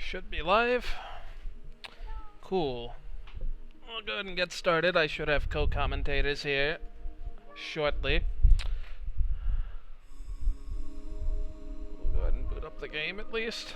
Should be live. Cool. We'll go ahead and get started. I should have co-commentators here shortly. We'll go ahead and boot up the game at least.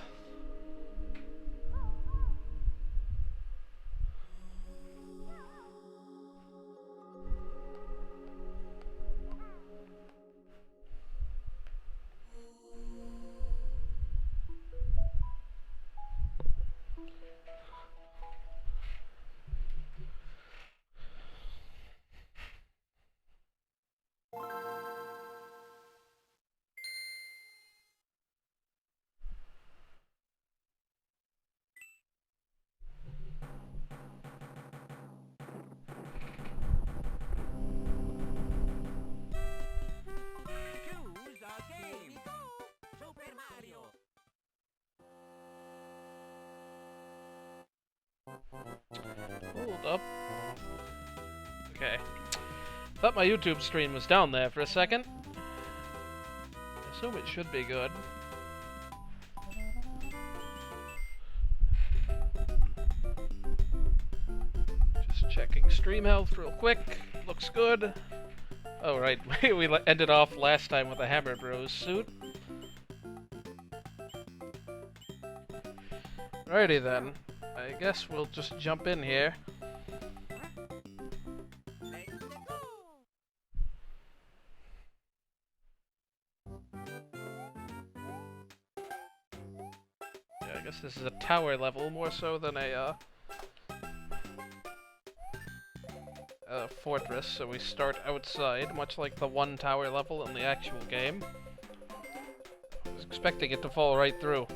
Hold up. Okay. Thought my YouTube stream was down there for a second. Assume it should be good. Just checking stream health real quick. Looks good. Oh right, we ended off last time with a Hammer Bros suit. Alrighty then. I guess we'll just jump in here. Yeah, I guess this is a tower level more so than a fortress, so we start outside, much like the one tower level in the actual game. I was expecting it to fall right through.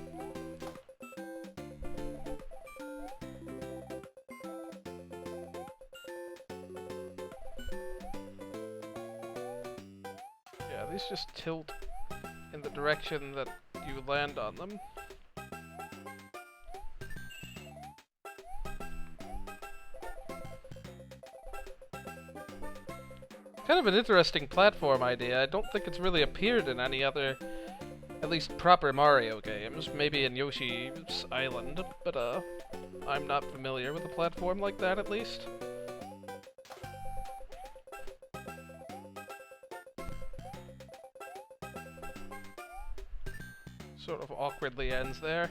These just tilt in the direction that you land on them. Kind of an interesting platform idea. I don't think it's really appeared in any other, at least proper Mario games. Maybe in Yoshi's Island, but I'm not familiar with a platform like that at least. Sort of awkwardly ends there.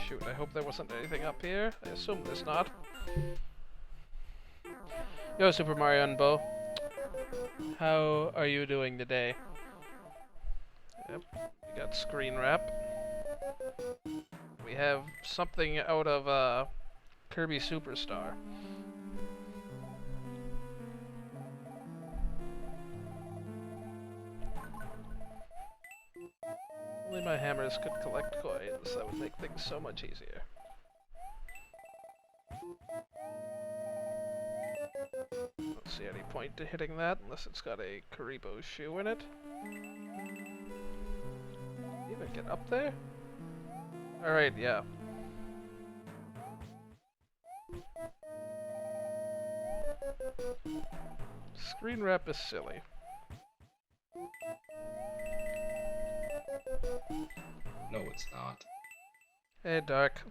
Shoot, I hope there wasn't anything up here. I assume there's not. Yo, Super Mario and Bo. How are you doing today? Yep, we got screen wrap. We have something out of Kirby Superstar. Only my hammers could collect coins. That would make things so much easier. Don't see any point to hitting that unless it's got a Karibo shoe in it. Even get up there? Alright, yeah. Screen wrap is silly. No, it's not. Hey, Dark.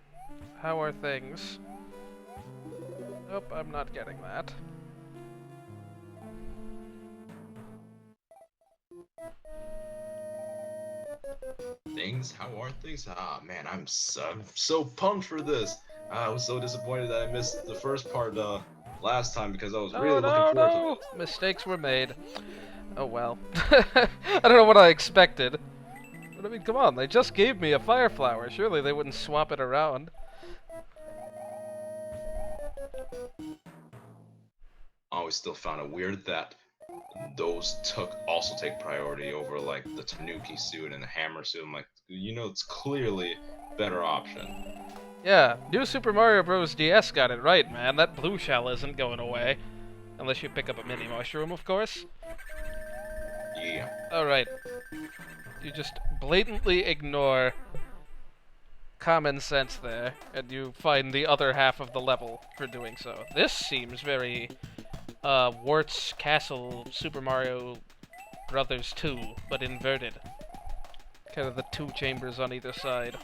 How are things? Nope, I'm not getting that. Things? How are things? Ah, man, I'm so pumped for this. I was so disappointed that I missed the first part last time because I was really looking forward to it. Mistakes were made. Oh well. I don't know what I expected. But I mean, come on, they just gave me a fire flower. Surely they wouldn't swap it around. I always still found it weird that those also take priority over like the Tanuki suit and the hammer suit. I'm like, you know, it's clearly a better option. Yeah, New Super Mario Bros. DS got it right, man. That blue shell isn't going away. Unless you pick up a mini mushroom, of course. Yeah. Alright. You just blatantly ignore common sense there, and you find the other half of the level for doing so. This seems very Wart's Castle Super Mario Brothers 2, but inverted. Kind of the two chambers on either side.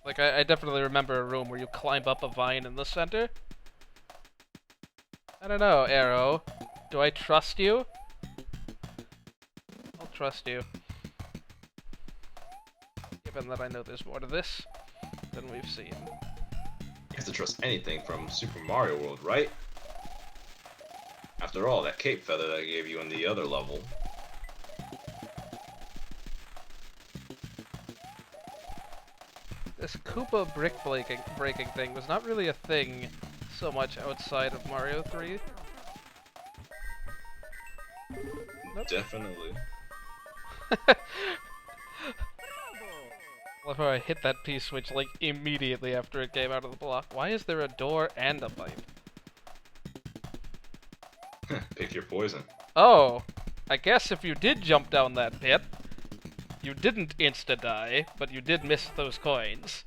Like, I definitely remember a room where you climb up a vine in the center. I don't know, Arrow. Do I trust you? I'll trust you. Given that I know there's more to this than we've seen. You have to trust anything from Super Mario World, right? After all, that cape feather that I gave you in the other level. This Koopa brick breaking thing was not really a thing so much outside of Mario 3. Nope. Definitely. Love how I hit that P-switch like immediately after it came out of the block. Why is there a door and a pipe? Pick your poison. Oh, I guess if you did jump down that pit, you didn't insta-die, but you did miss those coins.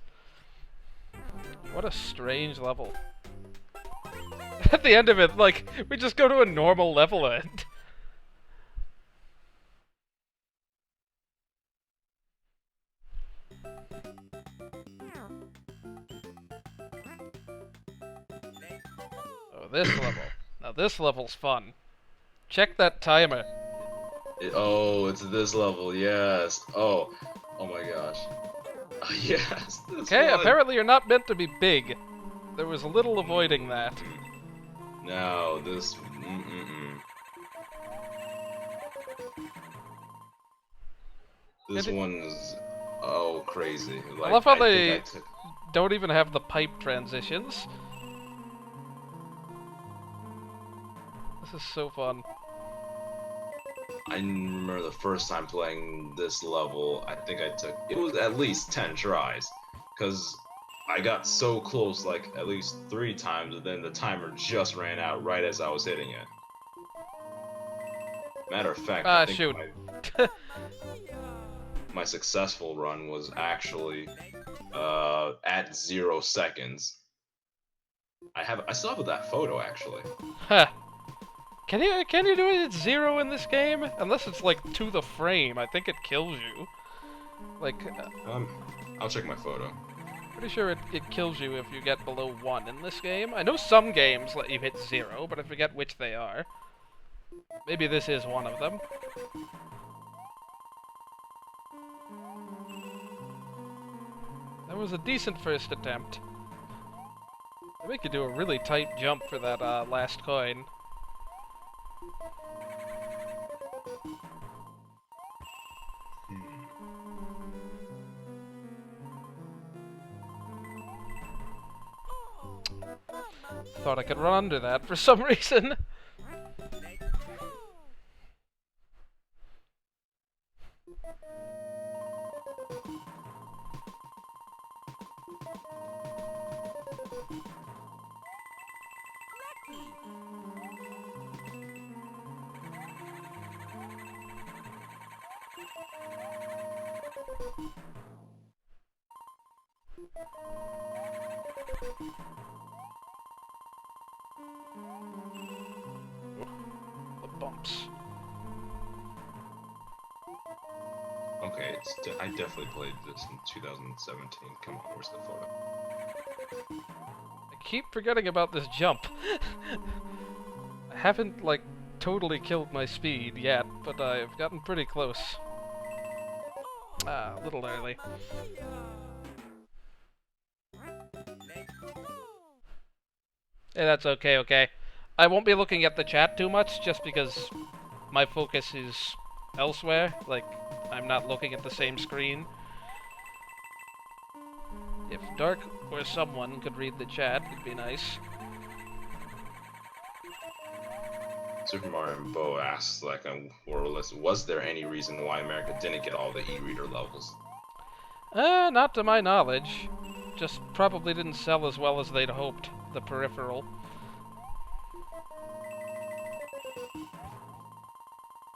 What a strange level. At the end of it, like, we just go to a normal level end. Oh, this level. Now this level's fun. Check that timer. Oh, it's this level, yes. Oh my gosh. Yes. Okay, fun. apparently you're not meant to be big. There was little avoiding that. No, this. This one's crazy. Like, I love how they don't even have the pipe transitions. This is so fun. I remember the first time playing this level, I think it was at least 10 tries, because I got so close like at least 3 times, and then the timer just ran out right as I was hitting it. Matter of fact, I think shoot. my successful run was actually at 0 seconds. I still have that photo actually. Huh. Can you do it at 0 in this game? Unless it's like to the frame, I think it kills you. Like, I'll check my photo. Pretty sure it kills you if you get below 1 in this game. I know some games let you hit 0, but I forget which they are. Maybe this is one of them. That was a decent first attempt. They make you do a really tight jump for that last coin. Thought I could run under that for some reason. The bumps. Okay, I definitely played this in 2017. Come on, where's the photo? I keep forgetting about this jump. I haven't, like, totally killed my speed yet, but I've gotten pretty close. A little early. Hey, that's okay, okay. I won't be looking at the chat too much, just because my focus is elsewhere. Like, I'm not looking at the same screen. If Dark or someone could read the chat, it'd be nice. Super Mario and Bo asks, like, was there any reason why America didn't get all the e-reader levels? Not to my knowledge. Just probably didn't sell as well as they'd hoped, the peripheral.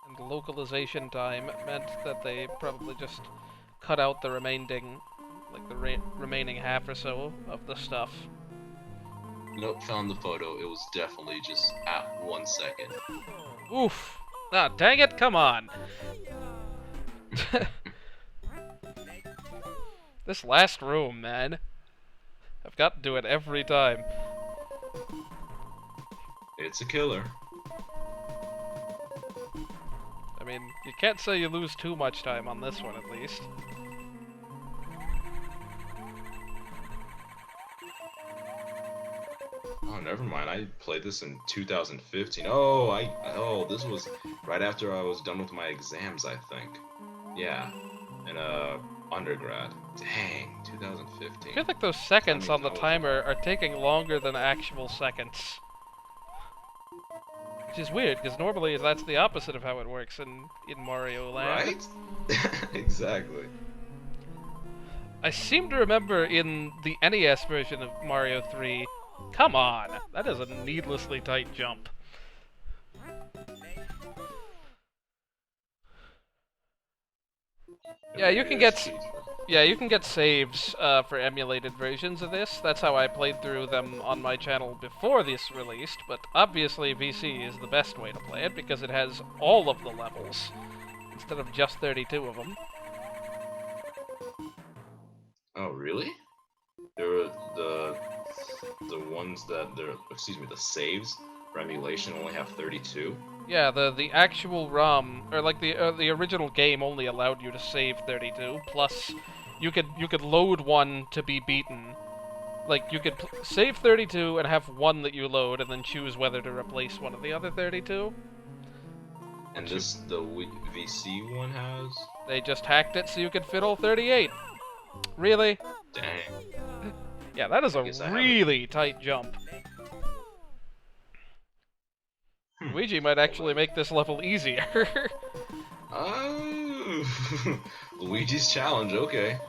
And localization time meant that they probably just cut out the remaining half or so of the stuff. Nope, found the photo. It was definitely just at 1 second. Oof! Ah, dang it, come on! This last room, man. I've got to do it every time. It's a killer. I mean, you can't say you lose too much time on this one, at least. Oh, never mind. I played this in 2015. Oh, this was right after I was done with my exams, I think. Yeah, in undergrad. Dang, 2015. I feel like those seconds on the timer are taking longer than actual seconds. Which is weird, because normally that's the opposite of how it works in Mario Land. Right? Exactly. I seem to remember in the NES version of Mario 3... Come on! That is a needlessly tight jump. Yeah, you can get saves for emulated versions of this. That's how I played through them on my channel before this released, but obviously VC is the best way to play it because it has all of the levels instead of just 32 of them. Oh, really? There were the ones that the saves for emulation only have 32. Yeah, the actual ROM, or like the original game only allowed you to save 32. Plus, you could load one to be beaten. Like you could save 32 and have one that you load, and then choose whether to replace one of the other 32. And the VC one has? They just hacked it so you could fit all 38. Really? Dang. Yeah, that is a really tight jump. Luigi might actually make this level easier. Oh, Luigi's challenge, okay.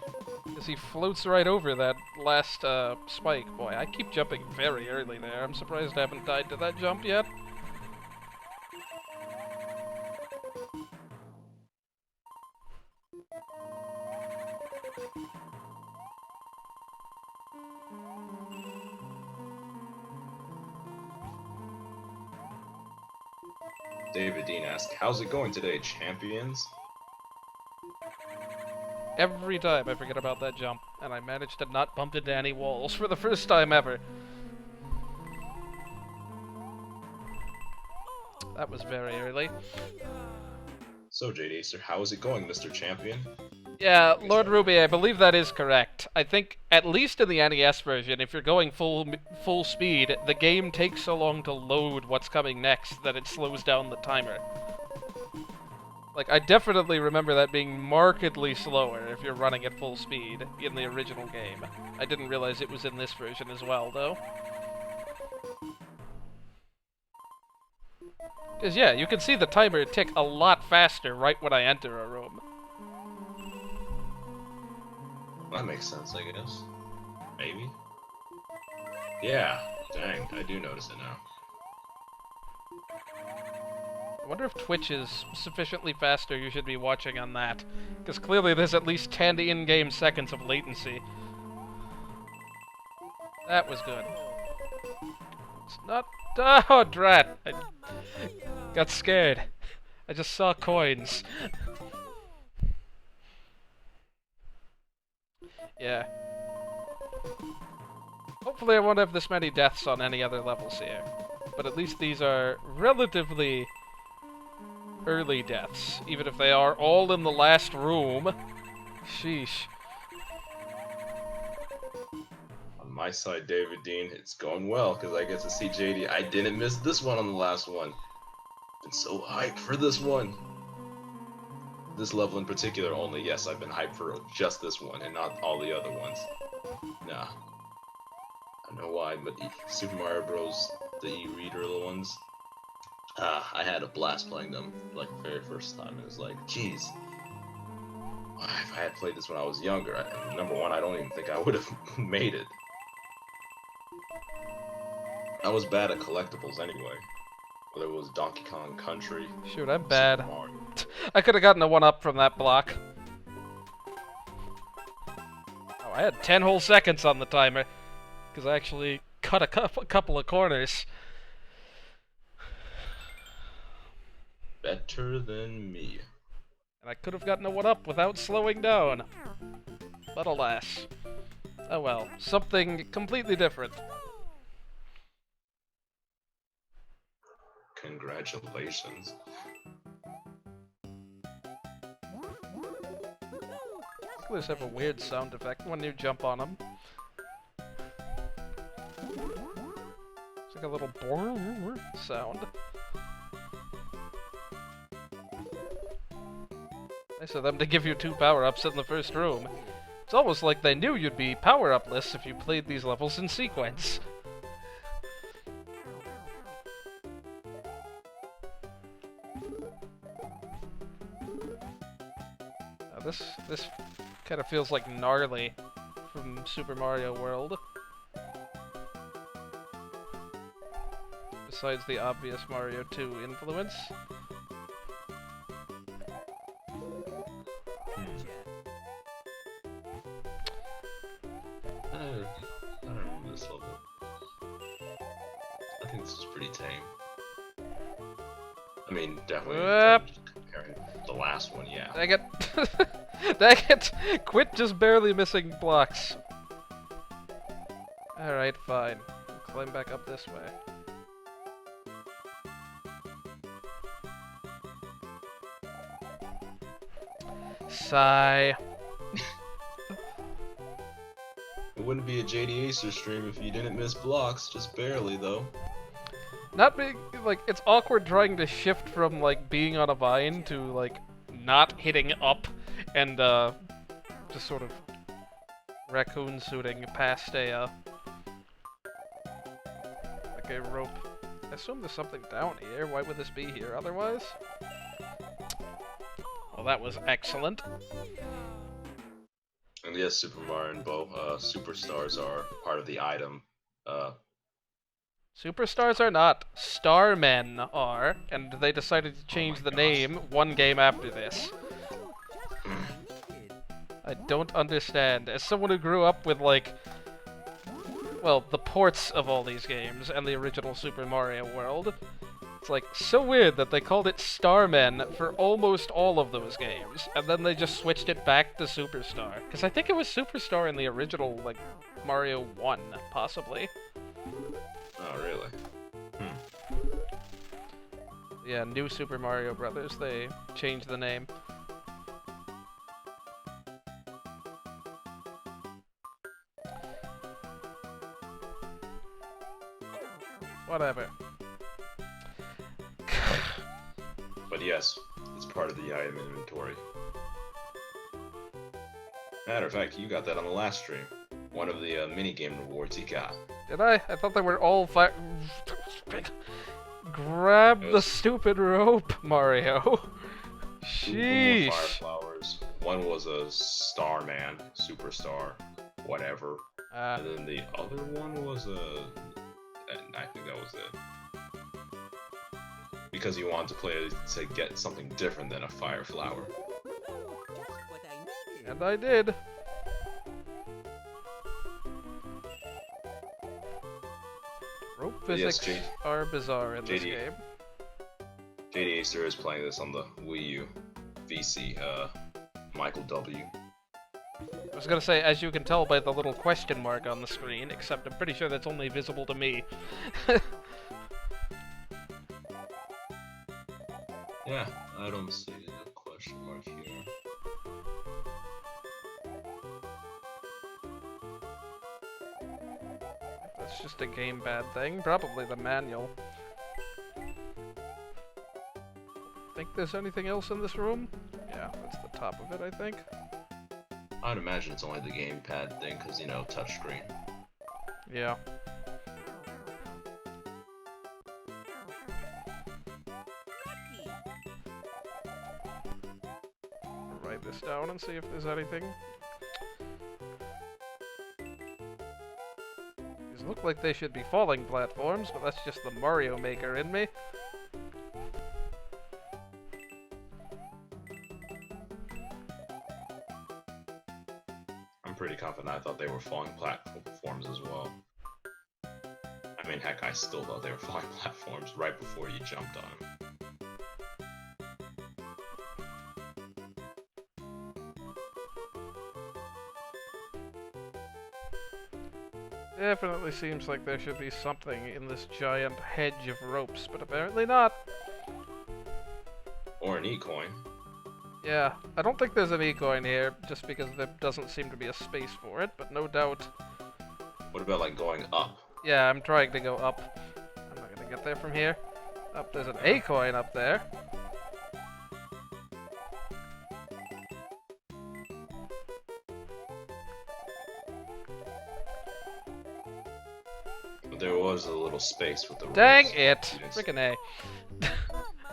Because he floats right over that last spike. Boy, I keep jumping very early there. I'm surprised I haven't died to that jump yet. David Dean asks, how's it going today, champions? Every time I forget about that jump, and I manage to not bump into any walls for the first time ever. That was very early. So, JD, sir, how is it going, Mr. Champion? Yeah, Lord Ruby, I believe that is correct. I think, at least in the NES version, if you're going full speed, the game takes so long to load what's coming next that it slows down the timer. Like, I definitely remember that being markedly slower if you're running at full speed in the original game. I didn't realize it was in this version as well, though. Because, yeah, you can see the timer tick a lot faster right when I enter a room. That makes sense, I guess. Maybe. Yeah, dang, I do notice it now. I wonder if Twitch is sufficiently faster you should be watching on that. Because clearly there's at least 10 in-game seconds of latency. That was good. It's not... Oh, drat! I got scared. I just saw coins. Yeah. Hopefully I won't have this many deaths on any other levels here. But at least these are relatively early deaths, even if they are all in the last room. Sheesh. On my side, David Dean, it's going well, because I get to see JD. I didn't miss this one on the last one. Been so hyped for this one. This level in particular only, yes, I've been hyped for just this one and not all the other ones. Nah. I don't know why, but Super Mario Bros., the e-reader ones, I had a blast playing them, like, the very first time. It was like, jeez. If I had played this when I was younger, number one, I don't even think I would have made it. I was bad at collectibles anyway. Whether it was Donkey Kong Country. Shoot, I'm bad. I could have gotten a 1-up from that block. Oh, I had 10 whole seconds on the timer. Because I actually cut a couple of corners. Better than me. And I could have gotten a 1-up without slowing down. But alas. Oh well, something completely different. Congratulations. Sticklers have a weird sound effect when you jump on them. It's like a little sound. Nice of them to give you 2 power-ups in the first room. It's almost like they knew you'd be power-upless if you played these levels in sequence. This kind of feels like Gnarly from Super Mario World. Besides the obvious Mario 2 influence. I don't remember this level. I think this is pretty tame. I mean, definitely just comparing the last one, yeah. Dang it! Dang it! Quit just barely missing blocks. Alright, fine. I'll climb back up this way. Sigh. It wouldn't be a JD Acer stream if you didn't miss blocks, just barely though. Not being, like, it's awkward trying to shift from, like, being on a vine to, like, not hitting up and, just sort of raccoon suiting past a, like a rope. I assume there's something down here. Why would this be here otherwise? Well, that was excellent. And yes, Super Mario and Bo, superstars are part of the item. Superstars are not. Starmen are, and they decided to change the name 1 game after this. I don't understand. As someone who grew up with, like, well, the ports of all these games and the original Super Mario World, it's like so weird that they called it Starmen for almost all of those games, and then they just switched it back to Superstar. Because I think it was Superstar in the original, like, Mario 1, possibly. Oh, really? Yeah, New Super Mario Brothers, they changed the name. Whatever. But yes, it's part of the item inventory. Matter of fact, you got that on the last stream. One of the minigame rewards you got. Did I? I thought they were all Grab the stupid rope, Mario. Sheesh. Fire flowers. One was a Starman, Superstar, whatever. And then the other one was a... I think that was it. Because you wanted to play to get something different than a fire flower. And I did. Rope physics are bizarre in this game. JD Acer is playing this on the Wii U VC, Michael W. I was gonna say, as you can tell by the little question mark on the screen, except I'm pretty sure that's only visible to me. Yeah, I don't see the question mark here. That's just a game bad thing. Probably the manual. Think there's anything else in this room? Yeah, that's the top of it, I think. I'd imagine it's only the gamepad thing, because, you know, touchscreen. Yeah. I'll write this down and see if there's anything. These look like they should be falling platforms, but that's just the Mario Maker in me. I'm pretty confident I thought they were falling platforms as well. I mean, heck, I still thought they were falling platforms right before you jumped on them. Definitely seems like there should be something in this giant hedge of ropes, but apparently not. Or an e-coin. Yeah, I don't think there's an e-coin here, just because there doesn't seem to be a space for it, but no doubt. What about, like, going up? Yeah, I'm trying to go up. I'm not gonna get there from here. Up, there's an A-coin up there. But there was a little space with the ropes. Dang it! Frickin' A.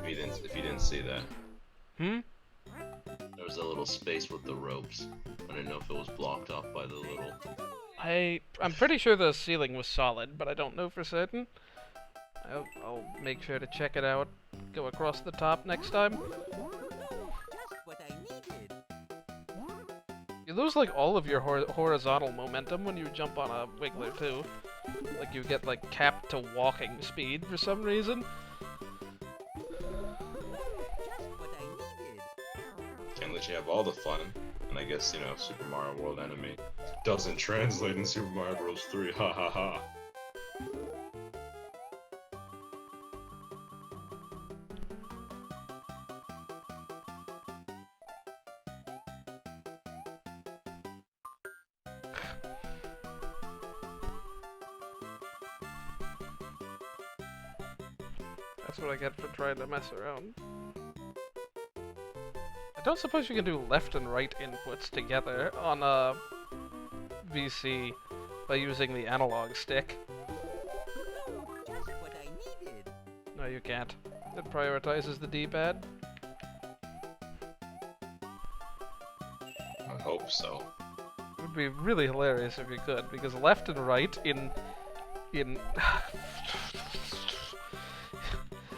If you didn't see that. Hmm? There was a little space with the ropes. I didn't know if it was blocked off by the little... I'm pretty sure the ceiling was solid, but I don't know for certain. I'll make sure to check it out. Go across the top next time. What I needed. You lose like all of your horizontal momentum when you jump on a wiggler too. Like you get like capped to walking speed for some reason. What I needed. Can't let you have all the fun. And I guess, you know, Super Mario World Enemy doesn't translate in Super Mario Bros. 3, ha ha ha. That's what I get for trying to mess around. I don't suppose you can do left and right inputs together on a VC by using the analog stick. What I needed. No, you can't. It prioritizes the D-pad. I hope so. It would be really hilarious if you could, because left and right in...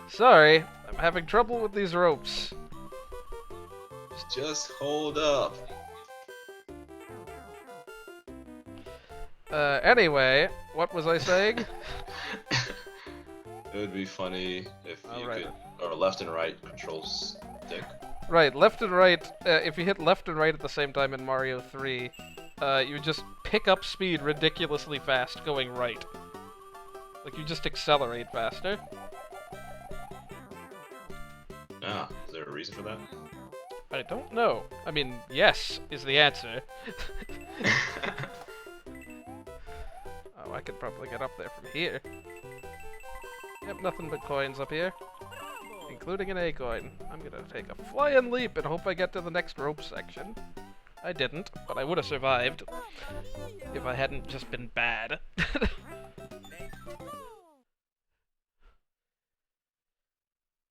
Sorry, I'm having trouble with these ropes. Just hold up. Anyway, what was I saying? It would be funny if you right. could... Or left and right controls stick. Right, left and right, if you hit left and right at the same time in Mario 3, you just pick up speed ridiculously fast going right. Like, you just accelerate faster. Ah, is there a reason for that? I don't know. I mean, yes is the answer. Oh, I could probably get up there from here. Yep, nothing but coins up here. Including an A-coin. I'm gonna take a flying leap and hope I get to the next rope section. I didn't, but I would have survived. If I hadn't just been bad.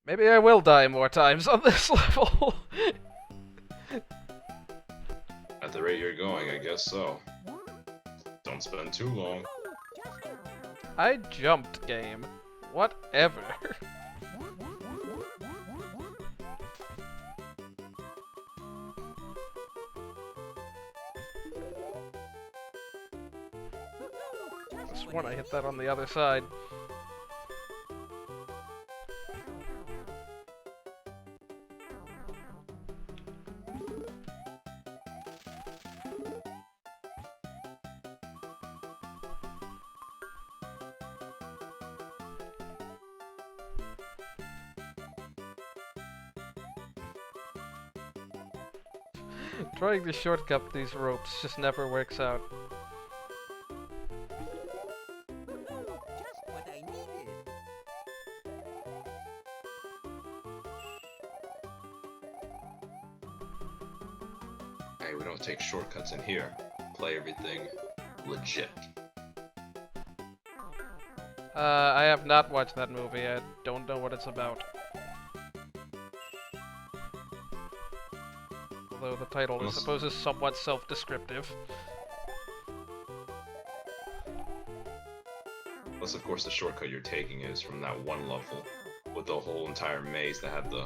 Maybe I will die more times on this level. At the rate you're going, I guess so. Don't spend too long. I jumped, game. Whatever. I sworn I hit that on the other side. Trying to shortcut these ropes just never works out. What I needed. Hey, we don't take shortcuts in here. Play everything legit. I have not watched that movie. I don't know what it's about. Although the title, I suppose, is somewhat self-descriptive. Plus, of course, the shortcut you're taking is from that one level with the whole entire maze that had the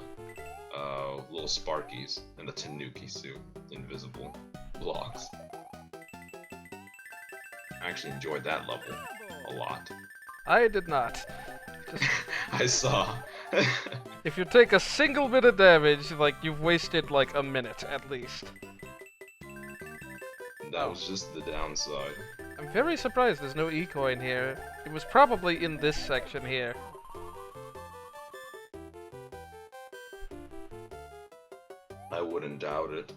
little Sparkies and the Tanuki suit, invisible blocks. I actually enjoyed that level a lot. I did not. Just, I saw. if you take a single bit of damage, like, you've wasted, like, a minute, at least. That was just the downside. I'm very surprised there's no E-coin here. It was probably in this section here. I wouldn't doubt it.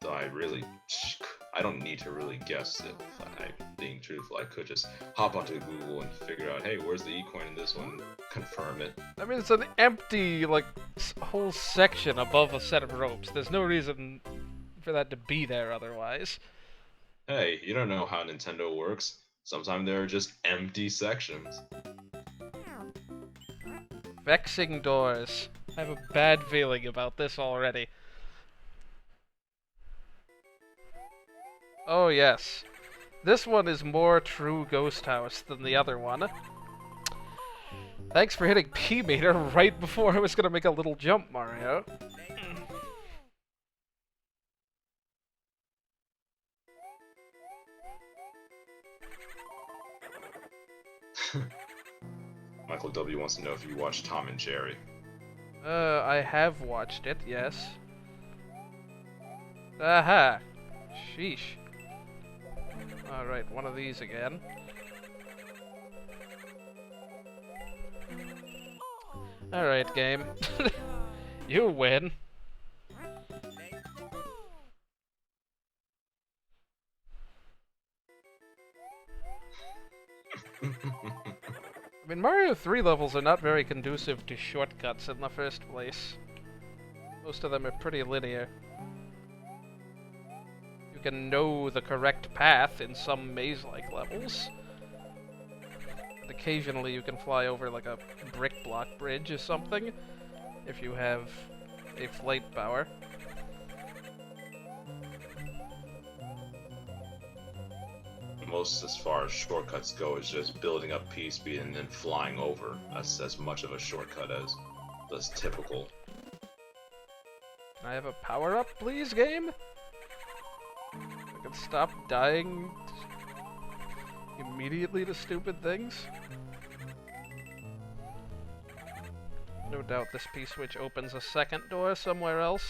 Though I don't need to really guess it. Being truthful, I could just hop onto Google and figure out, hey, where's the E-coin in this one? Confirm it. I mean, it's an empty, like, whole section above a set of ropes. There's no reason for that to be there otherwise. Hey, you don't know how Nintendo works. Sometimes there are just empty sections. Vexing doors. I have a bad feeling about this already. Oh yes. This one is more true Ghost House than the other one. Thanks for hitting P meter right before I was gonna make a little jump, Mario. Michael W. wants to know if you watched Tom and Jerry. I have watched it, yes. Aha! Sheesh. Alright, one of these again. Alright, game. You win. I mean, Mario 3 levels are not very conducive to shortcuts in the first place. Most of them are pretty linear. You can know the correct path in some maze-like levels. And occasionally you can fly over like a brick block bridge or something, if you have a flight power. Most as far as shortcuts go is just building up P speed and then flying over. That's as much of a shortcut as typical. Can I have a power-up, please, game? I can stop dying immediately to stupid things. No doubt this P-switch opens a second door somewhere else.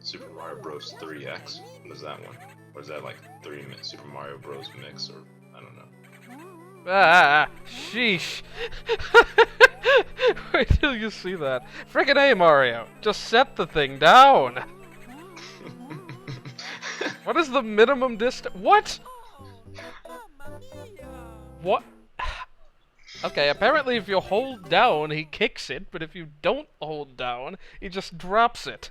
Super Mario Bros. 3X? What is that one? Or is that like Super Mario Bros. Mix, or I don't know. Ah, sheesh. Wait till you see that. Frickin' A, Mario. Just set the thing down. What is the minimum distance? What? What? Okay, apparently if you hold down, he kicks it, but if you don't hold down, he just drops it.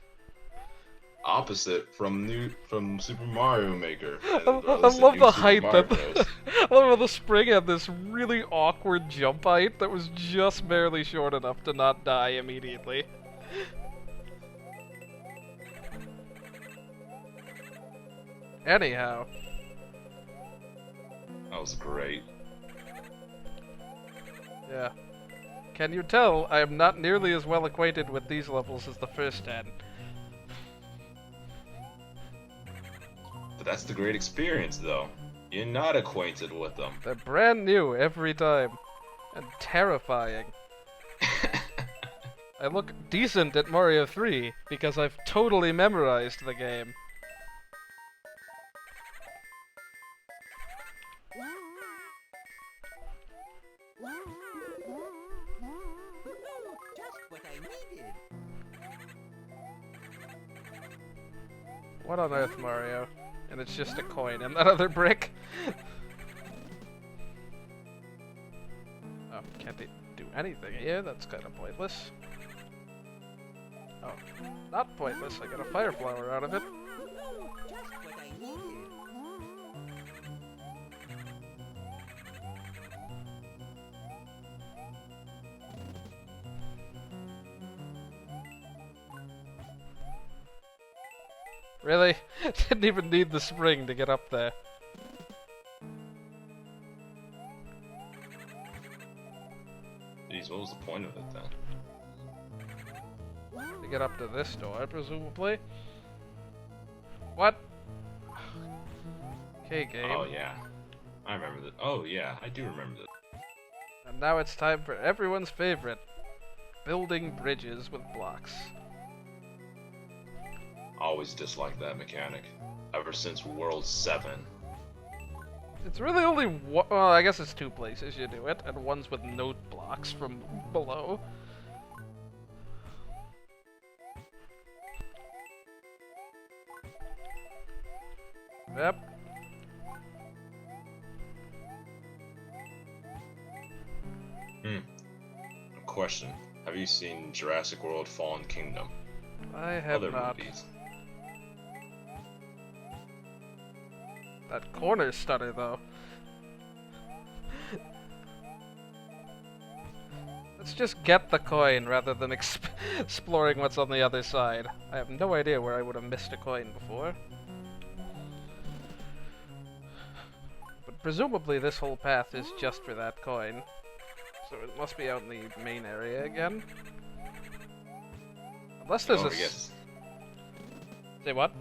Opposite from Super Mario Maker. I love the height that I love how the spring had this really awkward jump height that was just barely short enough to not die immediately. Anyhow. That was great. Yeah. Can you tell I am not nearly as well acquainted with these levels as the first 10? But that's the great experience, though. You're not acquainted with them. They're brand new every time. And terrifying. I look decent at Mario 3 because I've totally memorized the game. Just what I needed. What on earth, Mario? And it's just a coin and that other brick? Oh, can't they do anything here? That's kind of pointless. Oh, not pointless. I got a fire flower out of it. Just what I needed. Really? Didn't even need the spring to get up there. Jeez, what was the point of it then? To get up to this door, presumably. What? Okay, game. Oh yeah. I remember that. Oh yeah, I do remember that. And now it's time for everyone's favorite. Building bridges with blocks. Always disliked that mechanic. Ever since World 7. It's really only one, well, I guess it's two places you do it, and one's with note blocks from below. Yep. Question. Have you seen Jurassic World Fallen Kingdom? I have Other not. movies. That corner stutter, though. Let's just get the coin rather than exploring what's on the other side. I have no idea where I would have missed a coin before. But presumably this whole path is just for that coin. So it must be out in the main area again. Unless there's a... Say what?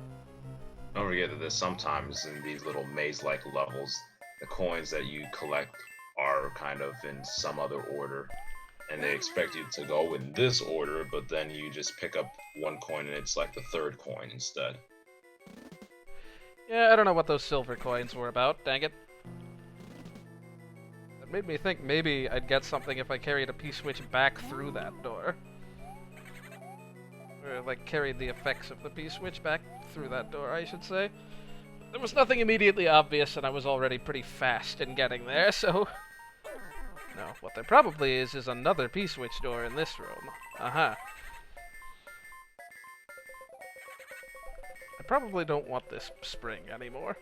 Don't forget that there's sometimes in these little maze-like levels, the coins that you collect are kind of in some other order. And they expect you to go in this order, but then you just pick up one coin and it's like the third coin instead. Yeah, I don't know what those silver coins were about, dang it. It made me think maybe I'd get something if I carried a P-switch back through that door. Or, like, carried the effects of the P-switch back through that door, I should say. There was nothing immediately obvious, and I was already pretty fast in getting there, so... No, what there probably is another P-switch door in this room. Uh-huh. I probably don't want this spring anymore.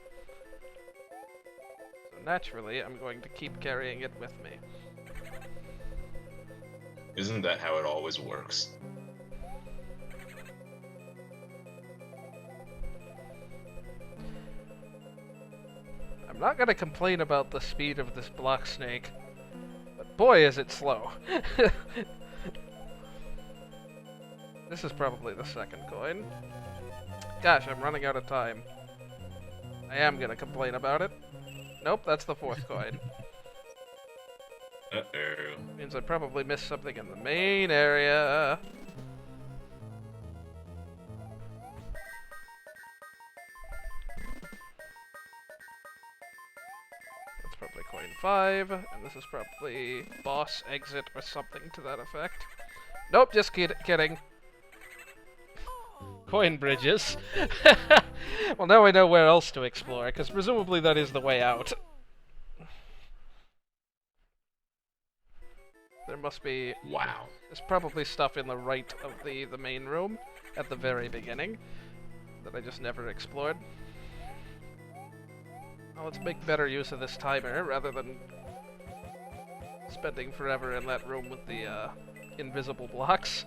So naturally, I'm going to keep carrying it with me. Isn't that how it always works? I'm not going to complain about the speed of this block snake, but boy is it slow. This is probably the second coin. Gosh, I'm running out of time. I am going to complain about it. Nope, that's the fourth coin. Uh-oh. Means I probably missed something in the main area. That's probably coin 5, and this is probably boss exit or something to that effect. Nope, just kidding. Coin bridges. Well, now I know where else to explore, because presumably that is the way out. There must be... Wow. There's probably stuff in the right of the main room at the very beginning that I just never explored. Well, let's make better use of this timer rather than spending forever in that room with the invisible blocks.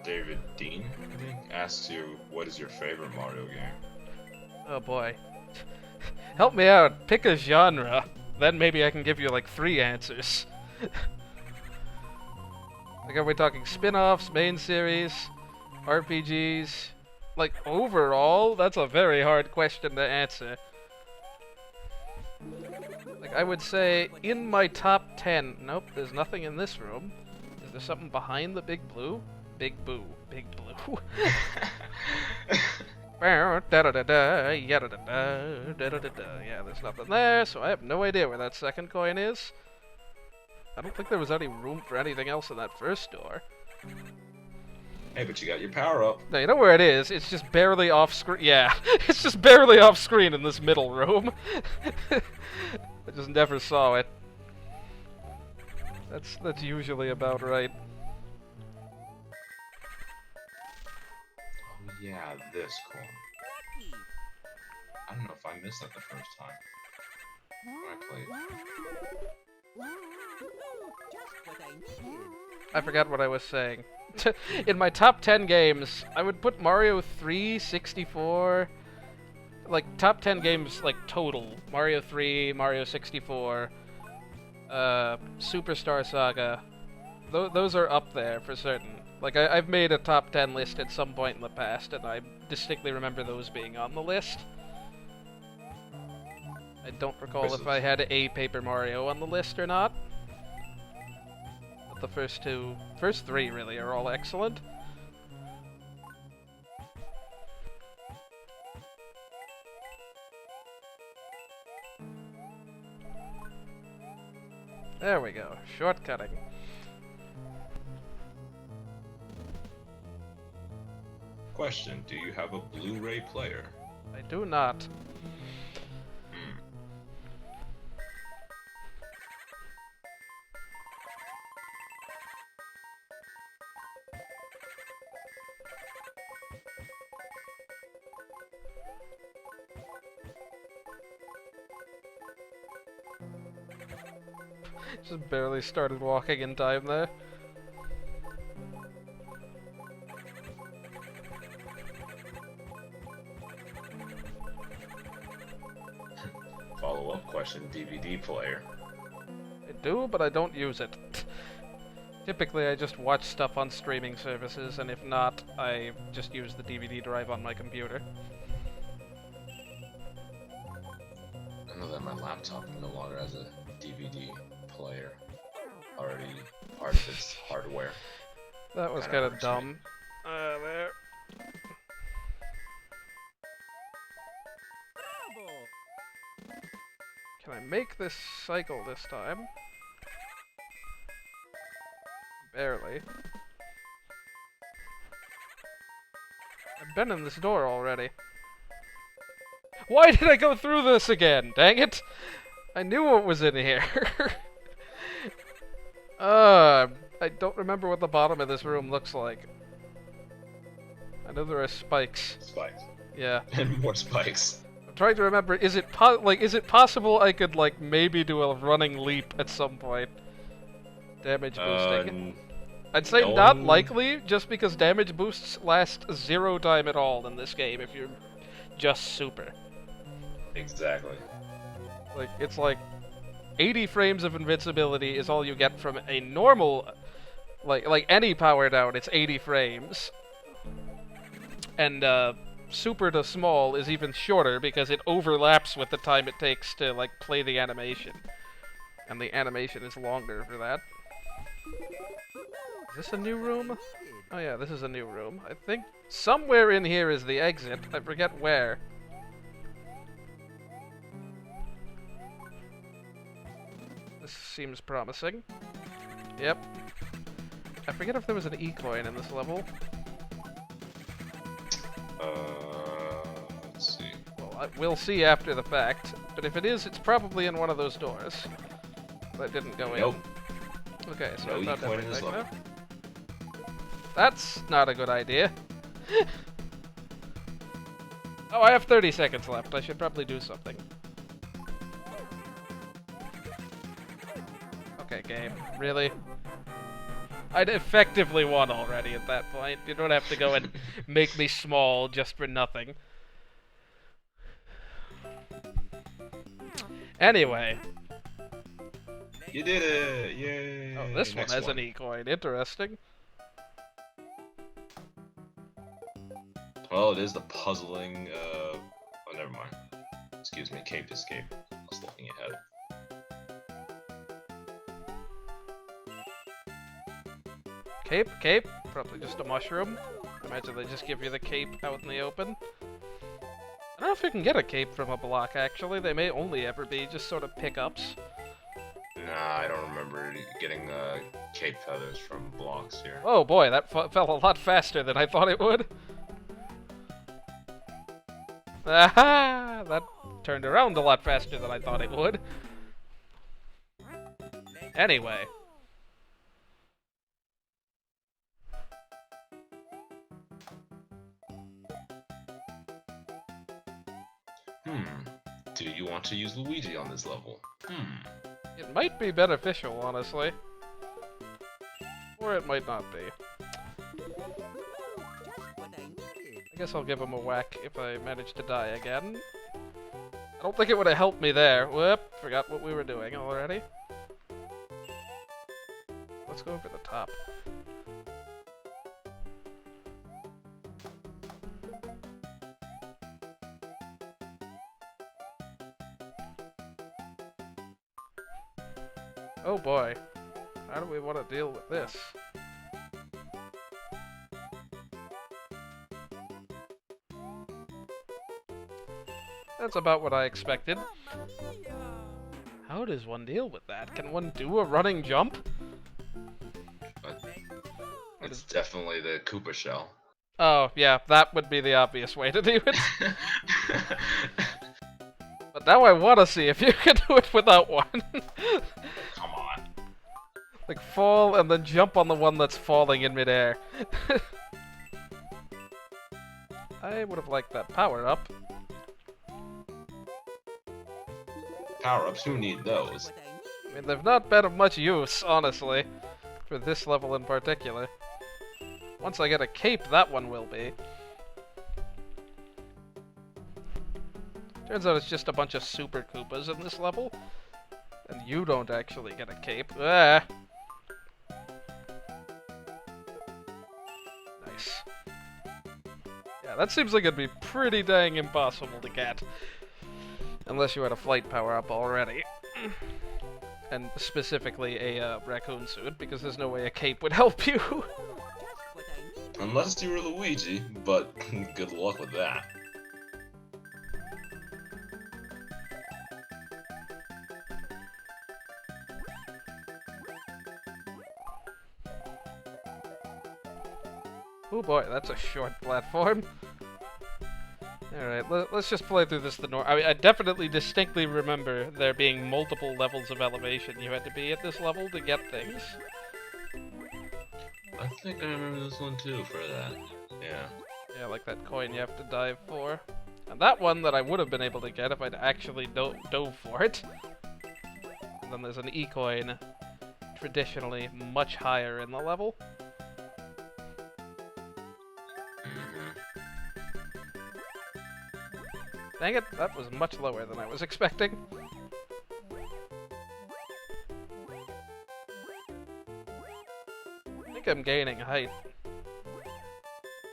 David Dean, I think, asks you, what is your favorite Mario game? Oh boy. Help me out, pick a genre. Then maybe I can give you like 3 answers. Like, are we talking spin-offs, main series, RPGs? Like, overall? That's a very hard question to answer. Like, I would say, in my top 10... Nope, there's nothing in this room. Is there something behind the big blue? Big boo. Big blue. Yeah, there's nothing there, so I have no idea where that second coin is. I don't think there was any room for anything else in that first door. Hey, but you got your power up. No, you know where it is? It's just barely off screen. Yeah, it's just barely off screen in this middle room. I just never saw it. That's usually about right. Yeah, this coin. I don't know if I missed that the first time when I played. Just what I needed. I forgot what I was saying. In my top 10 games, I would put Mario 3, 64... Like, top 10 games, like, total. Mario 3, Mario 64, Superstar Saga. Those are up there for certain. Like, I've made a top 10 list at some point in the past, and I distinctly remember those being on the list. I don't recall if I had a Paper Mario on the list or not. But the first three really are all excellent. There we go, shortcutting. Question, do you have a Blu-ray player? I do not. Just barely started walking in time there. Follow-up question, DVD player. I do, but I don't use it. Typically, I just watch stuff on streaming services, and if not, I just use the DVD drive on my computer. I know that my laptop no longer has a DVD player. Already part of its hardware. That was kind of dumb. There. Can I make this cycle this time? Barely. I've been in this door already. Why did I go through this again? Dang it! I knew what was in here. I don't remember what the bottom of this room looks like. I know there are spikes. Spikes. Yeah. And more spikes. I'm trying to remember, is it possible I could, like, maybe do a running leap at some point? Damage boosting. I'd say no. not likely, just because damage boosts last 0 time at all in this game if you're just super. Exactly. Like, it's like 80 frames of invincibility is all you get from a normal, like any power down, it's 80 frames. And, super to small is even shorter because it overlaps with the time it takes to, like, play the animation. And the animation is longer for that. Is this a new room? Oh yeah, this is a new room. I think somewhere in here is the exit. I forget where. This seems promising. Yep. I forget if there was an E-coin in this level. Let's see. Well, we'll see after the fact. But if it is, it's probably in one of those doors. That didn't go in. Nope. Okay, so No I found E-coin in this everything level. now. That's not a good idea. Oh, I have 30 seconds left. I should probably do something. Okay, game. Really? I'd effectively won already at that point. You don't have to go and make me small just for nothing. Anyway. You did it! Yay! Oh, this one Next has an E-coin. Interesting. Well, it is the puzzling, oh, never mind. Excuse me, cape escape. I was looking ahead. Cape? Cape? Probably just a mushroom. Imagine they just give you the cape out in the open. I don't know if you can get a cape from a block, actually. They may only ever be just sort of pickups. Nah, I don't remember getting cape feathers from blocks here. Oh boy, that fell a lot faster than I thought it would. Aha! That turned around a lot faster than I thought it would. Anyway. Do you want to use Luigi on this level? It might be beneficial, honestly. Or it might not be. What I needed. I guess I'll give him a whack if I manage to die again. I don't think it would have helped me there. Whoop, forgot what we were doing already. Let's go over the top. Oh boy. How do we want to deal with this? That's about what I expected. How does one deal with that? Can one do a running jump? It's definitely the Koopa shell. Oh, yeah, that would be the obvious way to do it. But now I want to see if you can do it without one. Come on. Like, fall and then jump on the one that's falling in midair. I would have liked that power-up. Power-ups, who need those? I mean, they've not been of much use, honestly, for this level in particular. Once I get a cape, that one will be. Turns out it's just a bunch of Super Koopas in this level, and you don't actually get a cape. Ah! Nice. Yeah, that seems like it'd be pretty dang impossible to get. Unless you had a flight power-up already. And specifically a raccoon suit, because there's no way a cape would help you. Unless you were Luigi, but good luck with that. Oh boy, that's a short platform. Alright, let's just play through this the norm. I mean, I definitely distinctly remember there being multiple levels of elevation you had to be at this level to get things. I think I remember this one too for that. Yeah. Yeah, like that coin you have to dive for. And that one that I would have been able to get if I'd actually dove for it. And then there's an E-coin, traditionally much higher in the level. Dang it, that was much lower than I was expecting. I think I'm gaining height.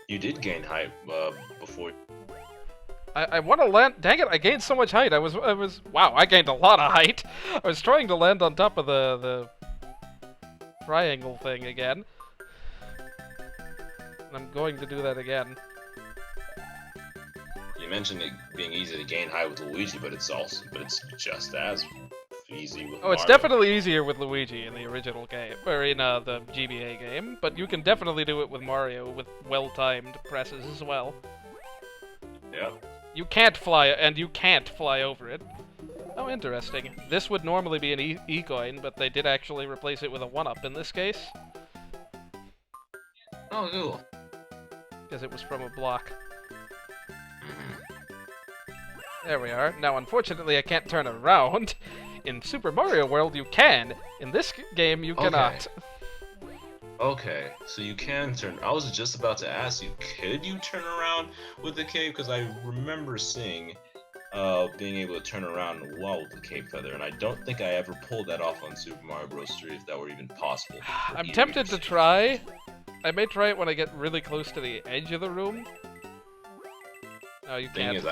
You did gain height before. I want to land. Dang it! I gained so much height. Wow! I gained a lot of height. I was trying to land on top of the triangle thing again, and I'm going to do that again. You mentioned it being easy to gain height with Luigi, but it's just as easy with Oh, it's Mario. definitely easier with Luigi in the original game, or in the GBA game, but you can definitely do it with Mario with well-timed presses as well. Yeah. You can't fly, and you can't fly over it. Oh, interesting. This would normally be an E-coin, but they did actually replace it with a 1-up in this case. Oh, cool. Because it was from a block. There we are. Now, unfortunately, I can't turn around. In Super Mario World, you can. In this game, you cannot. Okay, so you can turn. I was just about to ask you, could you turn around with the cape? Because I remember seeing being able to turn around while with the cape feather, and I don't think I ever pulled that off on Super Mario Bros. 3 if that were even possible. I'm tempted to try. I may try it when I get really close to the edge of the room. No, you Thing can't. is,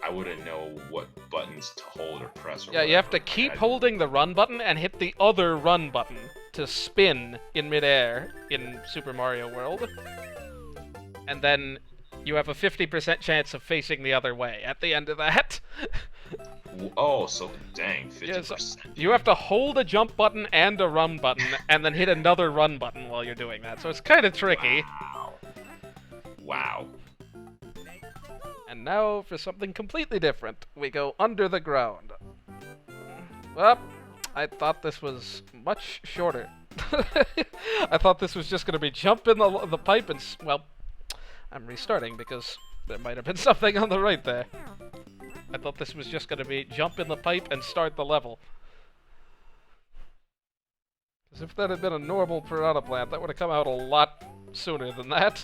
I wouldn't know what buttons to hold or press. Or Yeah, you have to keep holding the run button and hit the other run button to spin in midair in Super Mario World. And then you have a 50% chance of facing the other way at the end of that. Oh, so dang, 50%. Yeah, so you have to hold a jump button and a run button, and then hit another run button while you're doing that. So it's kind of tricky. Wow. Wow. And now for something completely different. We go under the ground. Well, I thought this was much shorter. I thought this was just going to be jump in the pipe and... Well, I'm restarting because there might have been something on the right there. I thought this was just going to be jump in the pipe and start the level. Because if that had been a normal piranha plant, that would have come out a lot sooner than that.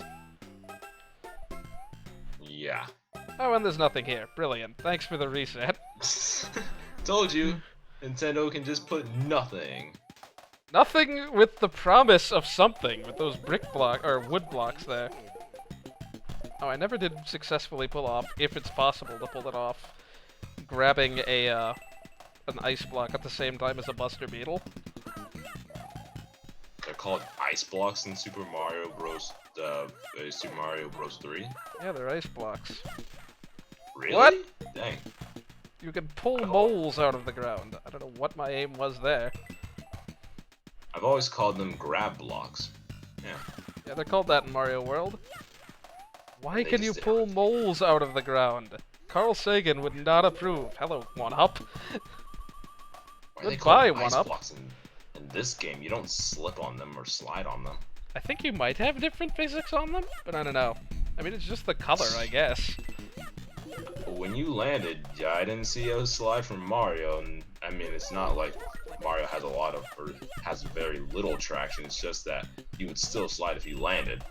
Yeah. Oh, and there's nothing here. Brilliant. Thanks for the reset. Told you, Nintendo can just put nothing. Nothing with the promise of something with those brick block or wood blocks there. Oh, I never did successfully pull off, if it's possible to pull it off, grabbing an ice block at the same time as a Buster Beetle. called ice blocks in Super Mario Bros. Super Mario Bros. 3? Yeah, they're ice blocks. Really? What? Dang. You can pull moles out of the ground. I don't know what my aim was there. I've always called them grab blocks. Yeah. Yeah, they're called that in Mario World. Why They can you just pull didn't. moles out of the ground? Carl Sagan would not approve. Hello, 1-Up. Why are they Goodbye, called ice 1-Up. blocks in this game? You don't slip on them or slide on them. I think you might have different physics on them, but I don't know. I mean, it's just the color, I guess. But when you landed, yeah, I didn't see a slide from Mario, and I mean, it's not like Mario has a lot of, or has very little traction. It's just that you would still slide if you landed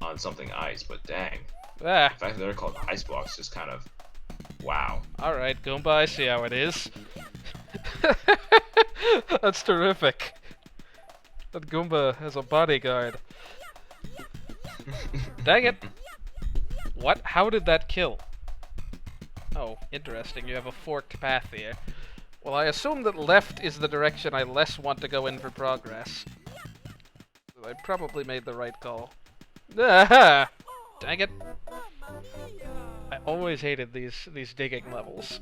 on something ice. But dang, Ah, the fact that they're called ice blocks just kind of, wow. alright, Goomba, I see how it is. That's terrific. That Goomba has a bodyguard. Dang it! What? How did that kill? Oh, interesting. You have a forked path here. Well, I assume that left is the direction I less want to go in for progress. So I probably made the right call. Ah! Dang it! I always hated these digging levels.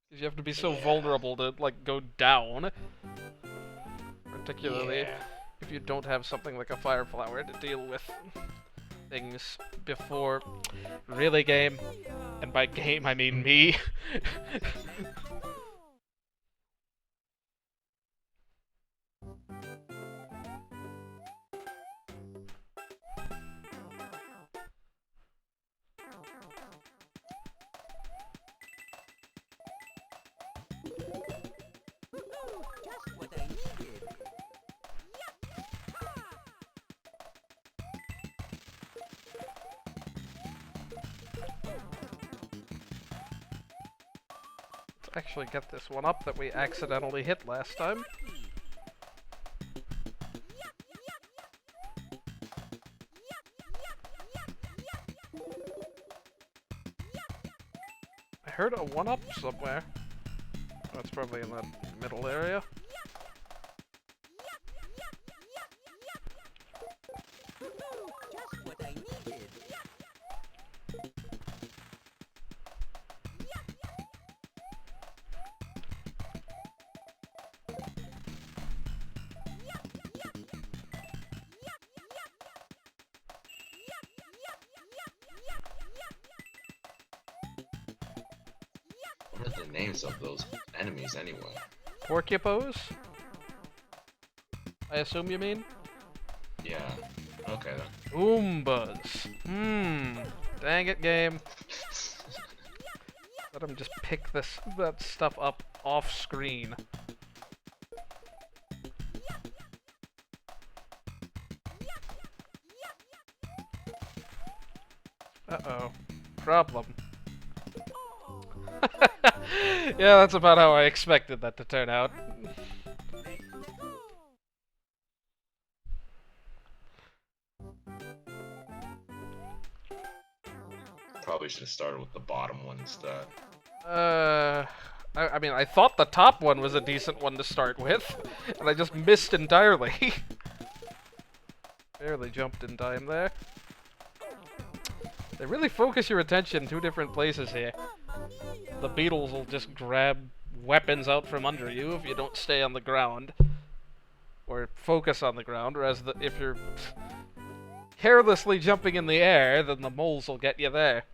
Because you have to be so vulnerable to, like, go down. Particularly Yeah. if you don't have something like a fire flower to deal with things before. Really, game? And by game, I mean me. Just what I needed. Let's actually get this one up that we accidentally hit last time. I heard a 1-Up somewhere. Oh, it's probably in that middle area. Just what I needed. What are the names of those enemies anyway? Porcupose? I assume you mean? Yeah. Okay then. Oombas. Dang it, game. Let him just pick that stuff up off screen. Uh-oh. Problem. Yeah, that's about how I expected that to turn out. Probably should have started with the bottom one instead. I mean, I thought the top one was a decent one to start with, and I just missed entirely. Barely jumped in time there. They really focus your attention two different places here. The beetles will just grab weapons out from under you if you don't stay on the ground. Or focus on the ground, whereas if you're carelessly jumping in the air, then the moles will get you there.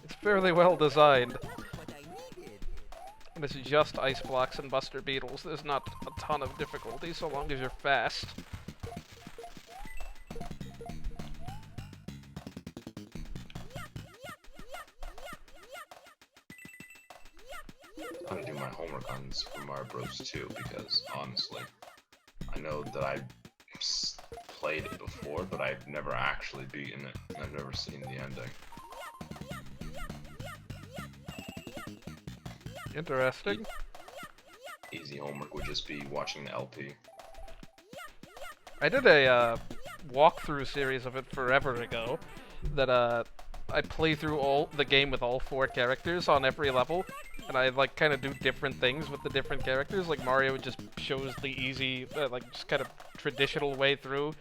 It's fairly well designed. What I needed. And it's just ice blocks and buster beetles. There's not a ton of difficulty so long as you're fast. I'm gonna do my homework on Super Mario Bros. 2 because honestly, I know that I played it before, but I've never actually beaten it. And I've never seen the ending. Interesting. Easy homework would just be watching the LP. I did a walkthrough series of it forever ago that I play through all the game with all 4 characters on every level, and and I like kind of do different things with the different characters. Like Mario just shows the easy, like just kind of traditional way through.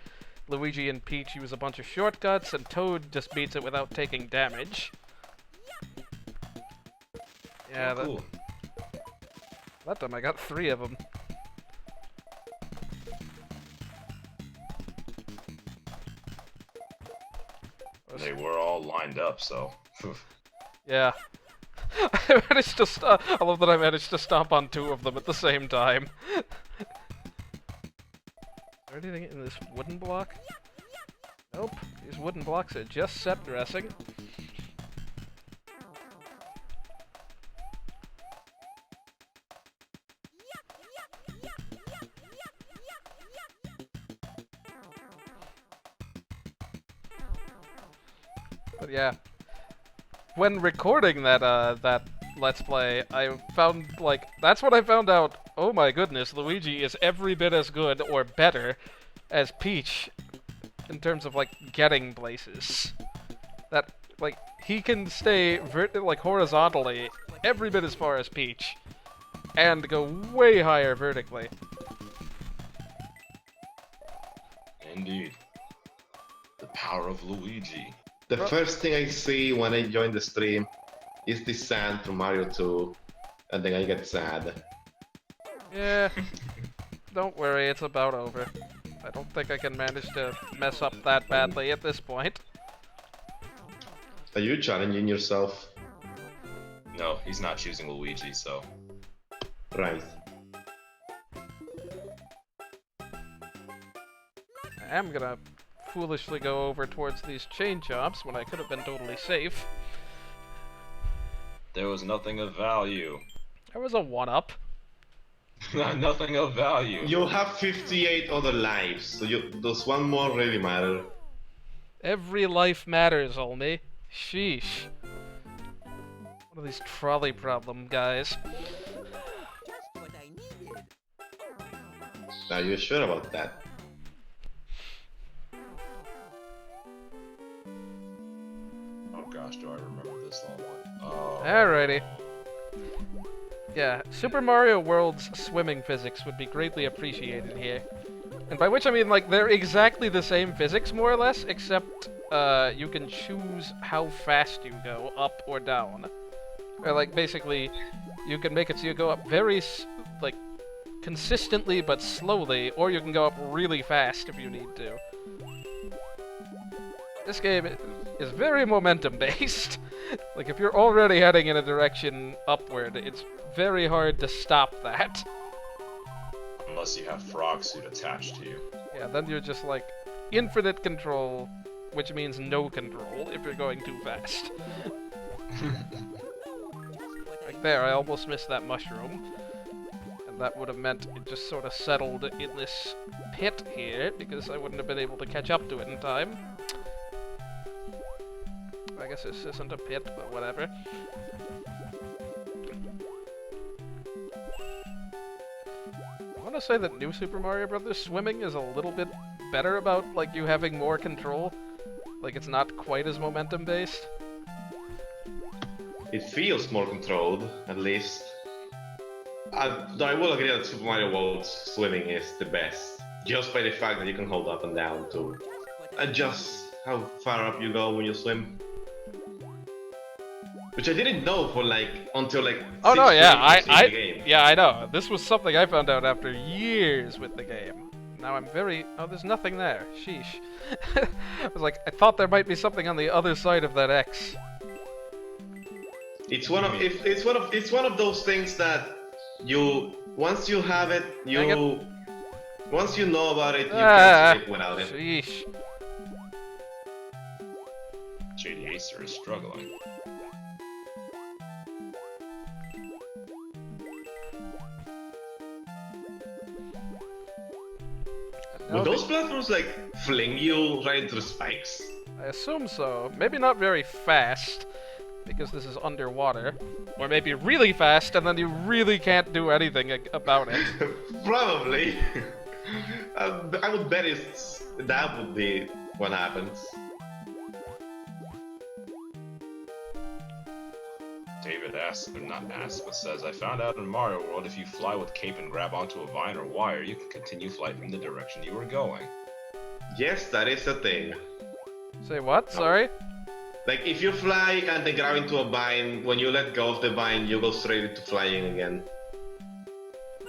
Luigi and Peach use a bunch of shortcuts, and Toad just beats it without taking damage. Yeah, Oh, cool. that time I got 3 of them. They were all lined up, so. Yeah. I managed to I love that I managed to stomp on 2 of them at the same time. Is there anything in this wooden block? Nope. These wooden blocks are just set dressing. But yeah, when recording that that Let's Play, I found, like, that's when I found out, oh my goodness, Luigi is every bit as good or better as Peach in terms of, like, getting places. That, like, he can stay, like, horizontally every bit as far as Peach and go way higher vertically. Indeed. The power of Luigi. The first thing I see when I join the stream is the sand from Mario 2, and then I get sad. Yeah, don't worry, it's about over. I don't think I can manage to mess up that badly at this point. Are you challenging yourself? No, he's not choosing Luigi, so. Right. I am gonna foolishly go over towards these chain chomps when I could have been totally safe. There was nothing of value. There was a 1-up. Nothing of value. You have 58 other lives, so does one more really matter? Every life matters, Olmi. Sheesh. One of these trolley problem guys. Just what I needed. Are you sure about that? Oh gosh, do I remember this long one? Oh. Alrighty. Yeah, Super Mario World's swimming physics would be greatly appreciated here. And by which I mean, like, they're exactly the same physics, more or less, except, you can choose how fast you go, up or down. Or, like, basically, you can make it so you go up very, like, consistently but slowly, or you can go up really fast if you need to. This game is very momentum-based. Like, if you're already heading in a direction upward, it's very hard to stop that. Unless you have Frog Suit attached to you. Yeah, then you're just like infinite control, which means no control if you're going too fast. Like there, I almost missed that mushroom. And that would have meant it just sort of settled in this pit here, because I wouldn't have been able to catch up to it in time. I guess this isn't a pit, but whatever. I want to say that New Super Mario Bros. Swimming is a little bit better about, like, you having more control. Like, it's not quite as momentum-based. It feels more controlled, at least. Though I will agree that Super Mario World swimming is the best, just by the fact that you can hold up and down to adjust how far up you go when you swim. Which I didn't know for until Oh no, yeah, the game. yeah, I know. This was something I found out after years with the game. Now I'm very, oh, there's nothing there. Sheesh. I was like, I thought there might be something on the other side of that X. It's one of those things that once you have it, once you know about it, you can't sleep without it. Sheesh. JD Acer is struggling. Would those platforms fling you right into the spikes? I assume so. Maybe not very fast, because this is underwater. Or maybe really fast, and then you really can't do anything about it. Probably. I would bet that would be what happens. David asks, or not asks, but says, I found out in Mario World if you fly with cape and grab onto a vine or wire, you can continue flight from the direction you were going. Yes, that is a thing. Say what? Sorry? Like, if you fly and then grab into a vine, when you let go of the vine, you go straight into flying again.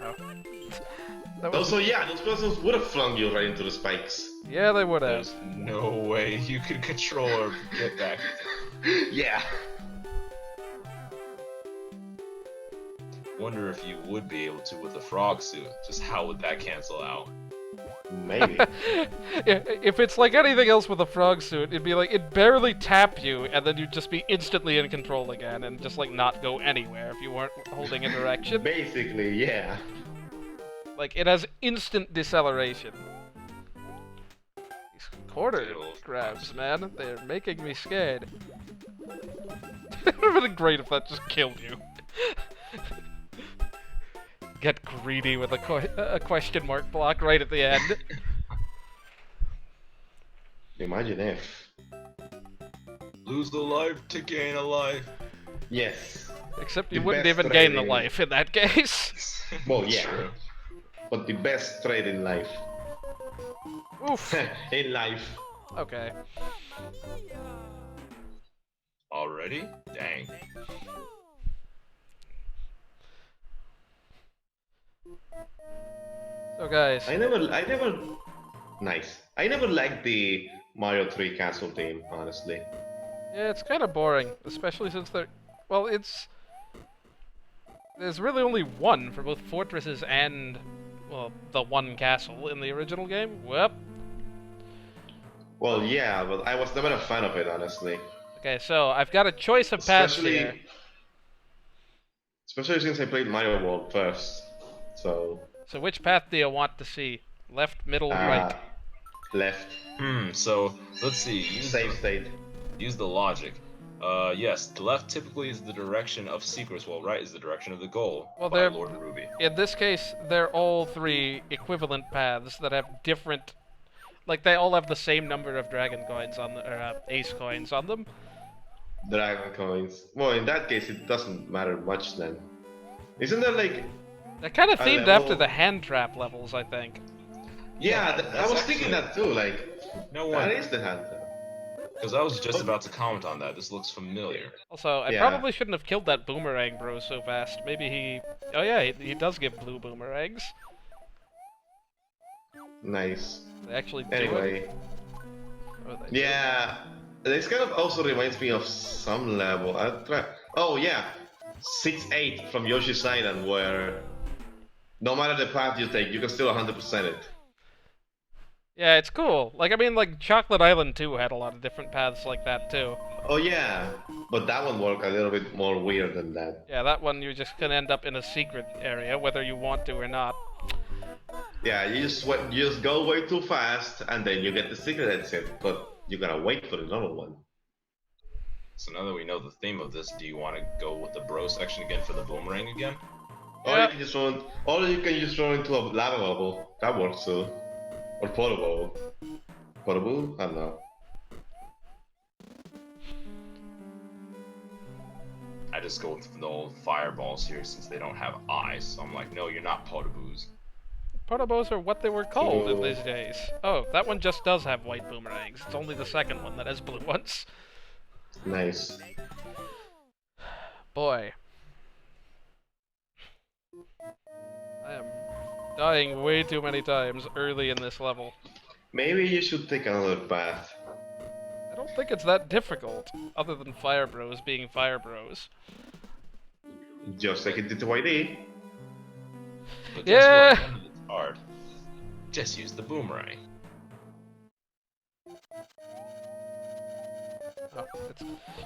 Oh. That was... Also, yeah, those persons would have flung you right into the spikes. Yeah, they would have. There's no way you could control or get back. Yeah. Wonder if you would be able to with a frog suit. Just how would that cancel out? Maybe. If it's like anything else with a frog suit, it'd be like, it'd barely tap you, and then you'd just be instantly in control again, and just like not go anywhere if you weren't holding a direction. Basically, yeah. Like, it has instant deceleration. These quarter grabs, man, they're making me scared. It would have been great if that just killed you. Get greedy with a question mark block right at the end. Imagine if. Lose the life to gain a life. Yes. Except you The wouldn't best even gain the trading. life in that case. Well, yeah. True. But the best trade in life. Oof. In life. Okay. Already? Dang. So guys, I never Nice. I never liked the Mario 3 castle theme, honestly. yeah, it's kind of boring, especially since well, there's really only one for both fortresses and, well, the one castle in the original game. Well, Well, yeah, but I was never a fan of it, honestly. okay, so I've got a choice of paths Especially, here. especially since I played Mario World first. So, So which path do you want to see? Left, middle, right? left. So, let's see. Save state. Use the logic. Yes, the left typically is the direction of secrets, while right is the direction of the goal. Well, by they're- Lord Ruby. In this case, they're all three equivalent paths that have different... Like, they all have the same number of dragon coins on or ace coins on them. Dragon coins. Well, in that case, it doesn't matter much then. Isn't there like... They're kind of A themed level- after the hand trap levels, I think. Yeah, I that's was thinking actually- that too, like... No That wonder. is the hand. Because I was just about to comment on that. This looks familiar. Also, I Yeah. probably shouldn't have killed that boomerang bro so fast. Maybe he... Oh yeah, he does give blue boomerangs. Nice. They actually do it. Anyway, Oh, they do. yeah, this kind of also reminds me of some level. Oh yeah, 6-8 from Yoshi's Island, where no matter the path you take, you can still 100% it. Yeah, it's cool. Like, I mean, like, Chocolate Island 2 had a lot of different paths like that, too. Oh yeah, but that one worked a little bit more weird than that. Yeah, that one you're just gonna end up in a secret area, whether you want to or not. Yeah, you just go way too fast, and then you get the secret exit, but you gotta wait for the normal one. So now that we know the theme of this, do you want to go with the bro section again for the boomerang again? Or Yeah. you can just run, or you can just run into a lava bubble. That works too. Or portable. Portable? I don't know. I just go with the old fireballs here since they don't have eyes. So I'm like, no, you're not potaboos. Protobos are what they were called in Oh. these days. Oh, that one just does have white boomerangs. It's only the second one that has blue ones. Nice. Boy. I am dying way too many times early in this level. Maybe you should take another path. I don't think it's that difficult, other than Fire Bros being Fire Bros. Just like it did to YD. But Yeah. guess what? None of it's hard. Just use the boomerang. Oh,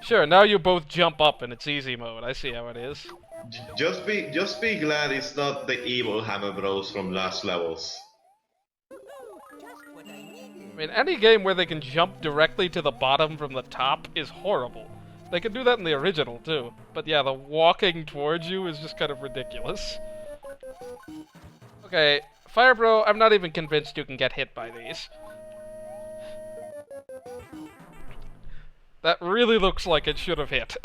sure, now you both jump up and it's easy mode. I see how it is. Just be glad it's not the evil Hammer Bros from last levels. Just what I needed. I mean, any game where they can jump directly to the bottom from the top is horrible. They could do that in the original, too. But yeah, the walking towards you is just kind of ridiculous. Okay, Fire Bro, I'm not even convinced you can get hit by these. That really looks like it should have hit.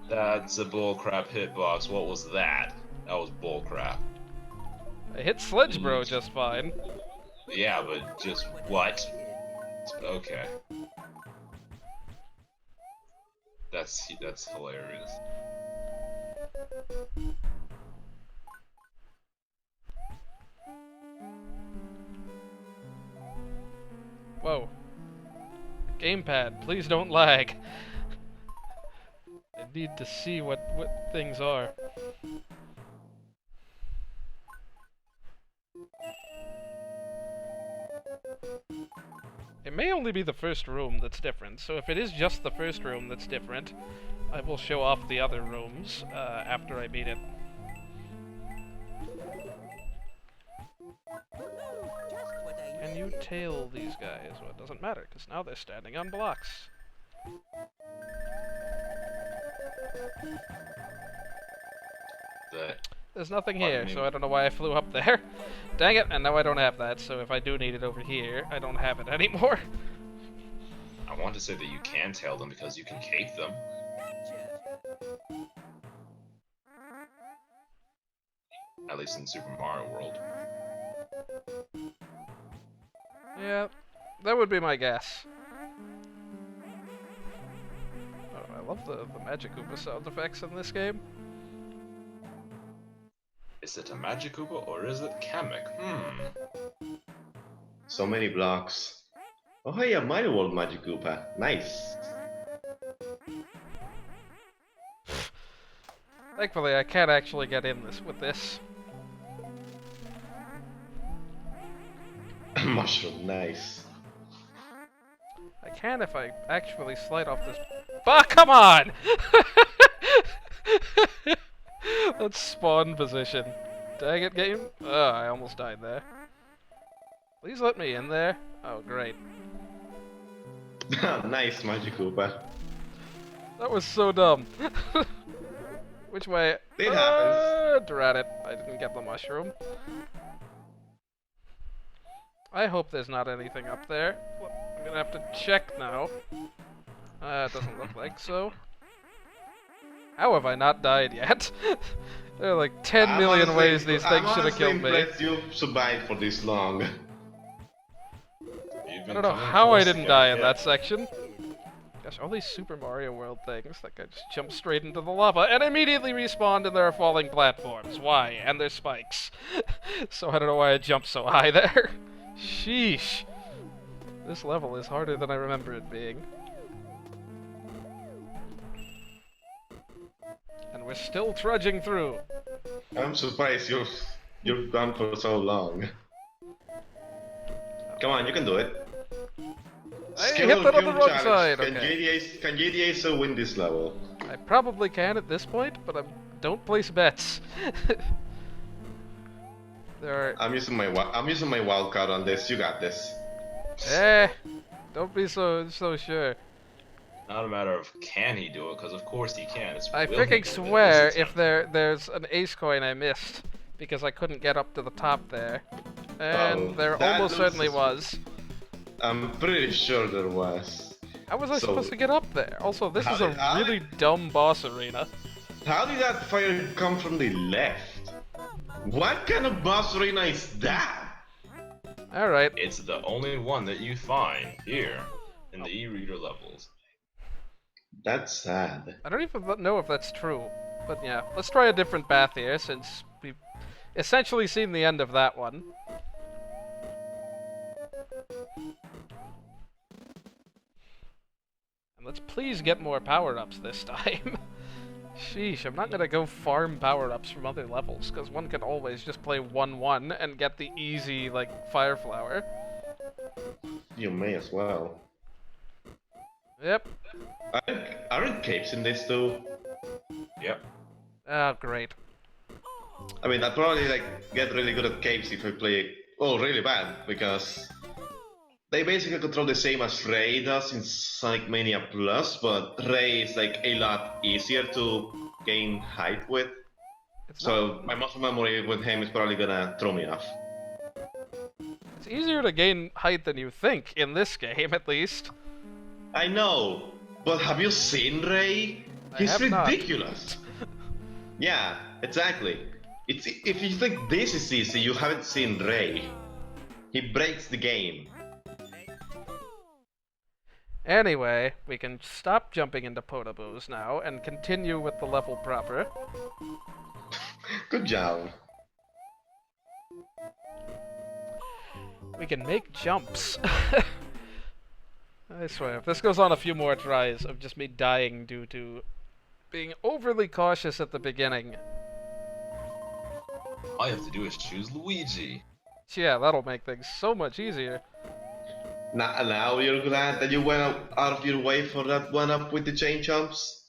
That's a bullcrap hitbox. What was that? That was bullcrap. I hit Sledge Bro just fine. Yeah, but just what? Okay. That's hilarious. Whoa. Gamepad, please don't lag. I need to see what things are. It may only be the first room that's different, so if it is just the first room that's different, I will show off the other rooms after I beat it. Can you tail these guys? Well, it doesn't matter, because now they're standing on blocks. There's nothing here, so I don't know why I flew up there. Dang it, and now I don't have that, so if I do need it over here, I don't have it anymore. I want to say that you can tail them because you can cape them. At least in Super Mario World. Yeah, that would be my guess. Oh, I love the Magic Koopa sound effects in this game. Is it a Magic Koopa or is it Kamek? So many blocks. Oh hey, a Mario World Magic Koopa. Nice. Thankfully, I can't actually get in this with this. Mushroom, nice. I can if I actually slide off this. Bah, come on! That's spawn position. Dang it, game. I almost died there. Please let me in there. Oh, great. Nice, Magic Koopa. That was so dumb. Which way? It happens. Drat it. I didn't get the mushroom. I hope there's not anything up there. I'm gonna have to check now. It doesn't look like so. How have I not died yet? There are like 10 million ways these things should have killed me. I'm you survived for this long. I don't know how I didn't die in that section. Gosh, all these Super Mario World things, that guy just jumped straight into the lava and immediately respawned and there are falling platforms. Why? And there's spikes. So I don't know why I jumped so high there. Sheesh. This level is harder than I remember it being. And we're still trudging through. I'm surprised you've gone for so long. Come on, you can do it. I hit that on the wrong side. Can Okay. GDA still win this level? I probably can at this point, but don't place bets. There are. I'm using my wild card on this. You got this. Don't be so sure. Not a matter of can he do it, because of course he can. It's I will he freaking do it? swear This is if there's an ace coin I missed because I couldn't get up to the top there, and there that almost looks certainly was. I'm pretty sure there was. How was I supposed to get up there? Also, this is a how really dumb boss arena. How did that fire come from the left? What kind of boss arena is that? Alright. It's the only one that you find here in the e-reader levels. That's sad. I don't even know if that's true, but yeah. Let's try a different path here since we've essentially seen the end of that one. And let's please get more power-ups this time. Sheesh, I'm not gonna go farm power-ups from other levels, because one can always just play 1-1 and get the easy, like, Fire Flower. You may as well. Yep. Aren't capes in this too? Yep. Oh, great. I mean, I'd probably like get really good at capes if I play really bad, because they basically control the same as Ray does in Sonic Mania Plus, but Ray is like a lot easier to gain height with. So my muscle memory with him is probably gonna throw me off. It's easier to gain height than you think, in this game at least. I know, but have you seen Ray? I He's have not. ridiculous. Yeah, exactly. It's if you think this is easy, you haven't seen Ray. He breaks the game. Anyway, we can stop jumping into potobos now and continue with the level proper. Good job. We can make jumps. I swear, if this goes on a few more tries of just me dying due to being overly cautious at the beginning. All you have to do is choose Luigi. Yeah, that'll make things so much easier. Now you're glad that you went out of your way for that one up with the chain jumps?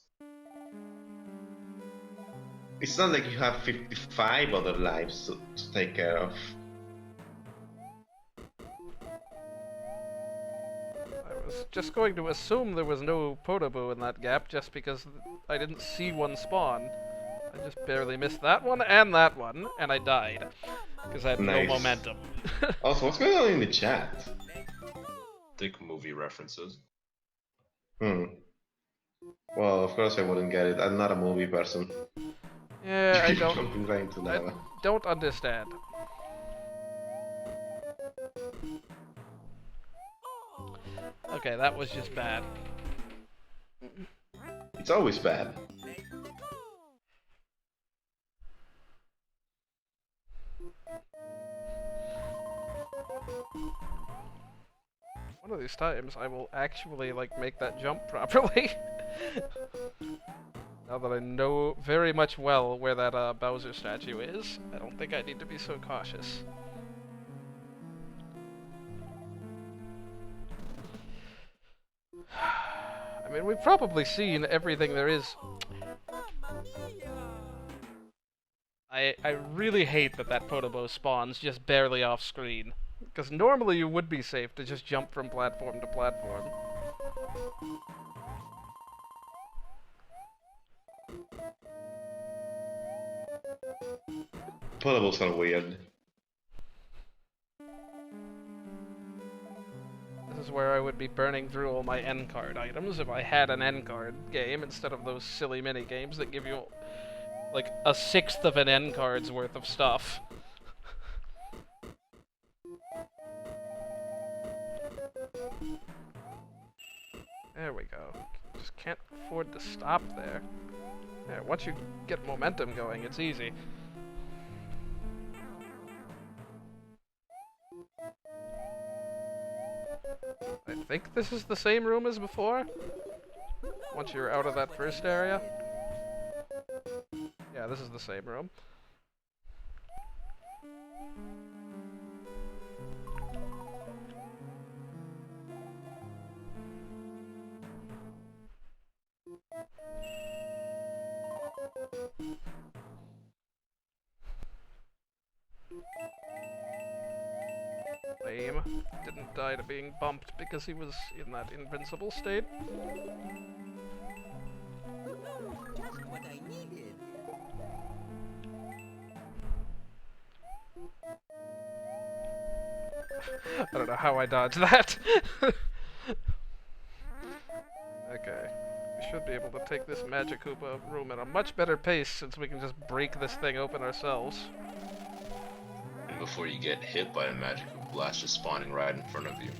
It's not like you have 55 other lives to take care of. I was just going to assume there was no Podoboo in that gap just because I didn't see one spawn. I just barely missed that one, and I died. Because I had Nice. no momentum. Also, what's going on in the chat? Thick movie references. Well, of course I wouldn't get it. I'm not a movie person. Yeah, I Jumping right into I lava. don't understand. Okay, that was just bad. It's always bad. One of these times I will actually like make that jump properly. Now that I know very much well where that Bowser statue is, I don't think I need to be so cautious. I mean, we've probably seen everything there is. I really hate that that Podoboo spawns just barely off screen. Because normally you would be safe to just jump from platform to platform. Potables are weird. This is where I would be burning through all my N card items if I had an N card game instead of those silly mini games that give you like a sixth of an N card's worth of stuff. There we go. Just can't afford to stop there. Yeah, once you get momentum going, it's easy. I think this is the same room as before? Once you're out of that first area? Yeah, this is the same room. Lame. Didn't die to being bumped because he was in that invincible state. Just what I needed. I don't know how I dodged that. Okay. We should be able to take this Magic Koopa room at a much better pace since we can just break this thing open ourselves. And before you get hit by a magic blast just spawning right in front of you.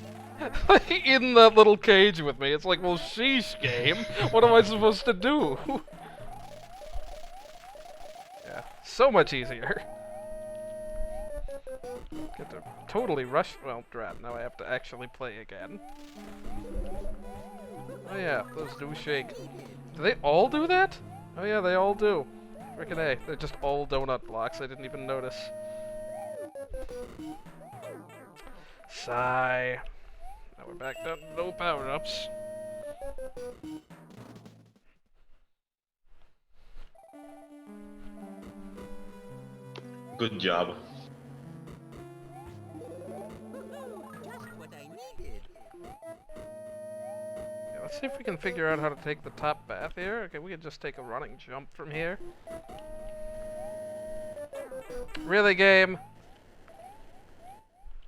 In that little cage with me. It's like, well, sheesh, game. What am I supposed to do? Yeah, so much easier. Get to totally rush. Well, drat, now I have to actually play again. Oh yeah, those do shake. Do they all do that? Oh yeah, they all do. Frickin' A. They're just all donut blocks. I didn't even notice. Sigh. Now we're back down to no power-ups. Good job. Just what I needed. Yeah, let's see if we can figure out how to take the top path here. Okay, we can just take a running jump from here. Really, game?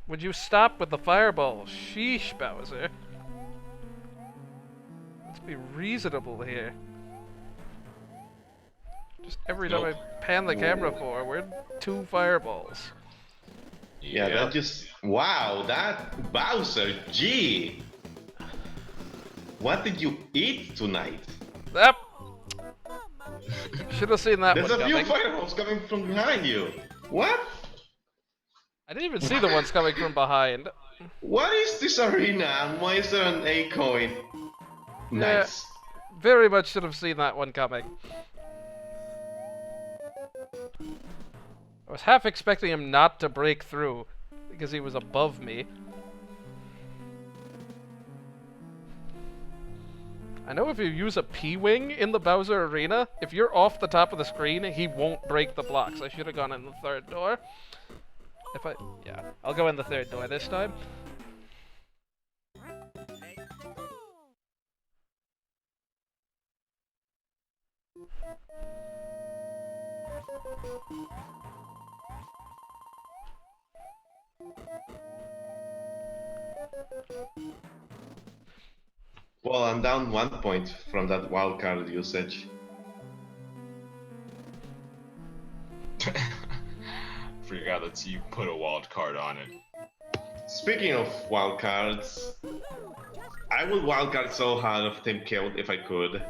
Would you stop with the fireball? Sheesh, Bowser. Let's be reasonable here. Just every time Nope. I pan the camera forward, 2 fireballs. Yeah, that just... Wow, that Bowser, gee! What did you eat tonight? Yep. Should have seen that There's one a few coming. fireballs coming from behind you. What? I didn't even see the ones coming from behind. What is this arena and why is there an A coin? Nice. Very much should have seen that one coming. I was half expecting him not to break through, because he was above me. I know if you use a P-Wing in the Bowser arena, if you're off the top of the screen, he won't break the blocks. I should have gone in the 3rd door. Yeah, I'll go in the 3rd door this time. Well, I'm down 1 point from that wildcard usage. Forgot that you put a wild card on it. Speaking of wildcards, I would wildcard so hard of Team Killed if I could.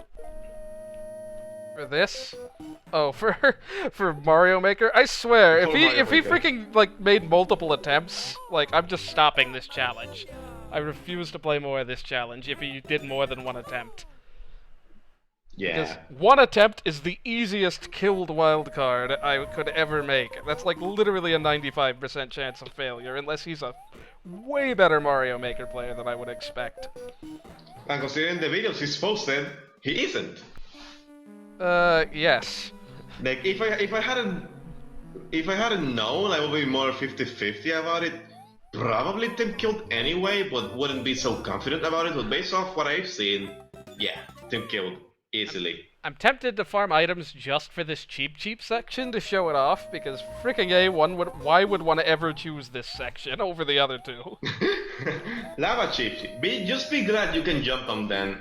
For this? Oh, for Mario Maker? I swear, if he Maker. freaking like made multiple attempts, like I'm just stopping this challenge. I refuse to play more of this challenge if he did more than 1 attempt. Yeah. Because 1 attempt is the easiest killed wildcard I could ever make. That's like literally a 95% chance of failure, unless he's a way better Mario Maker player than I would expect. And considering the videos he's posted, he isn't. Yes. Like if I hadn't known, I would be more 50-50 about it. Probably Team Killed anyway, but wouldn't be so confident about it. But based off what I've seen, yeah, Team Killed easily. I'm tempted to farm items just for this cheap section to show it off, because freaking why would one ever choose this section over the other 2? Lava cheap. Just be glad you can jump on them,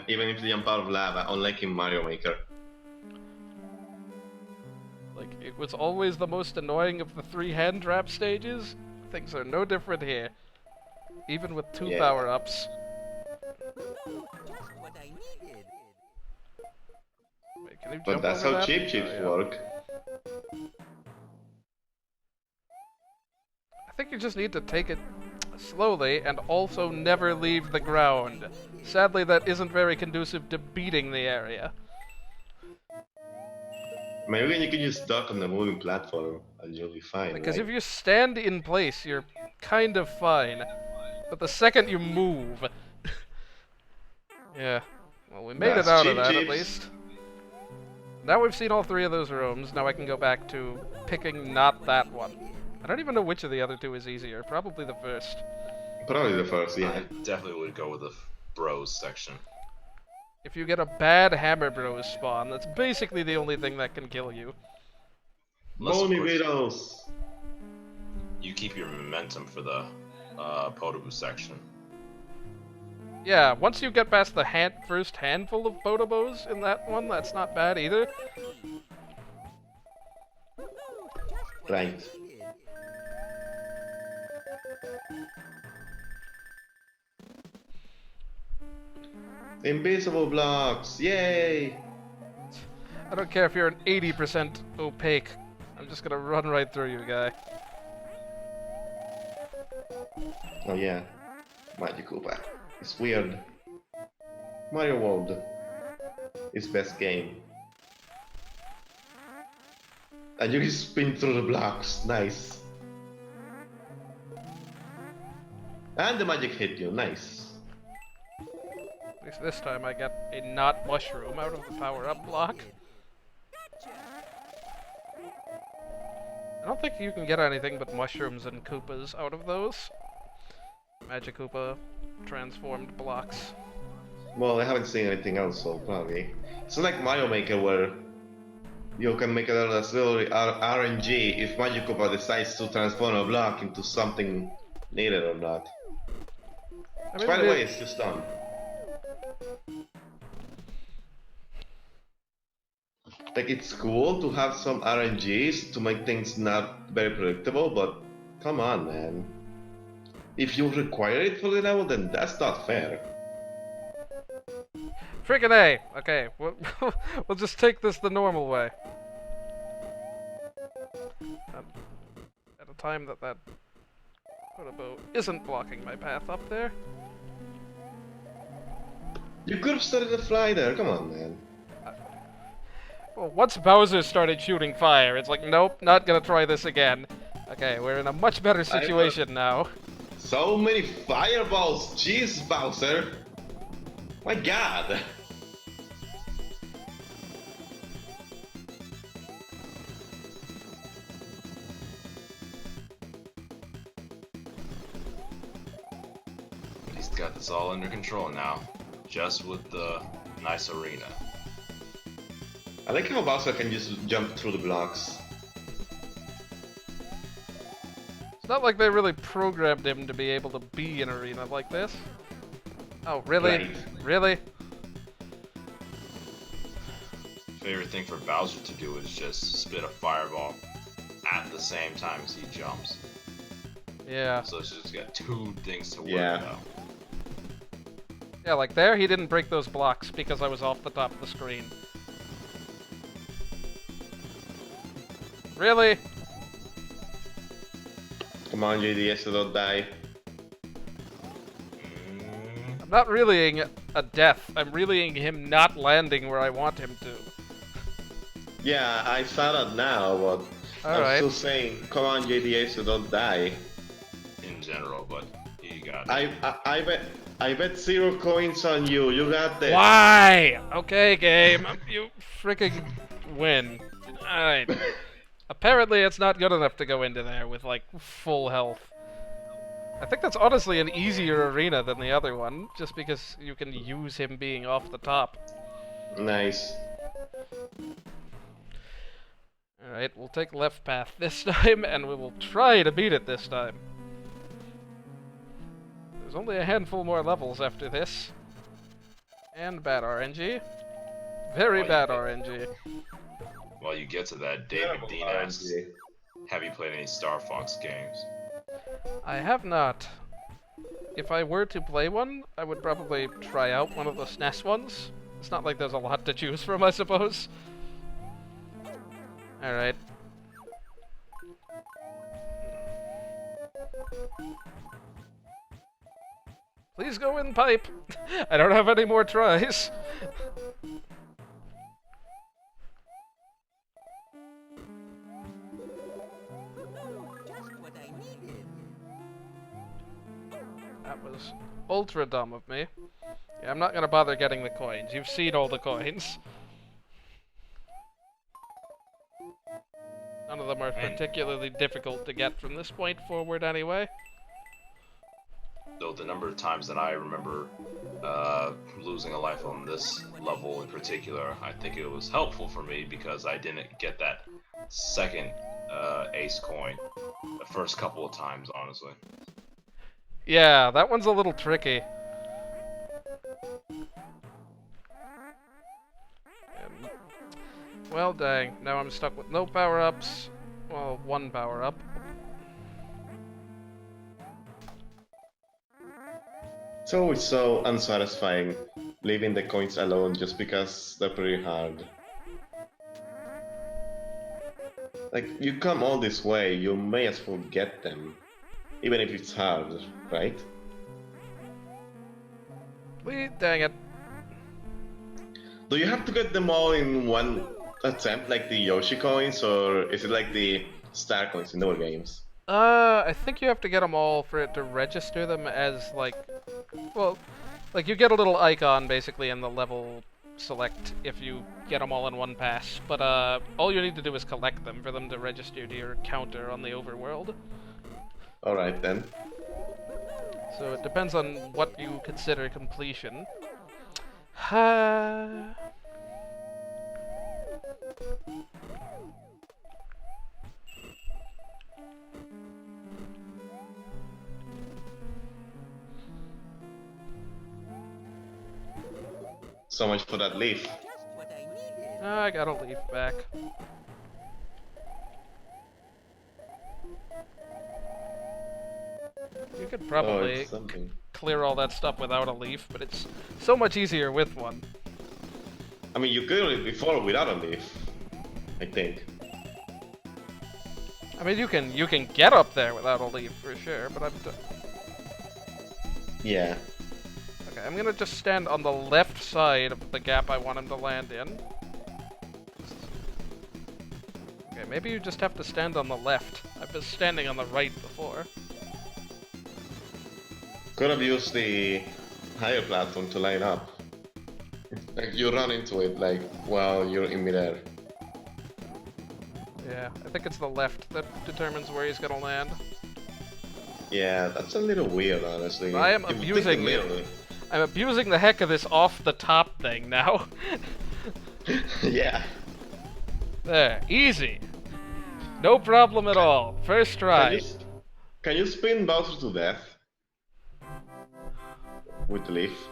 even if they jump out of lava, unlike in Mario Maker. Like, it was always the most annoying of the 3 hand trap stages. Things are no different here. Even with 2 Yeah. power-ups. What I needed. Wait, can you But jump that's over how that? cheap chips Oh, yeah. work. I think you just need to take it slowly and also never leave the ground. Sadly, that isn't very conducive to beating the area. Maybe you can just duck on the moving platform and you'll be fine. Because right? if you stand in place, you're kind of fine. But the second you move... yeah. Well, we made That's it out of cheap that, at chips. least. Now we've seen all 3 of those rooms, now I can go back to picking not that one. I don't even know which of the other 2 is easier. Probably the first. Probably the first, yeah. I definitely would go with the bros section. If you get a bad Hammer Bros spawn, that's basically the only thing that can kill you. Unless, of Only course, videos. you keep your momentum for the Podoboo section. Yeah, once you get past the first handful of Potobos in that one, that's not bad either. Right. Invisible blocks, yay! I don't care if you're an 80% opaque. I'm just gonna run right through you, guy. Oh yeah, Magic Koopa. It's weird. Mario World is best game. And you can spin through the blocks, nice. And the magic hit you, nice. At least this time I get a not mushroom out of the power-up block. I don't think you can get anything but mushrooms and Koopas out of those. Magic Koopa transformed blocks. Well, I haven't seen anything else, so probably. It's not like Mario Maker where you can make it as little RNG if Magic Koopa decides to transform a block into something needed or not. I mean, By the way, it's just done. Like, it's cool to have some RNGs to make things not very predictable, but come on, man. If you require it for the level, then that's not fair. Freaking A! Okay, we'll just take this the normal way. At a time that Kotobo isn't blocking my path up there. You could have started to fly there, come on, man. Well, once Bowser started shooting fire, it's like, nope, not gonna try this again. Okay, we're in a much better situation now. So many fireballs! Jeez, Bowser! My god! He's got this all under control now, just with the nice arena. I like how Bowser can just jump through the blocks. It's not like they really programmed him to be able to be in an arena like this. Oh, really? Right. Really? Favorite thing for Bowser to do is just spit a fireball at the same time as he jumps. Yeah. So it's just got two things to work Yeah. out. Yeah, like there, he didn't break those blocks because I was off the top of the screen. Really? Come on, JDS, don't die. I'm not reallying a death. I'm reallying him not landing where I want him to. Yeah, I saw that now, but I'm Alright. still saying, come on, JDS, don't die. In general, but you got it. I bet 0 coins on you. You got this. Why? Okay, game. You freaking win. Alright. Apparently it's not good enough to go into there with, like, full health. I think that's honestly an easier arena than the other one, just because you can use him being off the top. Nice. Alright, we'll take left path this time, and we will try to beat it this time. There's only a handful more levels after this. And bad RNG. Very bad RNG. While you get to that, David Dean asks, have you played any Star Fox games? I have not. If I were to play one, I would probably try out one of the SNES ones. It's not like there's a lot to choose from, I suppose. Alright. Please go in pipe! I don't have any more tries. Just what I needed. That was ultra dumb of me. Yeah, I'm not gonna bother getting the coins. You've seen all the coins. None of them are particularly difficult to get from this point forward anyway. Though the number of times that I remember losing a life on this level in particular, I think it was helpful for me because I didn't get that second ace coin the first couple of times, honestly. Yeah, that one's a little tricky. Well, dang. Now I'm stuck with no power-ups. Well, one power-up. It's always so unsatisfying leaving the coins alone just because they're pretty hard. Like, you come all this way, you may as well get them. Even if it's hard, right? Please, dang it. Do you have to get them all in one attempt, like the Yoshi coins, or is it like the star coins in newer games? I think you have to get them all for it to register them as, like... Well, like, you get a little icon, basically, in the level select if you get them all in one pass. But, all you need to do is collect them for them to register to your counter on the overworld. Alright then. So it depends on what you consider completion. So much for that leaf. Just what I needed. I gotta leave back. You could Oh, probably it's something. clear all that stuff without a leaf, but it's so much easier with one. I mean, you could it before without a leaf, I think. I mean, you can get up there without a leaf for sure, but Yeah. okay, I'm gonna just stand on the left side of the gap I want him to land in. Okay, maybe you just have to stand on the left. I've been standing on the right before. Could have used the higher platform to line up. Like you run into it like while you're in midair. Yeah, I think it's the left that determines where he's gonna land. Yeah, that's a little weird, honestly. I am You would think abusing the it. middle- I'm abusing the heck of this off the top thing now. Yeah. There, easy. No problem at all. First try. Can you spin Bowser to death? With the leaf?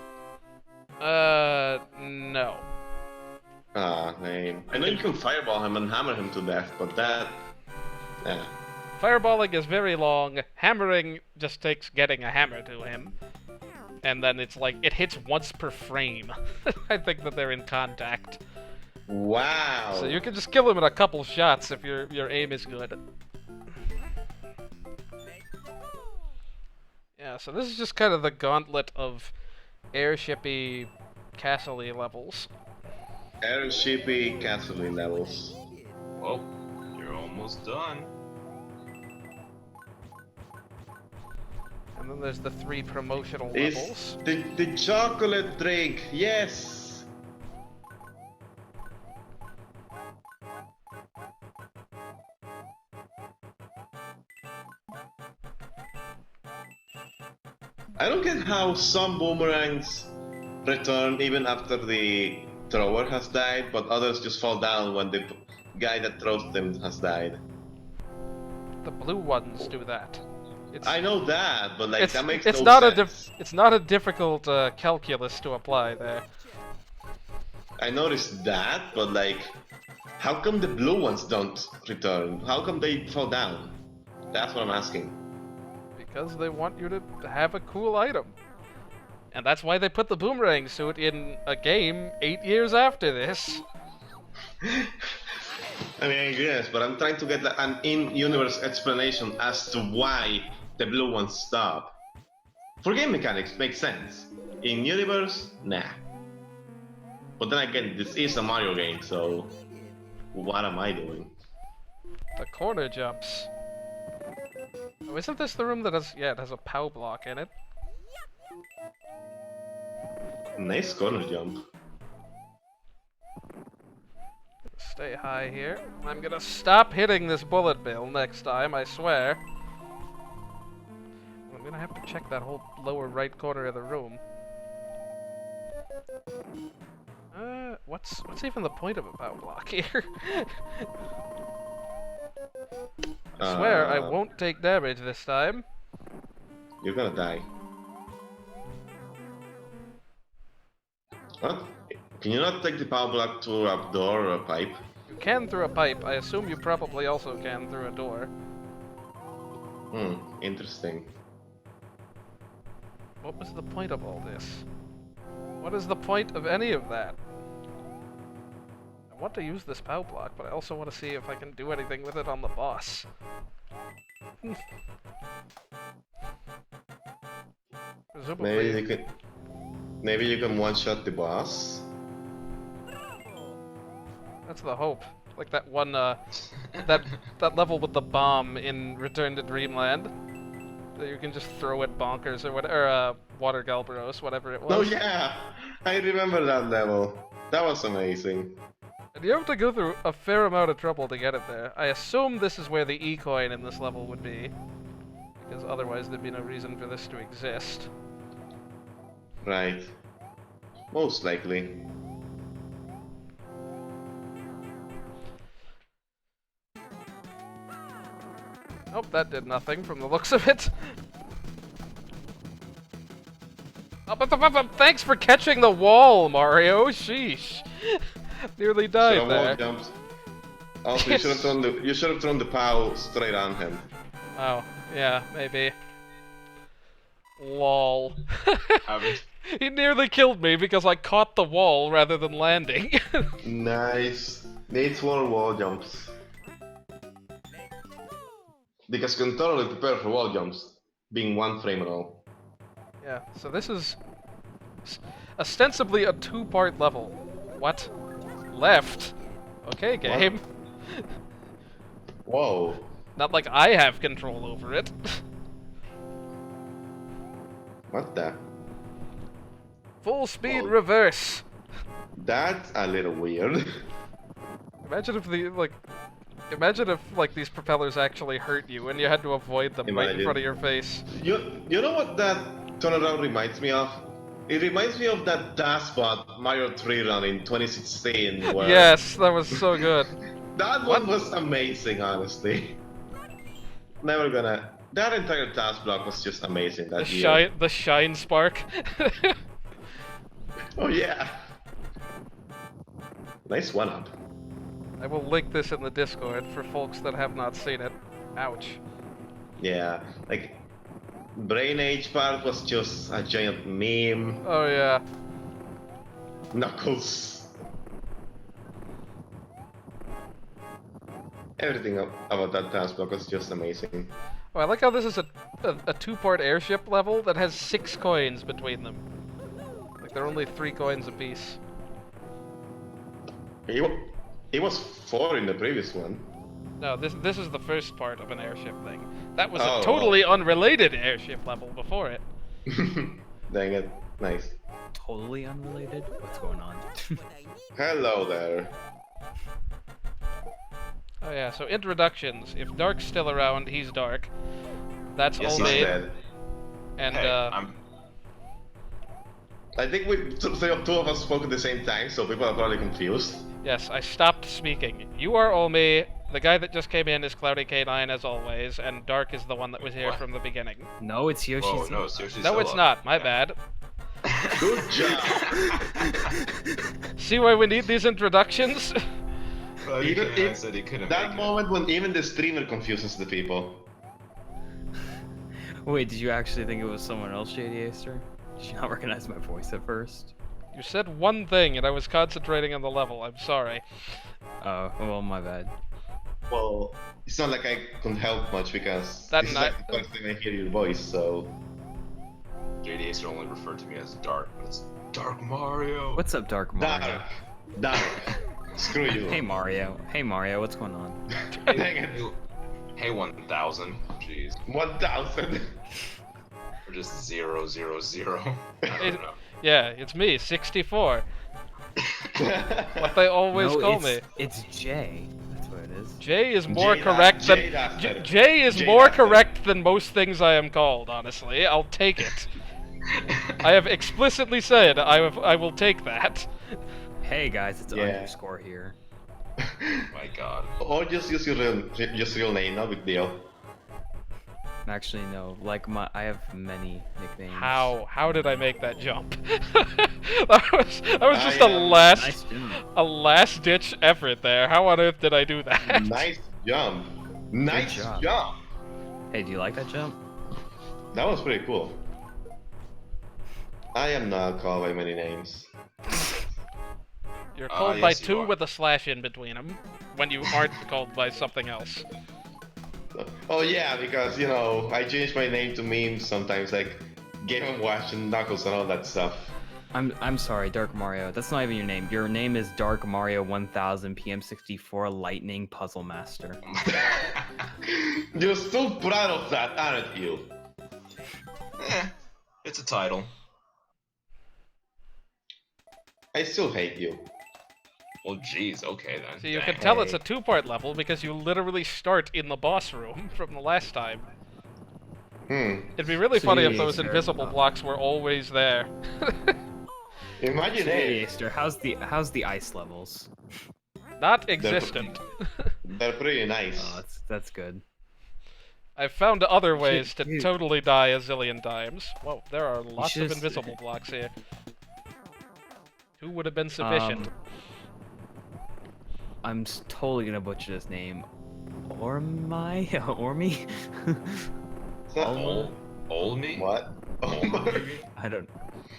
No. Ah, man. I know you can fireball him and hammer him to death, but that... Yeah. Fireballing is very long. Hammering just takes getting a hammer to him. And then it's like, it hits once per frame. I think that they're in contact. Wow! So you can just kill him in a couple shots if your aim is good. Yeah, so this is just kind of the gauntlet of airshipy, castle-y levels. Airshipy castle levels. Well, you're almost done. And then there's the 3 promotional levels. It's the chocolate drink, yes! I don't get how some boomerangs return even after the thrower has died, but others just fall down when the guy that throws them has died. The blue ones do that. I know that, but like that makes no sense. It's not a difficult calculus to apply there. I noticed that, but like, how come the blue ones don't return? How come they fall down? That's what I'm asking. Because they want you to have a cool item. And that's why they put the boomerang suit in a game 8 years after this. I mean, I guess, but I'm trying to get an in-universe explanation as to why the blue ones stop. For game mechanics, makes sense. In universe, nah. But then again, this is a Mario game, so what am I doing? The corner jumps. Oh, isn't this the room that has... Yeah, it has a POW block in it. Nice corner jump. Stay high here. I'm gonna stop hitting this bullet bill next time, I swear. I'm gonna have to check that whole lower right corner of the room. What's even the point of a POW block here? I swear I won't take damage this time. You're gonna die. What? Can you not take the power block through a door or a pipe? You can through a pipe. I assume you probably also can through a door. Interesting. What was the point of all this? What is the point of any of that? I want to use this POW block, but I also want to see if I can do anything with it on the boss. Presumably... Maybe you can one-shot the boss? That's the hope. Like that one, that level with the bomb in Return to Dreamland. That you can just throw it bonkers or whatever, Water Galbaros, whatever it was. Oh yeah! I remember that level. That was amazing. And you have to go through a fair amount of trouble to get it there. I assume this is where the E-coin in this level would be. Because otherwise there'd be no reason for this to exist. Right. Most likely. Nope, that did nothing from the looks of it. Oh, but thanks for catching the wall, Mario. Sheesh. Nearly died Should have wall there. jumps. Also, you should have thrown the POW straight on him. Oh, yeah, maybe. Lol. Haven't. He nearly killed me because I caught the wall rather than landing. Nice. Needs more wall jumps. Because you can totally prepare for wall jumps, being 1 frame and all. Yeah, so this is ostensibly a 2-part level. What? Left? Okay, game. Whoa. Not like I have control over it. What the? Full speed Whoa. reverse. That's a little weird. Imagine if imagine if like these propellers actually hurt you and you had to avoid them right in front of your face. You know what that turnaround reminds me of? It reminds me of that Dashbot Mario 3 run in 2016 where... Yes, that was so good. That one was amazing, honestly. Never gonna... That entire task block was just amazing that year. The shine spark. Oh yeah! Nice one-up. I will link this in the Discord for folks that have not seen it. Ouch. Yeah, like... Brain Age part was just a giant meme. Oh yeah. Knuckles. Everything about that task block was just amazing. Oh, I like how this is a 2-part airship level that has 6 coins between them. Like they're only 3 coins apiece. It was 4 in the previous one. No, this is the first part of an airship thing. That was Oh, a totally unrelated airship level before it. Dang it. Nice. Totally unrelated? What's going on? Hello there. Oh yeah, so introductions. If Dark's still around, he's Dark. That's Yes, all he's made. Dead. And Hey, I think two of us spoke at the same time, so people are probably confused. yes, I stopped speaking. You are Olme. The guy that just came in is Cloudy K9 as always, and Dark is the one that was here What? from the beginning. No, it's Yoshi's. Oh no, seriously. No, it's not. My bad. Good job! See why we need these introductions? Well, I said he couldn't That make it. moment when even the streamer confuses the people. Wait, did you actually think it was someone else, JD Aster? Did you not recognize my voice at first? You said one thing, and I was concentrating on the level. I'm sorry. Oh, well, my bad. Well, it's not like I couldn't help much because That this is night- like the first time I hear your voice, so... JD Acer only referred to me as Dark, but it's Dark Mario. What's up, Dark Mario? Dark. Screw you. Hey, Mario. Hey, Mario, what's going on? Dang it. Hey 1000. Jeez. 1000. Or just 000. I It- don't know. Yeah, it's me, 64. What they always no, call me. it's Jay. That's what it is. Jay is more Jay correct than Duster. Jay is Jay more Duster. correct than most things I am called. Honestly, I'll take it. I have explicitly said I will take that. Hey, guys, it's Yeah. underscore here. My god. Or just use your real name, no big deal. Actually, no. Like, I have many nicknames. How did I make that jump? that was just I, Nice jump. a last ditch effort there. How on earth did I do that? Nice jump. Nice job. jump. Hey, do you like that jump? That was pretty cool. I am not called by many names. You're called by yes, you 2 are. with a slash in between them, when you aren't called by something else. Oh yeah, because you know I change my name to memes sometimes, like Game & Watch and Knuckles and all that stuff. I'm sorry, Dark Mario. That's not even your name. Your name is Dark Mario 1000 PM64 Lightning Puzzle Master. You're so proud of that, aren't you? It's a title. I still hate you. Well, jeez, okay then. So you Dang. can tell it's a 2-part level because you literally start in the boss room from the last time. It'd be really So funny you if those start invisible in the- blocks were always there. Imagine Hey, it. Aster, how's the ice levels? Not existent. They're pretty nice. Oh, that's good. I've found other ways to Dude. totally die a zillion times. Whoa, there are lots of should- invisible blocks here. 2 would have been sufficient. totally gonna butcher this name. Ormi? Ormi? It's not Olma? Olmi? What? Oh my. I don't.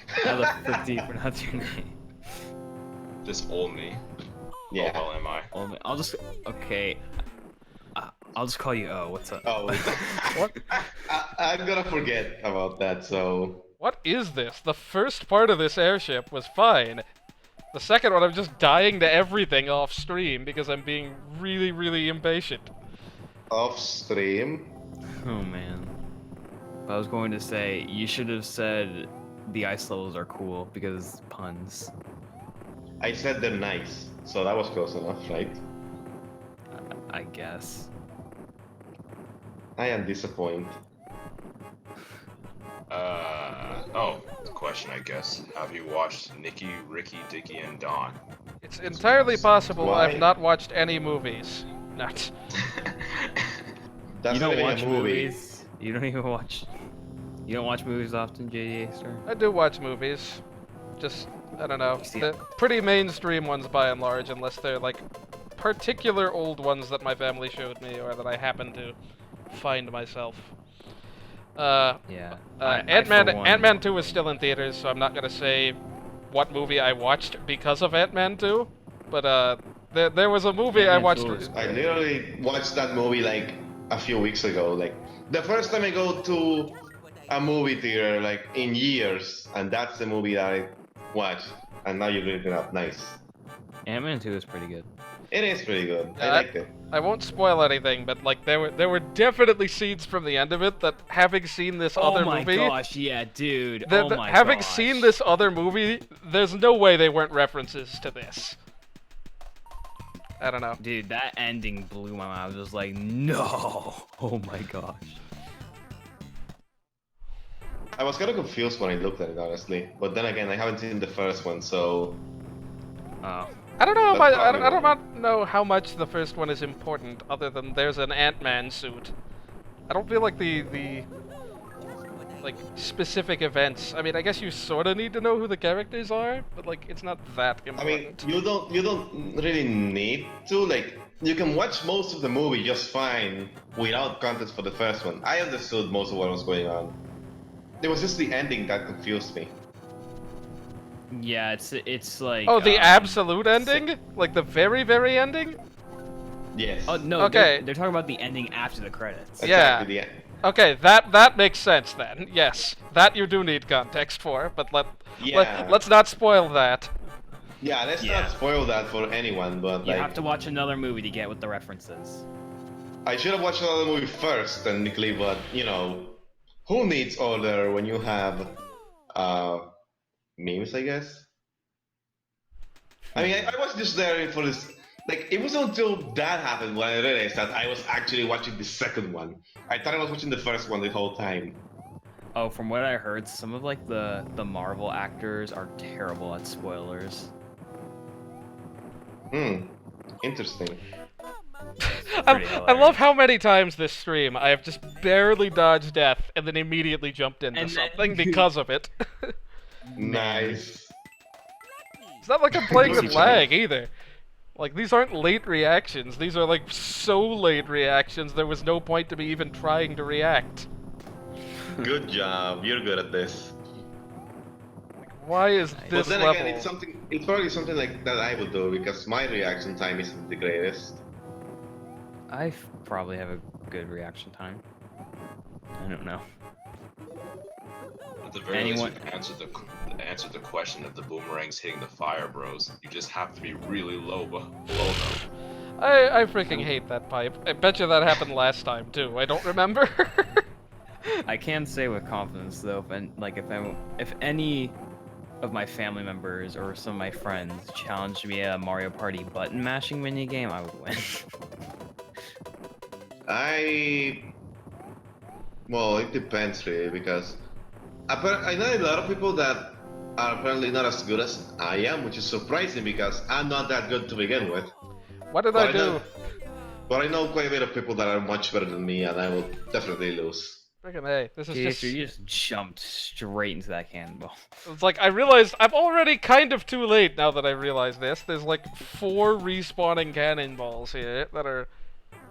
How the frick do you pronounce your name? Just Olmi. Yeah. Oh, well am I. Olmi. I'll just. Okay. I'll just call you O. What's up? Oh. What? I'm gonna forget about that, so. What is this? The first part of this airship was fine. The second one, I'm just dying to everything off stream because I'm being really, really impatient. Off stream? Oh man. I was going to say you should have said the ice levels are cool because puns. I said they're nice, so that was close enough, right? I guess. I am disappointed. Oh, question, I guess. Have you watched Nikki, Ricky, Dickie, and Don? It's entirely possible Why? I've not watched any movies. Not. That's You not don't even watch a movie. movies. You don't even watch. You don't watch movies often, JD Star. I do watch movies. Just, I don't know. See- The pretty mainstream ones by and large, unless they're like particular old ones that my family showed me or that I happen to find myself. Yeah. I, Ant-Man, for one- Ant-Man 2 is still in theaters, so I'm not gonna say what movie I watched because of Ant-Man 2. But there was a movie I Ant-Man watched. 2 is I literally watched that movie like a few weeks ago. Like the first time I go to a movie theater like in years, and that's the movie that I watched. And now you're looking up. Nice. Ant-Man 2 is pretty good. It is pretty good. I Yeah, liked it. I won't spoil anything, but like there were definitely scenes from the end of it that having seen this other Oh my movie. gosh, yeah, dude. Having seen this other movie, there's no way they weren't references to this. I don't know. Dude, that ending blew my mind. I was just like, no. Oh my gosh. I was kind of confused when I looked at it, honestly. But then again, I haven't seen the first one, so Oh. I don't know. That's I probably don't know how much the first one is important, other than there's an Ant-Man suit. I don't feel like the like specific events. I mean, I guess you sort of need to know who the characters are, but like it's not that I important. mean, you don't really need to. Like, you can watch most of the movie just fine without context for the first one. I understood most of what was going on. It was just the ending that confused me. Yeah, it's like. Oh, the absolute ending? Like the very, very ending? Yes. Oh no. Okay. They're talking about the ending after the credits. Yeah. Exactly the end. Okay, that makes sense then. Yes, that you do need context for, but Yeah. let's not spoil that. Yeah, let's Yeah. not spoil that for anyone, but You like, have to watch another movie to get with the references. I should have watched another movie first, technically, but you know, who needs order when you have memes, I guess? I mean, I was just there for this. Like, it wasn't until that happened when I realized that I was actually watching the second one. I thought I was watching the first one the whole time. Oh, from what I heard, some of like the Marvel actors are terrible at spoilers. Interesting. I love how many times this stream I have just barely dodged death and then immediately jumped into And then- something because of it. Nice. It's not like I'm playing with Luigi. lag either. Like, these aren't late reactions. These are, like, so late reactions, there was no point to me even trying to react. Good job. You're good at this. Why is But this then level... again, it's probably something like that I would do because my reaction time isn't the greatest. I probably have a good reaction time. I don't know. At the very Anyone- least, you've answered the question of the boomerangs hitting the fire, bros. You just have to be really low them. I freaking hate that pipe. I bet you that happened last time, too. I don't remember. I can say with confidence though, if any of my family members or some of my friends challenged me a Mario Party button mashing minigame, I would win. Well, it depends really because I know a lot of people that are apparently not as good as I am, which is surprising because I'm not that good to begin with. What did But I do? But I know quite a bit of people that are much better than me, and I will definitely lose. Freaking A. This is Jeez, just... you just jumped straight into that cannonball. It's like, I realized I'm already kind of too late now that I realize this. There's like 4 respawning cannonballs here that are...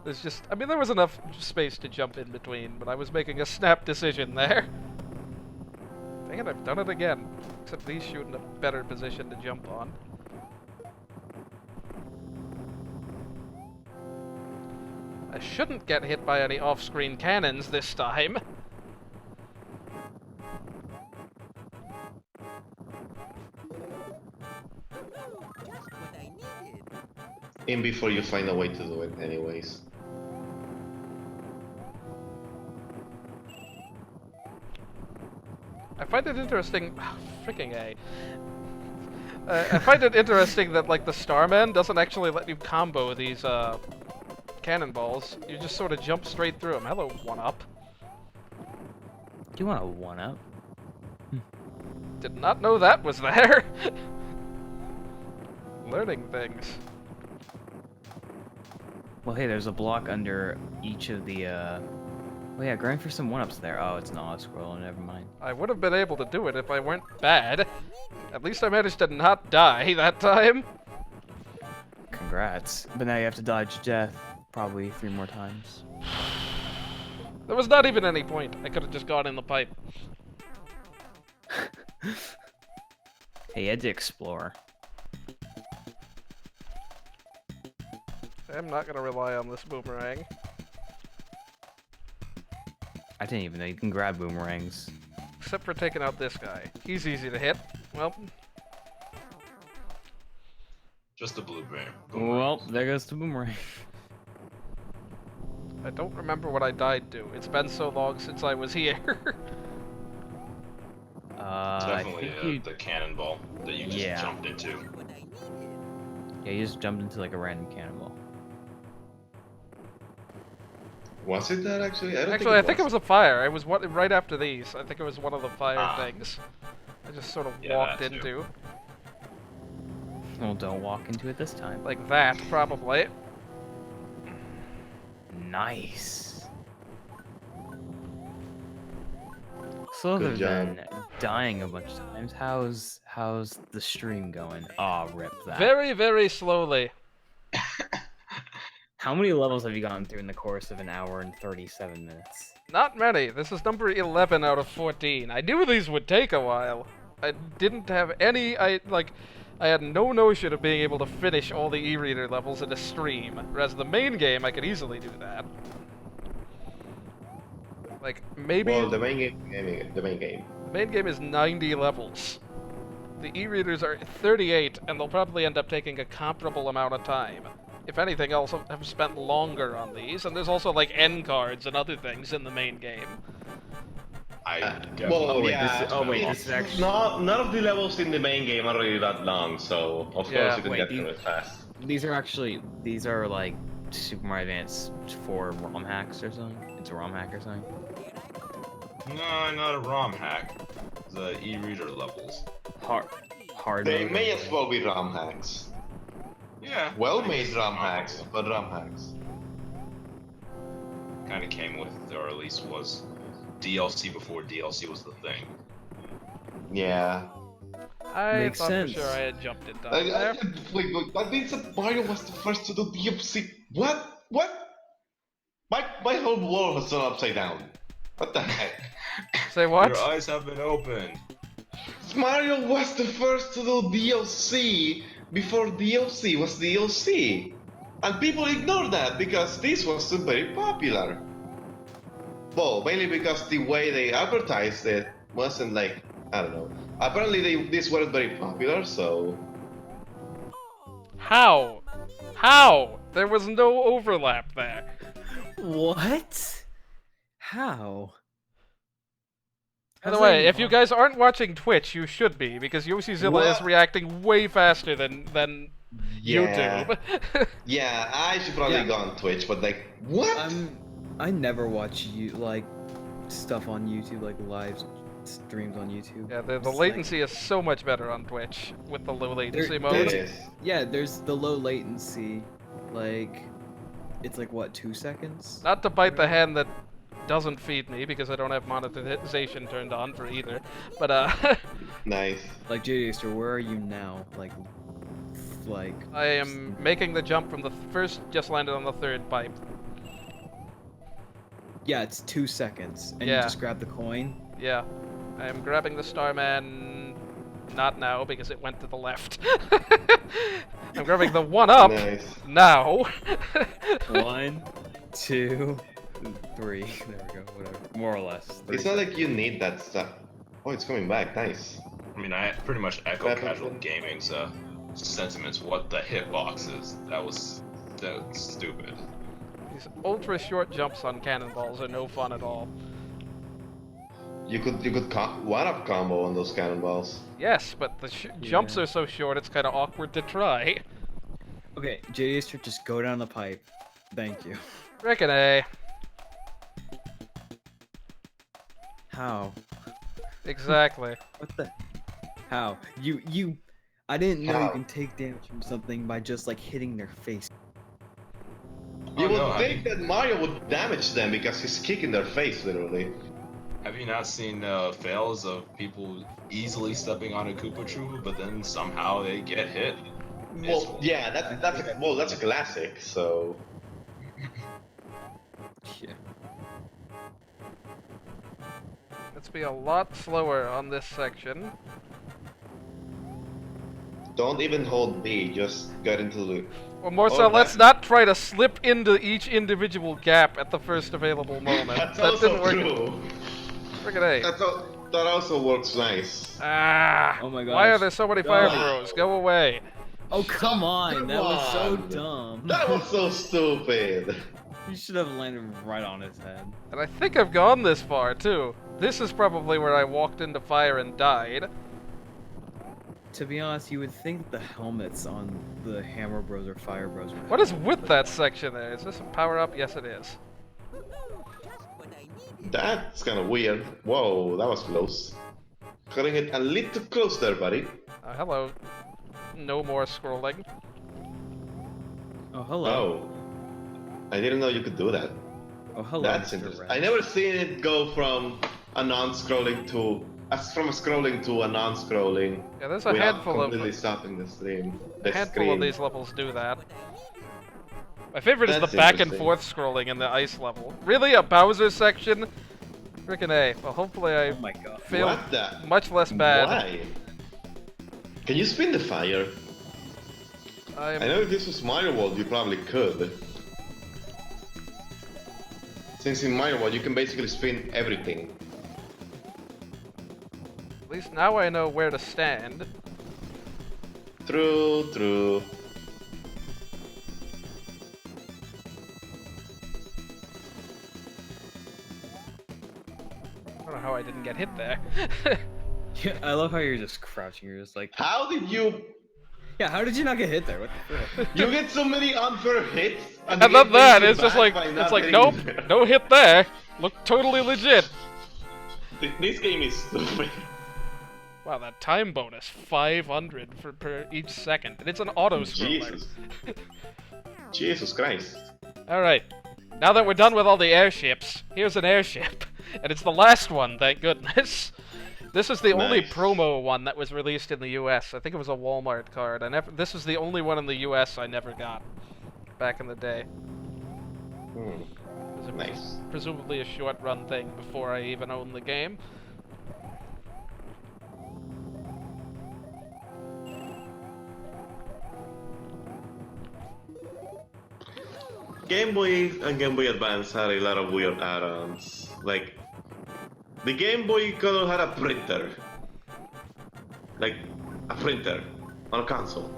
There's just... I mean, there was enough space to jump in between, but I was making a snap decision there. Dang it, I've done it again. Except these shoot in a better position to jump on. I shouldn't get hit by any off-screen cannons this time. Just what I needed. In before you find a way to do it, anyways. I find it interesting... freaking A. I find it interesting that, like, the Starman doesn't actually let you combo these, cannonballs. You just sort of jump straight through them. Hello, 1-up. Do you want a 1-up? Did not know that was there. Learning things. Well, hey, there's a block under each of the, Oh yeah, going for some 1-ups there. Oh, it's an auto-scroll, never mind. I would have been able to do it if I weren't bad. At least I managed to not die that time. Congrats. But now you have to dodge death probably 3 more times. There was not even any point. I could have just gone in the pipe. Hey, you had to explore. I'm not gonna rely on this boomerang. I didn't even know you can grab boomerangs. Except for taking out this guy. He's easy to hit. Well, Just a blue bear. Well, there goes the boomerang. I don't remember what I died to. It's been so long since I was here. I Definitely think you... the cannonball that you just jumped into. What I needed. Yeah, you just jumped into like a random cannonball. Was it that actually? Actually, I think it was a fire. It was right after these. I think it was one of the fire things. I just sort of walked that too. into. Well, don't walk into it this time. Like that, probably. Nice. So other Good job. than dying a bunch of times, how's the stream going? Aw, rip that. Very, very slowly. How many levels have you gone through in the course of an hour and 37 minutes? Not many. This is number 11 out of 14. I knew these would take a while. I didn't have any... I had no notion of being able to finish all the e-reader levels in a stream. Whereas the main game, I could easily do that. Like, maybe... Well, the main game. The main game. The main game is 90 levels. The e-readers are 38, and they'll probably end up taking a comparable amount of time. If anything, I'll also have spent longer on these, and there's also, like, end cards and other things in the main game. Well, wait, yeah. this is actually... None of the levels in the main game are really that long, so of Yeah, course you can wait, get through it fast. These are like Super Mario Advance for ROM hacks or something? It's a ROM hack or something? No, not a ROM hack. The e-reader levels. Hard They mode. may as well be ROM hacks. Yeah. Well-made ROM hacks, but ROM hacks. Kind of came with, or at least was, DLC before DLC was the thing. Yeah. I Makes thought sense. for sure I had jumped in time there. Wait, that means that Mario was the first to do DLC. What? My whole world has turned upside down. What the heck? Say what? Your eyes have been opened. Mario was the first to do DLC before DLC was DLC. And people ignore that because this wasn't very popular. Well, mainly because the way they advertised it wasn't like, I don't know. Apparently these weren't very popular, so... How? How? There was no overlap there. What? How? By the way, if you guys aren't watching Twitch, you should be, because Yoshizilla is reacting way faster than Yeah. YouTube. Yeah, I should probably go on Twitch, but like, what? I never watch stuff on YouTube, like live streams on YouTube. Yeah, the It's like- latency is so much better on Twitch with the low latency There- mode. It is. Yeah, there's the low latency, like it's like what, 2 seconds? Not to bite the hand that doesn't feed me because I don't have monetization turned on for either. But Nice. Like J-Daster, where are you now? Like I am making the jump from the first, just landed on the third pipe. yeah, it's 2 seconds, and Yeah. you just grab the coin. Yeah, I am grabbing the Starman. Not now because it went to the left. I'm grabbing the one up Nice. now. 1, 2, 3. There we go. Whatever. More or less. It's not like you need that stuff. Oh, it's coming back. Nice. I mean, I pretty much echo casual gaming's sentiments. What the hitboxes? That's stupid. These ultra short jumps on cannonballs are no fun at all. You could one-up combo on those cannonballs. Yes, but the jumps are so short it's kind of awkward to try. Okay, J-Daster, just go down the pipe. Thank you. Reckon A. How? Exactly. What the? How? I didn't know How? you can take damage from something by just like hitting their face. You Oh, would no, I think that Mario would damage them because he's kicking their face, literally. Have you not seen fails of people easily stepping on a Koopa Troopa, but then somehow they get hit? Well, yeah, that's a classic. So Yeah. Let's be a lot slower on this section. don't even hold B. Just get into the. Or more so, Oh, let's that- not try to slip into each individual gap at the first available moment. That's that also didn't work. true. Reckon A. That also works nice. Ah! Oh my Why are gosh. there so many fire God. throws? Go away. Oh come on! Come That was so on. dumb. That was so stupid. You should have landed right on his head. And I think I've gone this far, too. This is probably where I walked into fire and died. To be honest, you would think the helmets on the Hammer Bros or Fire Bros would What is with that section there? Is this a power-up? Yes, it is. What I needed. That's kind of weird. Whoa, that was close. Cutting it a little close there, buddy. Hello. No more scrolling. Oh hello. Oh, I didn't know you could do that. Oh hello. That's Mr. interesting. Red. I never seen it go from a non-scrolling to from a scrolling to a non-scrolling. Yeah, there's a without handful completely stopping the stream. The handful screen. of these levels do that. My favorite is That's the back and interesting. forth scrolling in the ice level. Really, a Bowser section? Frickin' A. Well, hopefully I Oh my god. feel What the? much less bad. Why? Can you spin the fire? I know if this was Mario World, you probably could. Since in Mario World, you can basically spin everything. At least now I know where to stand. True. I don't know how I didn't get hit there. Yeah, I love how you're just crouching. You're just like, How did you? yeah. How did you not get hit there? What the frick? You get so many unfair hits. And the then game that, brings you it's just back like, by it's not like, getting nope, there. no hit there. Look totally legit. This game is stupid. Wow, that time bonus, 500 per each second. And it's an auto scroller. Jesus. Jesus Christ. Alright, now that we're done with all the airships, here's an airship. And it's the last one, thank goodness. This is the only Nice. promo one that was released in the US. I think it was a Walmart card. This was the only one in the US I never got back in the day. Hmm. 'Cause it was Nice. presumably a short run thing before I even owned the game. Game Boy and Game Boy Advance had a lot of weird add-ons. Like, the Game Boy Color had a printer. Like, a printer on a console.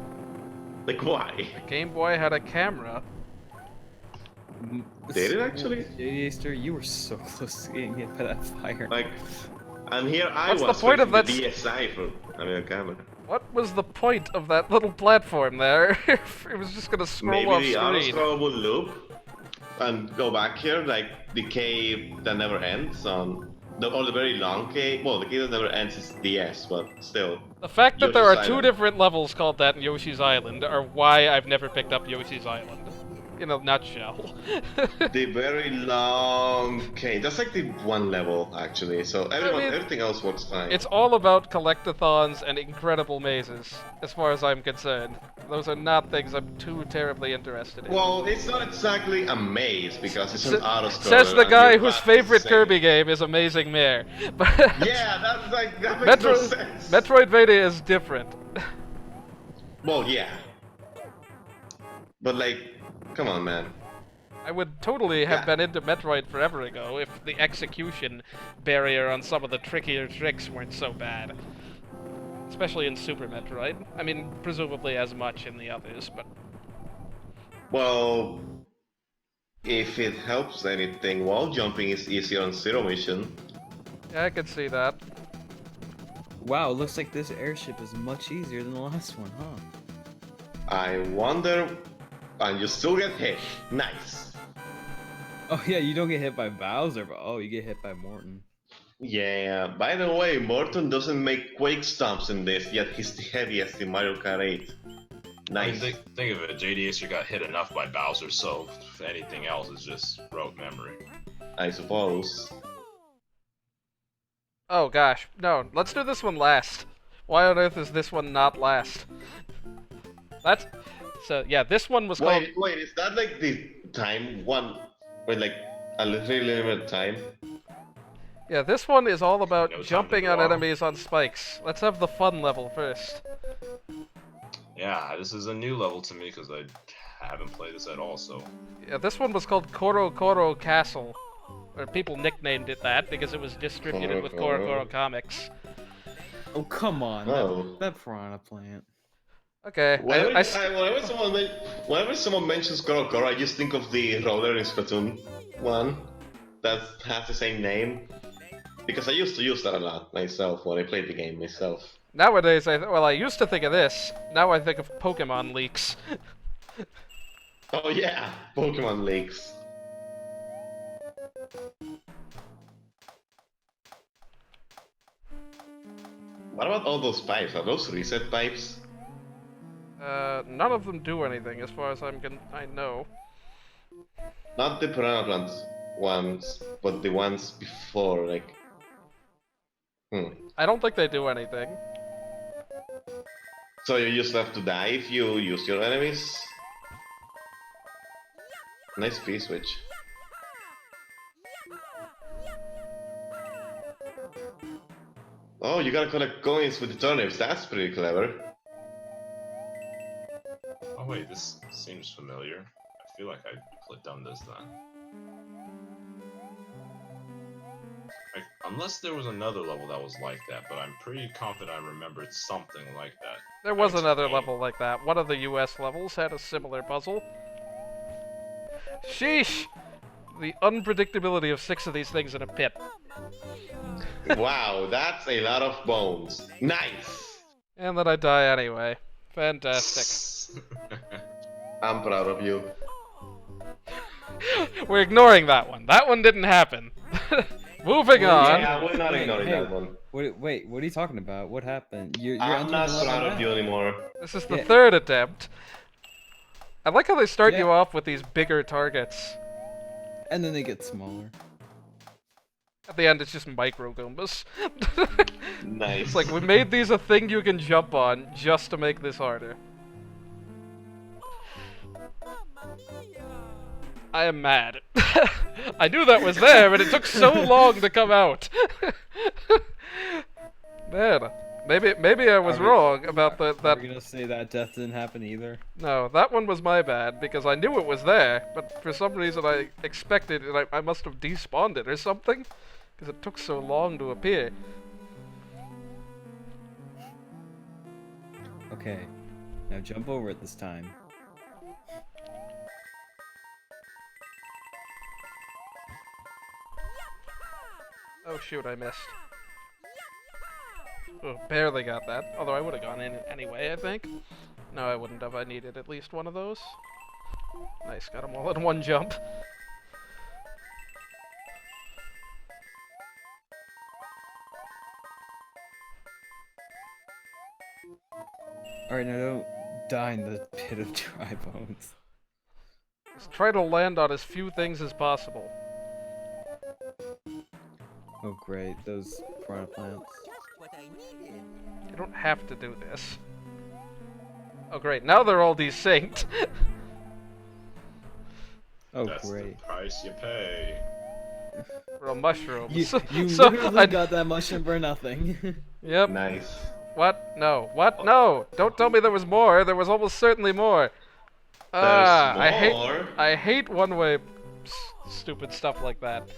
Like, why? Game Boy had a camera. Did it actually? J-Daster, you were so close to getting hit by that fire. Like, and here I What's the was point of with that the DSi for having a camera. What was the point of that little platform there? It was just gonna scroll off Maybe the screen. auto-scroll would loop and go back here, like the cave that never ends on or the very long cave. Well, the cave that never ends is DS, but still. The fact that there are Yoshi's two Island. different levels called that in Yoshi's Island are why I've never picked up Yoshi's Island. in a nutshell. The very long cane. That's like the one level, actually. So mean, everything else works fine. It's all about collectathons and incredible mazes, as far as I'm concerned. Those are not things I'm too terribly interested in. Well, it's not exactly a maze because it's an auto-scroller. Says the and guy your whose path is favorite the same. Kirby game is Amazing Mare. But Yeah, that's like that makes no sense. Metroidvania is different. Well, yeah. But like, come on, man. I would totally have Yeah. been into Metroid forever ago if the execution barrier on some of the trickier tricks weren't so bad. Especially in Super Metroid. I mean, presumably as much in the others, but... Well, if it helps anything, wall jumping is easier on Zero Mission. Yeah, I could see that. Wow, looks like this airship is much easier than the last one, huh? I wonder, and you still get hit. Nice. Oh yeah, you don't get hit by Bowser, but oh, you get hit by Morton. Yeah. By the way, Morton doesn't make quake stomps in this, yet he's the heaviest in Mario Kart 8. I Nice. mean, think of it, JDSer got hit enough by Bowser, so anything else is just rote memory. I suppose. Oh gosh, no, let's do this one last. Why on earth is this one not last? That's... So, yeah, this one was called... Wait, is that like the time one? Wait, like a really limited time? Yeah, this one is all about No time to jumping on go. enemies on spikes. Let's have the fun level first. Yeah, this is a new level to me because I haven't played this at all, so... Yeah, this one was called Koro Koro Castle. Or people nicknamed it that because it was distributed with Koro Koro Comics. Oh come on, Oh. that piranha plant. Okay, Whenever someone mentions Koro Koro, I just think of the roller in Splatoon 1 that has the same name. Because I used to use that a lot myself when I played the game myself. Nowadays, I used to think of this. Now I think of Pokemon leaks. Oh yeah, Pokemon leaks. What about all those pipes? Are those reset pipes? None of them do anything as far as I know. Not the piranha plant ones, but the ones before, like... I don't think they do anything. So you just have to die if you use your enemies? Nice P-switch. Oh, you gotta collect coins with the turnips, that's pretty clever. Oh wait, this seems familiar. I feel like I done this then. Like, unless there was another level that was like that, but I'm pretty confident I remembered something like that. There was It's another game. level like that. One of the US levels had a similar puzzle. Sheesh! The unpredictability of 6 of these things in a pit. Wow, that's a lot of bones. Nice! And then I die anyway. Fantastic. I'm proud of you. We're ignoring that one. That one didn't happen. Moving on. Yeah, we're not ignoring Hey, that one. Wait, what are you talking about? What happened? You're I'm entering not the level proud of now. you anymore. This is the Yeah. third attempt. I like how they start Yeah. you off with these bigger targets. And then they get smaller. At the end, it's just micro Goombas. Nice. It's like, we made these a thing you can jump on just to make this harder. I am mad. I knew that was there, but it took so long to come out. Man, maybe I was Are we- wrong about that. Are we gonna say that death didn't happen either? No, that one was my bad, because I knew it was there, but for some reason I expected it, I must have despawned it or something, because it took so long to appear. Okay, now jump over it this time. Oh shoot, I missed. Oh, barely got that, although I would have gone in anyway, I think. No, I wouldn't have, I needed at least one of those. Nice, got them all in one jump. Alright, now don't die in the pit of dry bones. Just try to land on as few things as possible. Oh great, those piranha plants. What I needed. You don't have to do this. Oh great, now they're all desynced. Oh That's great. the price you pay. For a mushroom. You So literally I got that mushroom for nothing. Yep. Nice. What? No. What? No! Don't tell me there was more. There was almost certainly more. There's I hate one-way stupid stuff like that,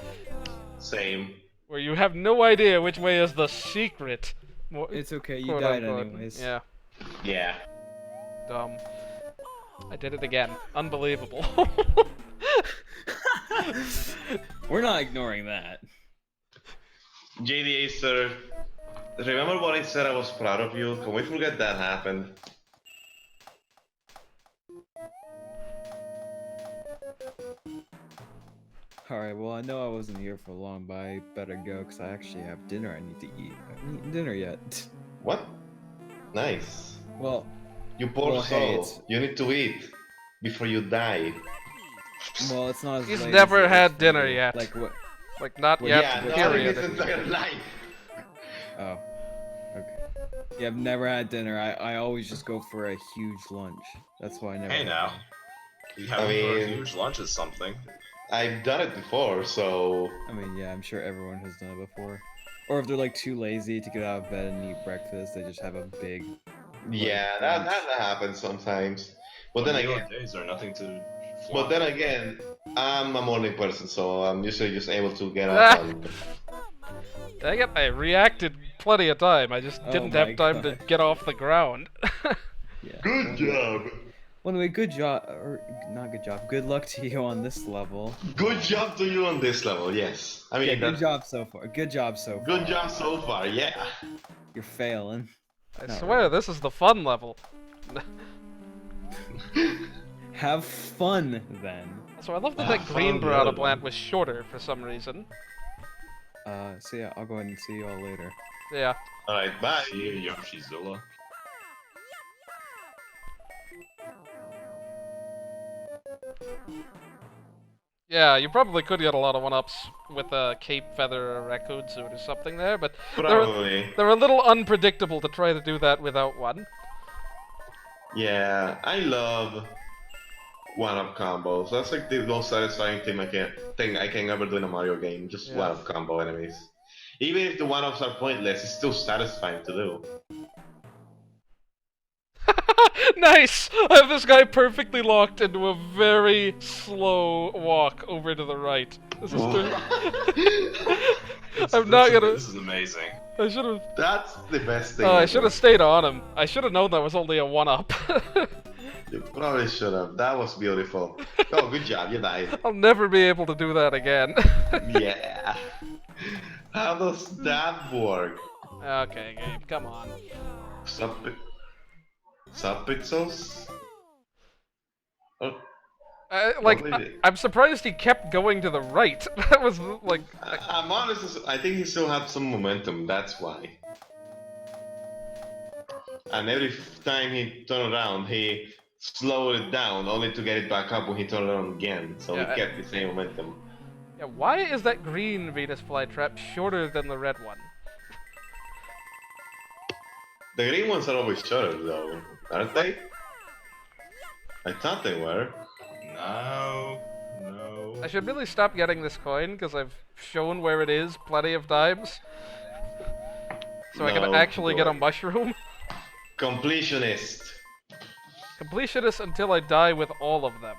Same. where you have no idea which way is the secret. It's okay, you Quote, died unquote. anyways. Yeah. Yeah. Dumb. I did it again. Unbelievable. We're not ignoring that. JDA sir, remember what I said I was proud of you? Can we forget that happened? Alright, well I know I wasn't here for long, but I better go because I actually have dinner I need to eat. I haven't eaten dinner yet. What? Nice. Well, You poor Well, hey, soul. it's- You need to eat before you die. it's not as He's late as never it is had for dinner you. yet. Like what? Like, not Well, yet, yeah, not in period. his entire life. Oh. Okay. Yeah, I've never had dinner. I always just go for a huge lunch. That's why I never Hey had now. dinner. You having for a mean- huge lunch is something. I've done it before, so I mean, yeah, I'm sure everyone has done it before. Or if they're like too lazy to get out of bed and eat breakfast, they just have a big. yeah, that happens sometimes. But then again, days are nothing to. but then again, I'm a morning person, so I'm usually just able to get up and Dang it, I reacted plenty of time. I just Oh didn't my have time to God. get off the ground. Yeah. good job. Well, anyway, good job, or not good job. Good luck to you on this level. Good job to you on this level, yes. I mean, Yeah, good that- job so far. Good job so far. good job so far, yeah. You're failing. I Not swear, this is the fun level. Have fun then. So I love that Ah, that green fun piranha level. plant was shorter for some reason. So yeah, I'll go ahead and see you all later. Yeah. Alright, bye. See you, Yoshizilla. Yeah, you probably could get a lot of one-ups with a cape feather or raccoon suit or something there, but Probably. they're a little unpredictable to try to do that without one. Yeah, I love one-up combos. That's like the most satisfying thing I can ever do in a Mario game. Just Yeah. one-up combo enemies. Even if the one-ups are pointless, it's still satisfying to do. Nice! I have this guy perfectly locked into a very slow walk over to the right. This is I'm not gonna. This is amazing. I should have. That's the best thing. Oh, I ever. should have stayed on him. I should have known that was only a one-up. You probably should have. That was beautiful. Oh, good job. You died. I'll never be able to do that again. Yeah. How does that work? Okay, Gabe, come on. Sub pixels? Oh, Like, Probably- I'm surprised he kept going to the right. That was like, I'm honest. I think he still had some momentum. That's why. And every time he turned around, he slowed it down, only to get it back up when he turned around again. So Yeah, he kept the same momentum. yeah, why is that green Venus flytrap shorter than the red one? The green ones are always shorter, though, aren't they? I thought they were. No. I should really stop getting this coin because I've shown where it is plenty of times. So I can No, actually get a boy. mushroom. Completionist. Completionist until I die with all of them.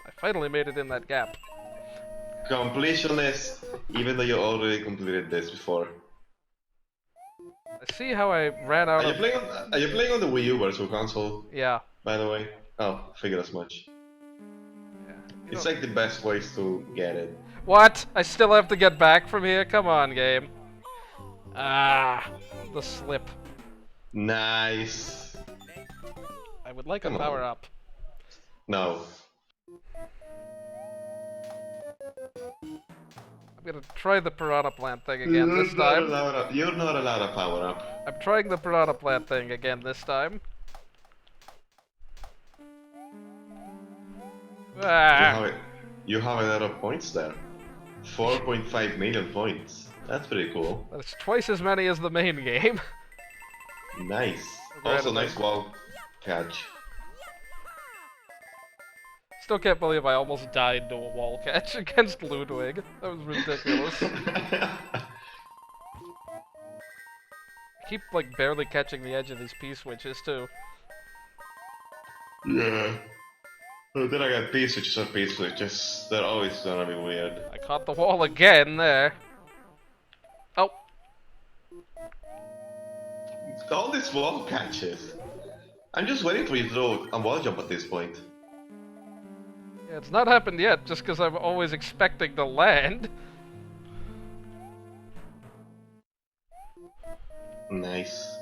I finally made it in that gap. Completionist, even though you already completed this before. I see how I ran out Are you of... playing on the Wii U Virtual Console, Yeah. by the way? Oh, figured as much. Yeah. You It's don't- like the best ways to get it. What? I still have to get back from here? Come on, game. Ah, the slip. Nice. I would like Come a on. power up. No. I'm gonna try the piranha plant thing again this time. You're not allowed a power up. I'm trying the piranha plant thing again this time. Ah, You have a lot of points there. 4.5 million points. That's pretty cool. that's twice as many as the main game. Nice. Also, Regrettably. nice wall catch. Still can't believe I almost died to a wall catch against Ludwig. That was ridiculous. I keep like barely catching the edge of these P-switches too. Yeah. But then I got P-switches on P-switches. They're always gonna be weird. I caught the wall again there. Oh, All these wall catches. I'm just waiting for you to throw a wall jump at this point. yeah, it's not happened yet just because I'm always expecting to land. Nice.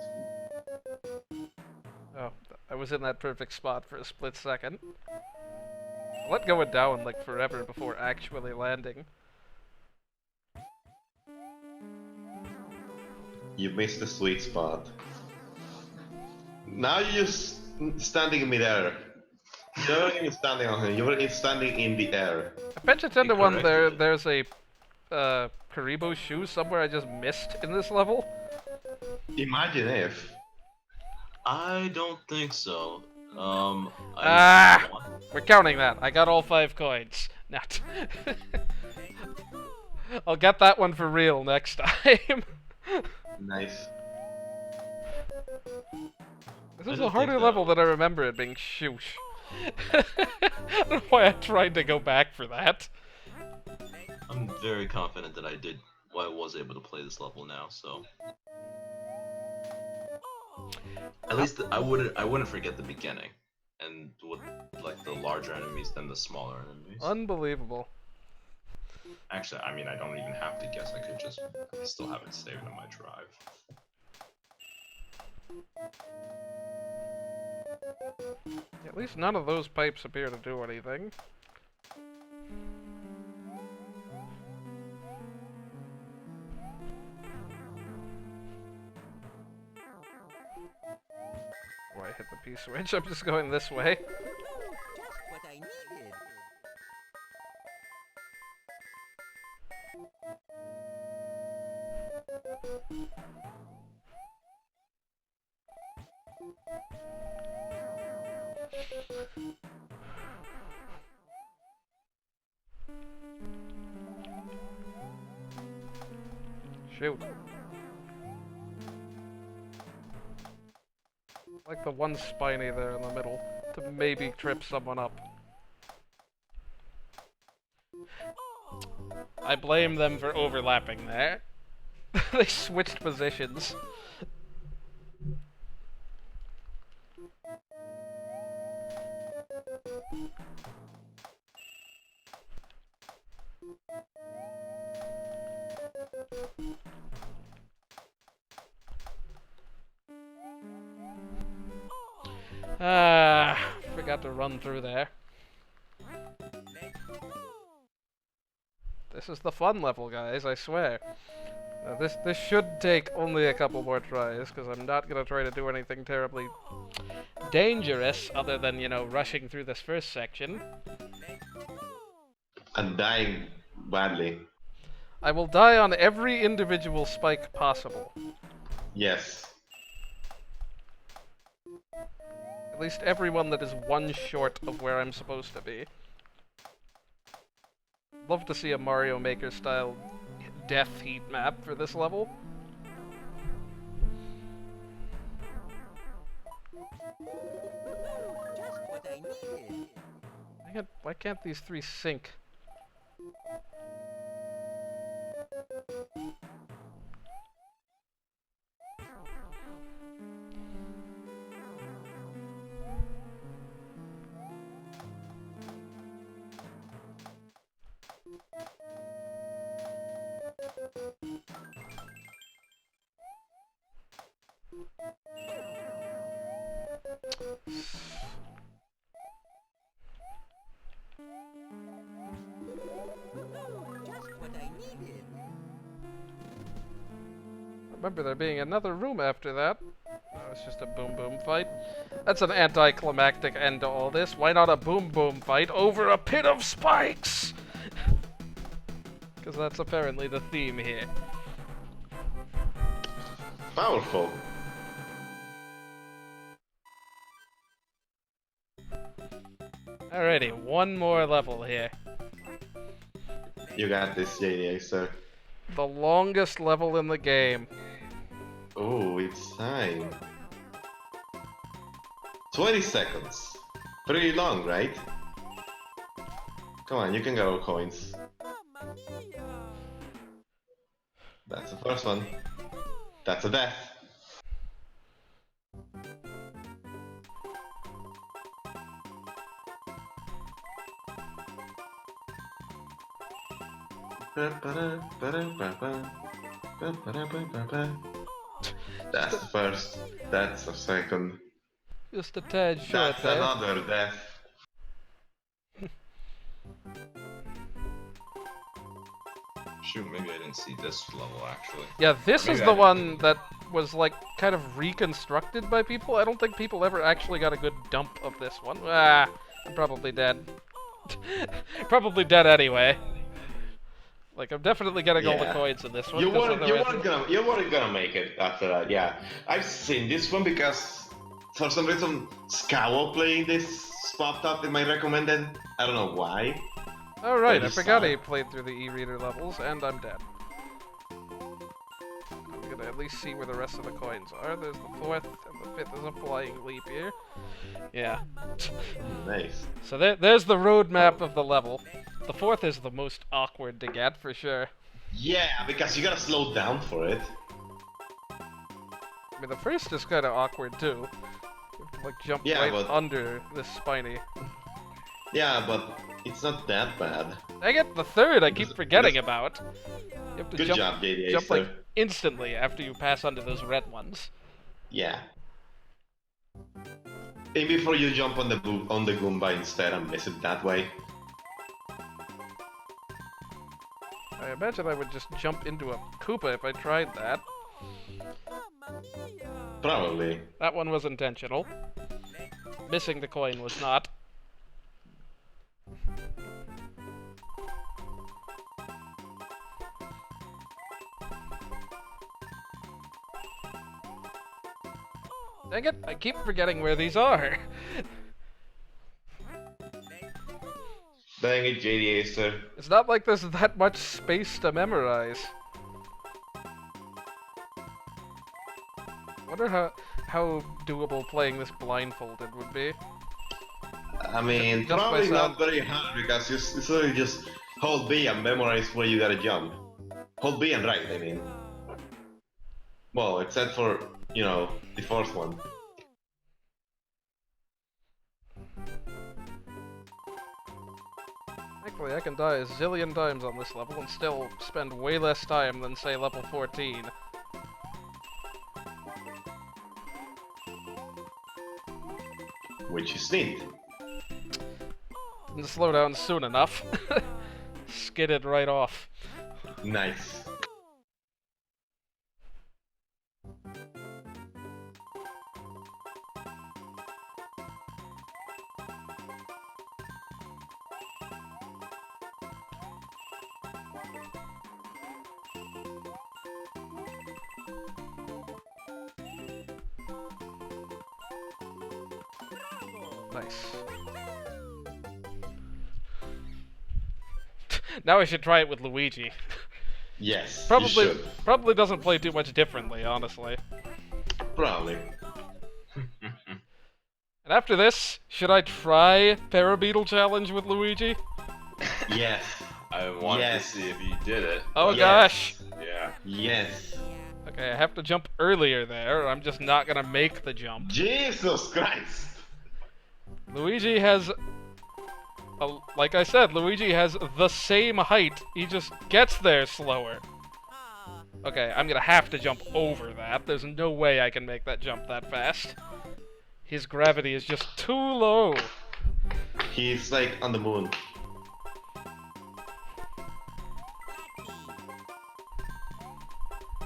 Oh, I was in that perfect spot for a split second. I let go of down like forever before actually landing. You missed the sweet spot. Now you're just standing in midair. You're not even standing on him, you're standing in the air. I bet you 10 to 1 Incorrect. there's a Karibo shoe somewhere I just missed in this level. Imagine if. I don't think so. Ah! We're counting that. I got all 5 coins. Not. I'll get that one for real next time. Nice. This is I a don't harder think level that- than I remember it being. Shoosh. I don't know why I tried to go back for that. I'm very confident that I was able to play this level now, so. At least I wouldn't forget the beginning, and with like the larger enemies than the smaller enemies. Unbelievable. Actually, I mean, I don't even have to guess. I still have it saved on my drive. At least none of those pipes appear to do anything. Oh, I hit the P-switch. I'm just going this way. Just what I needed. Shoot. Like the one spiny there in the middle to maybe trip someone up. I blame them for overlapping there. They switched positions. Forgot to run through there. This is the fun level, guys, I swear. Now, this should take only a couple more tries, because I'm not gonna try to do anything terribly dangerous, other than, you know, rushing through this first section. And dying badly. I will die on every individual spike possible. Yes. At least everyone that is one short of where I'm supposed to be. Love to see a Mario Maker style death heat map for this level. Just what I needed. Why can't these 3 sync? Just what I needed. Remember there being another room after that. It's just a boom boom fight. That's an anticlimactic end to all this. Why not a boom boom fight over a pit of spikes? Because that's apparently the theme here. Powerful. Alrighty, one more level here. You got this, JDA, sir. The longest level in the game. Oh, it's time. 20 seconds. Pretty long, right? Come on, you can go, coins. That's the first one. That's a death. That's the first. That's the second. Just a tad short That's there. another death. Shoot, maybe I didn't see this level actually. Yeah, this Maybe is I the didn't. one that was like kind of reconstructed by people. I don't think people ever actually got a good dump of this one. Ah, I'm probably dead. Probably dead anyway. Like, I'm definitely getting all the Yeah. coins in this one. You 'cause weren't otherwise- gonna make it after that, yeah. I've seen this one because for some reason Scowl playing this popped up in my recommended. I don't know why. Oh right, I just forgot saw he it. played through the e-reader levels, and I'm dead. I'm gonna at least see where the rest of the coins are. There's the 4th, and the 5th is a flying leap year. Yeah. Nice. So there's the roadmap of the level. The 4th is the most awkward to get, for sure. Yeah, because you gotta slow down for it. I mean, the 1st is kind of awkward, too. You have to, like, jump Yeah, right but- under this spiny. Yeah, but it's not that bad. I get the 3rd I keep forgetting about. You have to Good jump, job, JDA, jump like, sir. instantly after you pass under those red ones. Yeah. Aim before you jump on the Goomba instead and miss it that way. I imagine I would just jump into a Koopa if I tried that. Probably. That one was intentional. Missing the coin was not. Dang it, I keep forgetting where these are. Dang it, JDA, sir. It's not like there's that much space to memorize. Wonder how doable playing this blindfolded would be. I mean, Just by probably sound. not very hard because you literally just hold B and memorize where you gotta jump. Hold B and right, I mean. Well, except for, you know, the first one. Thankfully, I can die a zillion times on this level and still spend way less time than, say, level 14. Which is neat. Didn't slow down soon enough. Skidded right off. Nice. Nice. Now I should try it with Luigi. Yes, you Probably should. probably doesn't play too much differently, honestly. Probably. And after this, should I try Parabeetle Challenge with Luigi? Yes. I wanted Yes. to see if you did it. Oh Yes. gosh! Yeah. Yes. Okay, I have to jump earlier there, or I'm just not gonna make the jump. Jesus Christ! Luigi has... like I said, Luigi has the same height, he just gets there slower. Okay, I'm gonna have to jump over that. There's no way I can make that jump that fast. His gravity is just too low. He's like on the moon.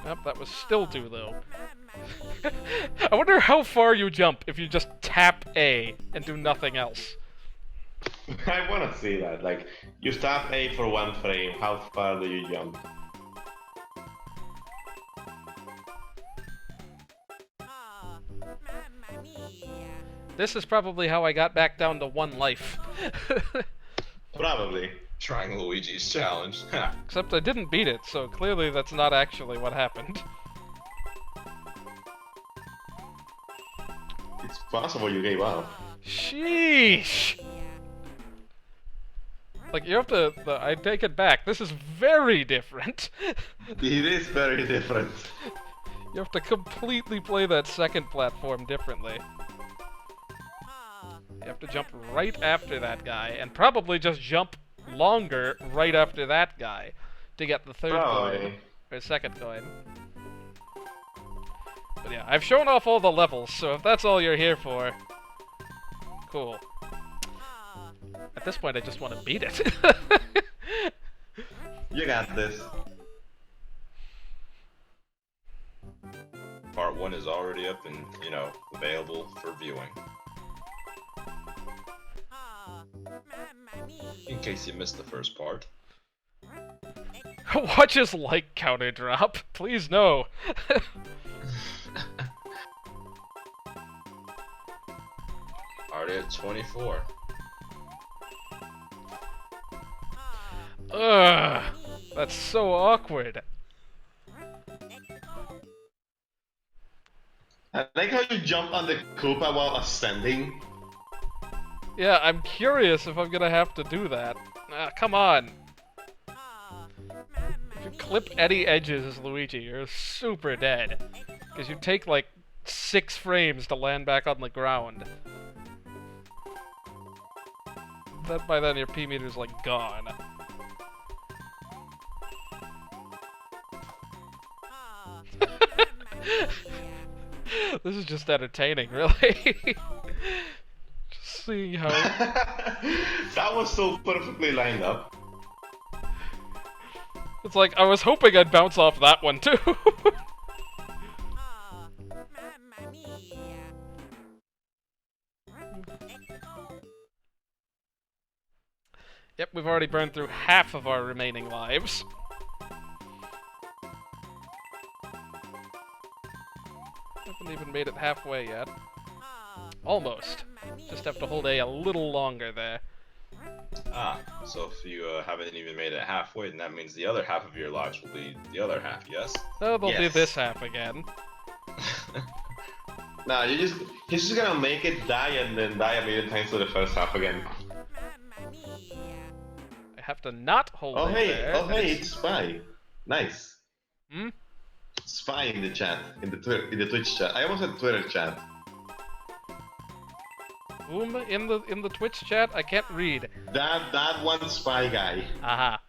Yep, that was still too low. I wonder how far you jump if you just tap A and do nothing else. I wanna see that. Like, you tap A for 1 frame, how far do you jump? Ah, mamma mia. This is probably how I got back down to 1 life. Probably. Trying Luigi's challenge. Except I didn't beat it, so clearly that's not actually what happened. It's possible you gave up. Sheesh! Like, you have to... I take it back. This is very different. It is very different. You have to completely play that second platform differently. Ah, You have to jump right after that guy, and probably just jump longer right after that guy to get the third coin, Probably. or second coin. But yeah, I've shown off all the levels, so if that's all you're here for, cool. ah, At this point, I just want to beat it. You got this. Part 1 is already up and, available for viewing. ah, mamma mia. In case you missed the first part. Watch his like counter drop. Please no. Already at 24. Ugh, that's so awkward. I like how you jump on the Koopa while ascending. Yeah, I'm curious if I'm gonna have to do that. Come on. Ah, If you clip any edges, Luigi, you're super dead. Because you take like 6 frames to land back on the ground. By then your P meter's like gone. ah, This is just entertaining, really. Just seeing how... That was so perfectly lined up. It's like, I was hoping I'd bounce off that one too. ah, mamma mia. Yep, we've already burned through half of our remaining lives. Haven't even made it halfway yet. Ah, Almost. Just have to hold A little longer there. So if you haven't even made it halfway, then that means the other half of your lives will be the other half, yes? Oh, they'll do Yes. this half again. Nah, he's just gonna make it, die, and then die a million times to the first half again. mamma mia. I have to not hold Oh it hey, there. oh hey, it's Spy. Nice. Hmm? Spy in the chat, in the Twitch chat. I almost said Twitter chat. Boom in the Twitch chat? I can't read. That one Spy guy. Aha.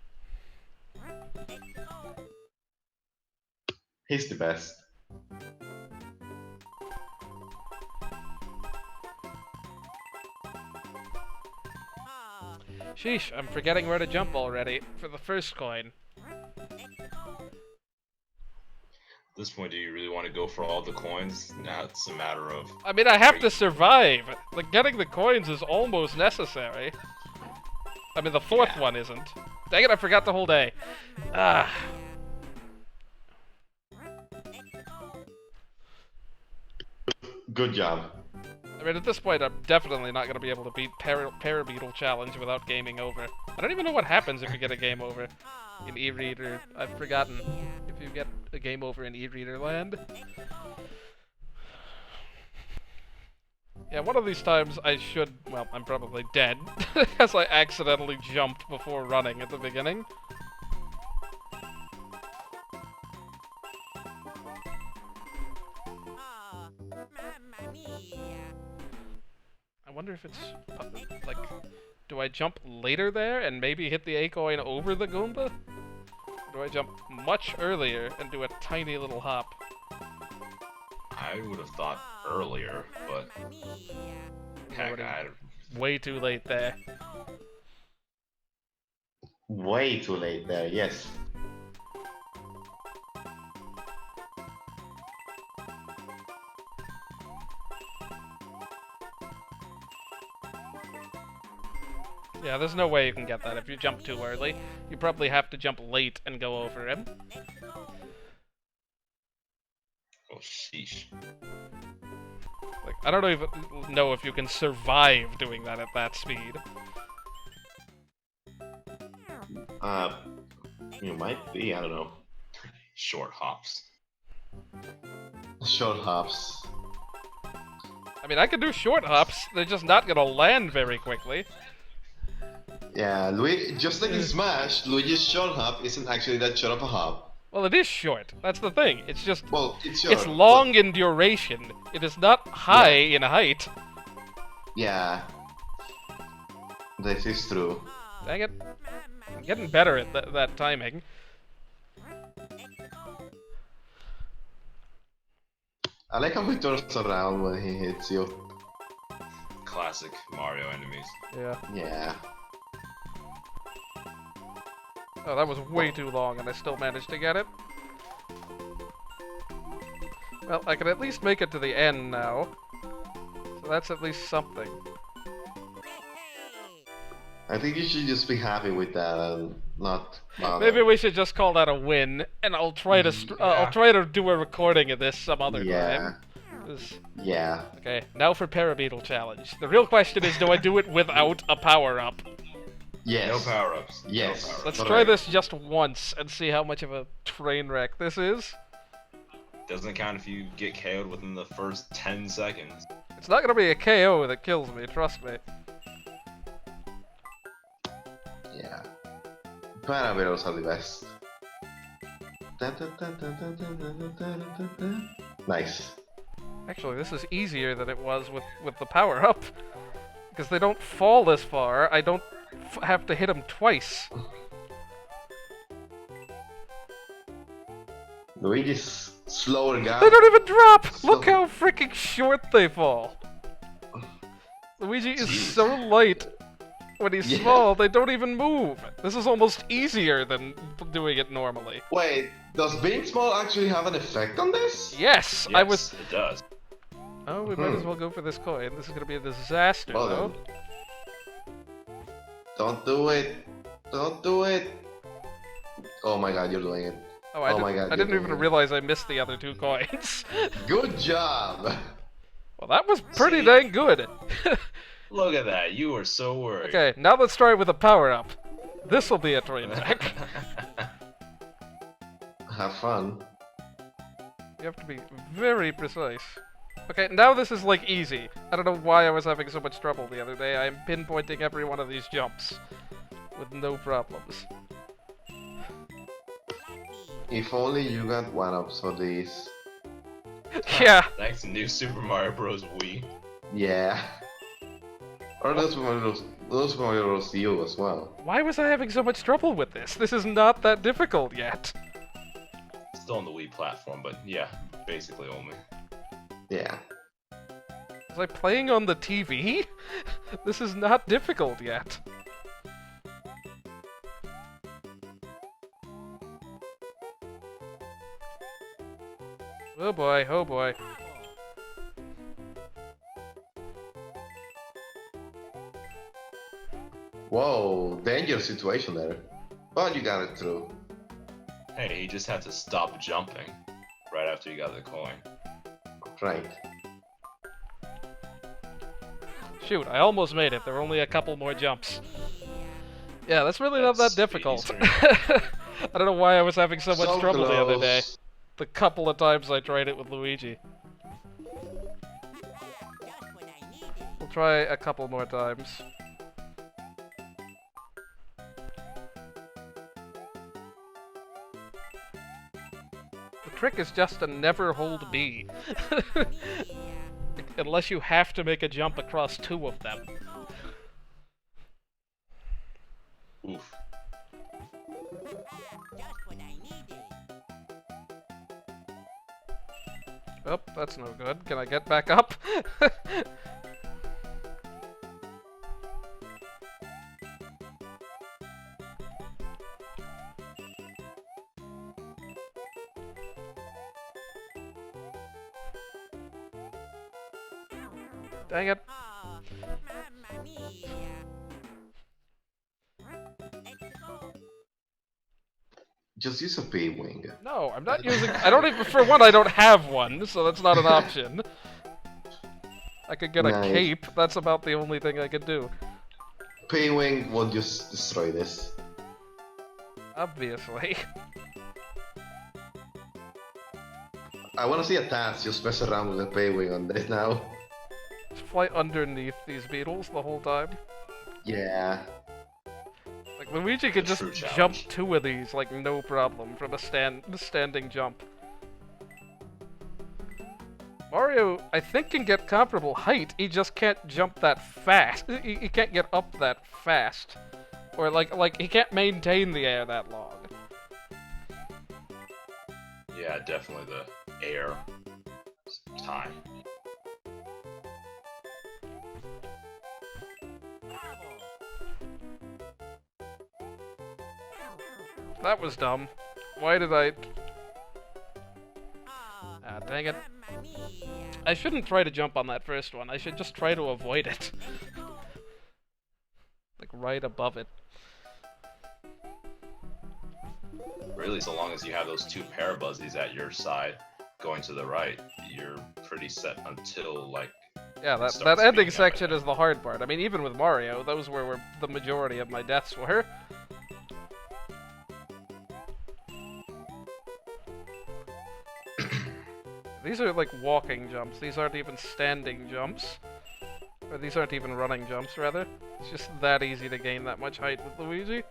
He's the best. Ah, Sheesh, I'm forgetting where to jump already for the first coin. At this point, do you really want to go for all the coins? Now it's a matter of... I mean, I have to survive. Like, getting the coins is almost necessary. I mean, the fourth one isn't. Dang it, I forgot to hold A. Ah. Good job. I mean, at this point, I'm definitely not going to be able to beat Parabeetle Challenge without gaming over. I don't even know what happens if you get a game over in e-reader. I've forgotten if you get a game over in e-reader land. Yeah, one of these times I should... Well, I'm probably dead, because I accidentally jumped before running at the beginning. ah, mamma mia. I wonder if it's... like... Do I jump later there and maybe hit the A coin over the Goomba? Or do I jump much earlier and do a tiny little hop? I would have thought earlier, but... Heck, Already I... way too late there. Way too late there, yes. Yeah, there's no way you can get that if you jump too early. You probably have to jump late and go over him. Oh, sheesh. Like, I don't even know if you can survive doing that at that speed. You might be, I don't know. Short hops. Short hops. I mean, I can do short hops, they're just not gonna land very quickly. Yeah, just like in Smash, Luigi's short hop isn't actually that short of a hop. Well, it is short. That's the thing. It's just... Well, it's short. It's long in duration. It is not high in height. Yeah. This is true. Dang it. I'm getting better at that timing. I like how he turns around when he hits you. Classic Mario enemies. Yeah. Yeah. Oh, that was way too long, and I still managed to get it. Well, I can at least make it to the end now. So that's at least something. I think you should just be happy with that and not bother. Maybe we should just call that a win, and I'll try to I'll try to do a recording of this some other time. 'Cause- Yeah. Okay, now for Parabeetle Challenge. The real question is, do I do it without a power-up? Yes. No power-ups. Yes. No power-ups. Let's Correct. try this just once and see how much of a train wreck this is. Doesn't count if you get KO'd within the first 10 seconds. It's not gonna be a KO that kills me, trust me. Yeah. Parabeetles are the best. Nice. Actually, this is easier than it was with the power-up. Because they don't fall this far, I don't have to hit them twice. Luigi's slower guy. They don't even drop! So- Look how freaking short they fall! Luigi is Jeez. so light when he's Yeah. small, they don't even move. This is almost easier than doing it normally. Wait, does being small actually have an effect on this? Yes, Yes, I was... it does. Oh, we might as well go for this coin. This is gonna be a disaster, Well though. then. Don't do it. Don't do it. Oh my god, you're doing it. Oh, I, Oh my God, I didn't you're even doing it. realize I missed the other two coins. Good job. Well, that was pretty See? dang good. Look at that. You were so worried. Okay, now let's try with a power-up. This'll be a train wreck. Have fun. You have to be very precise. Okay, now this is like easy. I don't know why I was having so much trouble the other day. I'm pinpointing every one of these jumps with no problems. If only you got one-ups for these. Yeah, Thanks to New Super Mario Bros. Wii. Yeah. Or those Mario you as well. why was I having so much trouble with this? This is not that difficult yet. Still on the Wii platform, but yeah, basically only. Yeah. Was I playing on the TV? This is not difficult yet. Oh boy, oh boy. Whoa, dangerous situation there. But you got it through. Hey, he just had to stop jumping right after you got the coin. Right. Shoot, I almost made it. There were only a couple more jumps. Yeah, that's really not that That's difficult. easy. I don't know why I was having so much So trouble the other day. close. The couple of times I tried it with Luigi. We'll try a couple more times. The trick is just to never hold B. Unless you have to make a jump across two of them. Oof. Oh, that's no good. Can I get back up? Dang it. Just use a P-wing. No, I'm not using. I don't even. For one, I don't have one, so that's not an option. I could get a Nice. cape. That's about the only thing I could do. P-wing will just destroy this. Obviously. I want to see a Taz just mess around with a P-wing on this now. Fly underneath these beetles the whole time. Yeah. Like Luigi could just True jump challenge. 2 of these like no problem from a standing jump. Mario, I think, can get comparable height. He just can't jump that fast. He can't get up that fast, or like he can't maintain the air that long. Yeah, definitely the air time. That was dumb. Why did I? Ah, Ah, dang it. mamma mia. I shouldn't try to jump on that first one. I should just try to avoid it. Like right above it. Really, so long as you have those 2 Parabuzzies at your side going to the right, you're pretty set until, like, Yeah, that starts ending speeding up section again. is the hard part. I mean, even with Mario, those were where the majority of my deaths were. These are like walking jumps. These aren't even standing jumps. Or these aren't even running jumps, rather. It's just that easy to gain that much height with Luigi.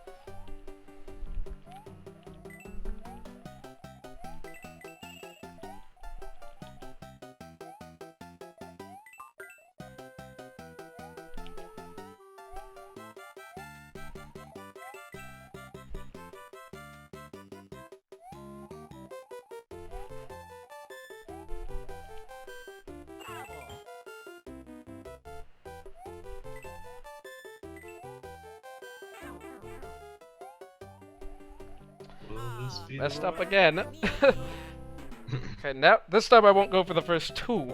will this be the Messed up one? again. Okay, now this time I won't go for the first 2.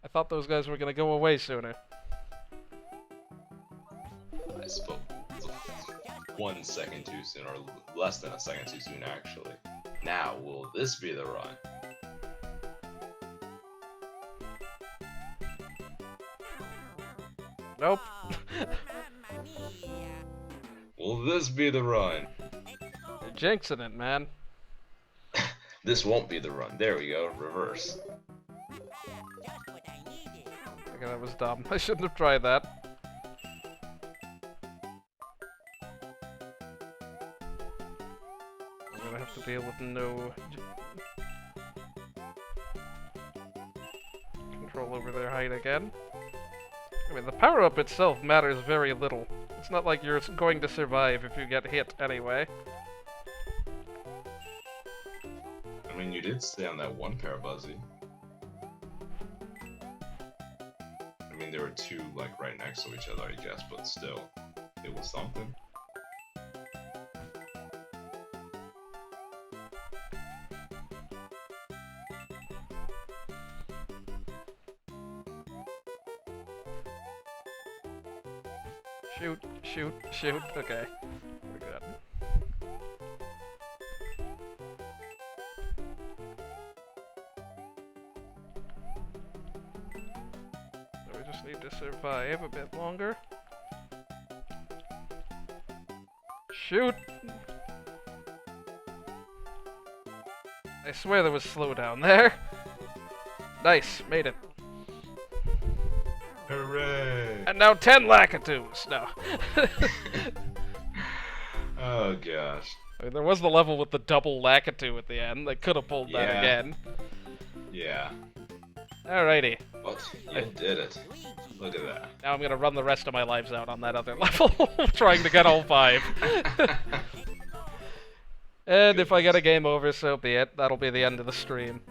I thought those guys were gonna go away sooner. I spoke 1 second too soon, or less than a second too soon, actually. Now, will this be the run? Nope. Mamma mia. Will this be the run? You're jinxing it, man. This won't be the run. There we go. Reverse. Just what I needed. Okay, that was dumb. I shouldn't have tried that. I'm gonna have to deal with no control over their height again. I mean, the power-up itself matters very little. It's not like you're going to survive if you get hit anyway. I mean, you did stay on that 1 Parabuzzy. I mean, there were 2, like, right next to each other, I guess, but still. It was something. Shoot, shoot, shoot. Okay, we're good. So we just need to survive a bit longer. Shoot! I swear there was slowdown there. Nice, made it. Hooray! And now 10 Lakitus! No. Oh gosh. I mean, there was the level with the double Lakitu at the end. They could have pulled that Yeah. again. Yeah. Alrighty. But you did it. Look at that. Now I'm gonna run the rest of my lives out on that other level, trying to get all 5. And if I get a game over, so be it. That'll be the end of the stream.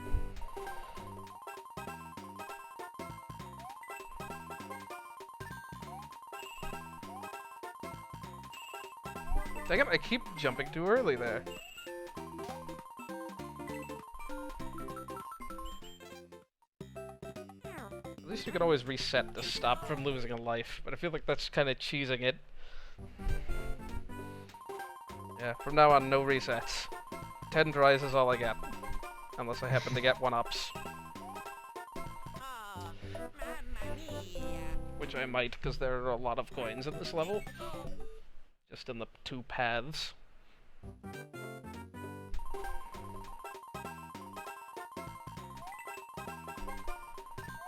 Dang it, I keep jumping too early there. At least you can always reset to stop from losing a life, but I feel like that's kind of cheesing it. Yeah, from now on, no resets. 10 tries is all I get. Unless I happen to get 1-ups. Oh, mamma mia. Which I might, because there are a lot of coins in this level. Just in the 2 paths.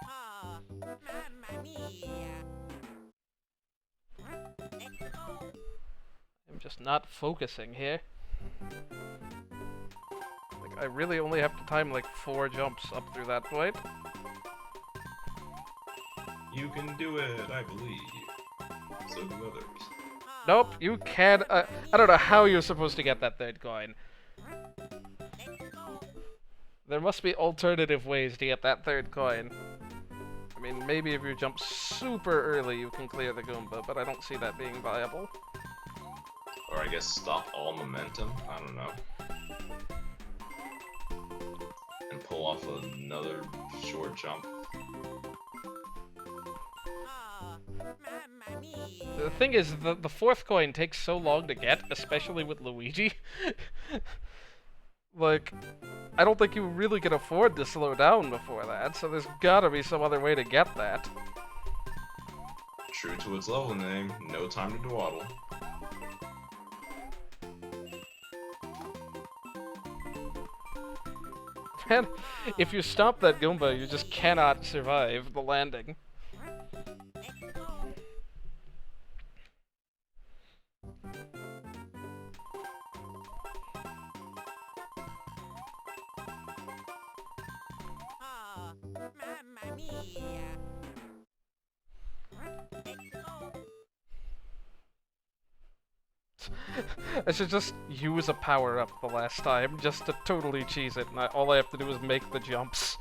Oh, mamma mia. Let's go. I'm just not focusing here. Like, I really only have to time like 4 jumps up through that point. You can do it, I believe. So do others. Nope, you can't. I don't know how you're supposed to get that 3rd coin. Let's go. There must be alternative ways to get that 3rd coin. I mean, maybe if you jump super early, you can clear the Goomba, but I don't see that being viable. Or I guess stop all momentum. I don't know. And pull off another short jump. Oh, mamma mia. The thing is, the 4th coin takes so long to get, especially with Luigi. Like, I don't think you really can afford to slow down before that, so there's gotta be some other way to get that. True to its level name, no time to dawdle. Man, if you stop that Goomba, you just cannot survive the landing. Let's go. Oh, mamma mia. Let's go. I should just use a power-up the last time, just to totally cheese it, and all I have to do is make the jumps.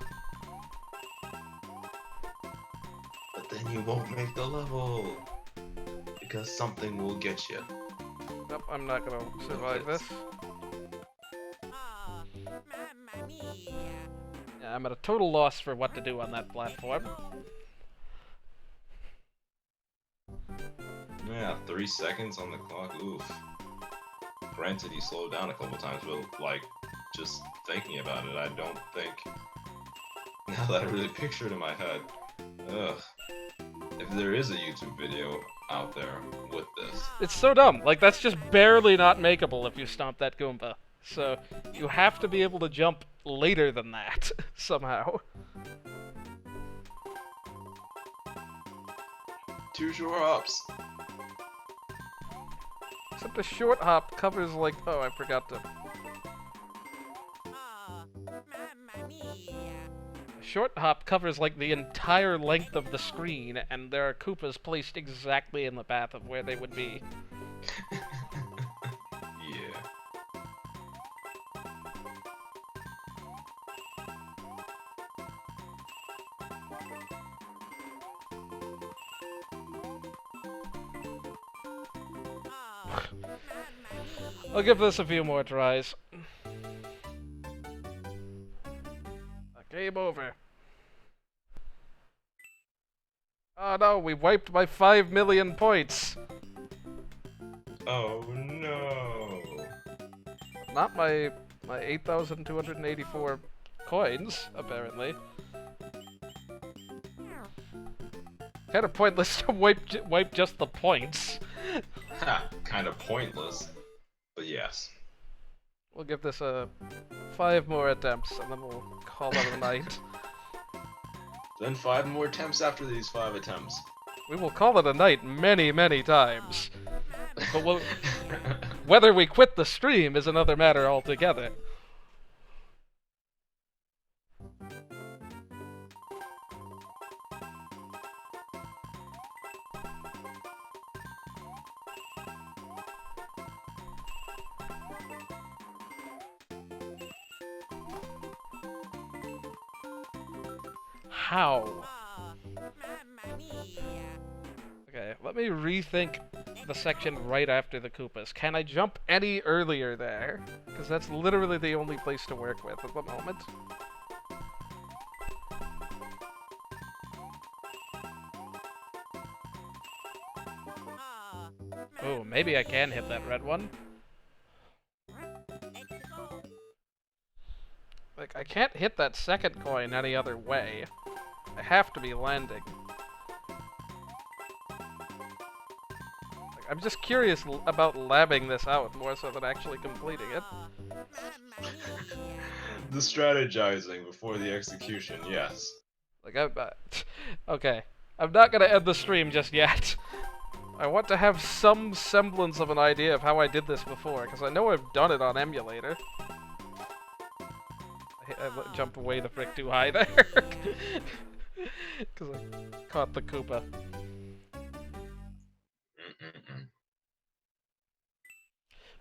But then you won't make the level. Because something will get you. Nope, I'm not gonna survive this. Oh, mamma mia. Yeah, I'm at a total loss for what to do on that platform. Yeah, 3 seconds on the clock. Oof. Granted, he slowed down a couple times, but like, just thinking about it, I don't think. Now that I really picture it in my head, ugh. If there is a YouTube video out there with this, It's so dumb. Like, that's just barely not makeable if you stomp that Goomba. So, you have to be able to jump later than that, somehow. 2 short hops. Except a short hop covers, like, oh, I forgot to. Oh, mamma mia. A short hop covers, like, the entire length of the screen, and there are Koopas placed exactly in the path of where they would be. Yeah. Oh, mamma mia. I'll give this a few more tries. Game over. Oh no, we wiped my 5 million points. Oh no. Not my 8,284 coins, apparently. Kind of pointless to wipe just the points. Ha, kind of pointless. But yes. We'll give this a 5 more attempts, and then we'll call it a night. Then 5 more attempts after these 5 attempts. We will call it a night many, many times. But whether we quit the stream is another matter altogether. How? Oh, mamma mia. Okay, let me rethink the section right after the Koopas. Can I jump any earlier there? Because that's literally the only place to work with at the moment. Oh, Oh, maybe I can hit that red one. I can't hit that second coin any other way. I have to be landing. Like, I'm just curious about labbing this out more so than actually completing it. The strategizing before the execution, yes. Like, okay. I'm not gonna end the stream just yet. I want to have some semblance of an idea of how I did this before, because I know I've done it on emulator. I jumped way the frick too high there. Because I caught the Koopa.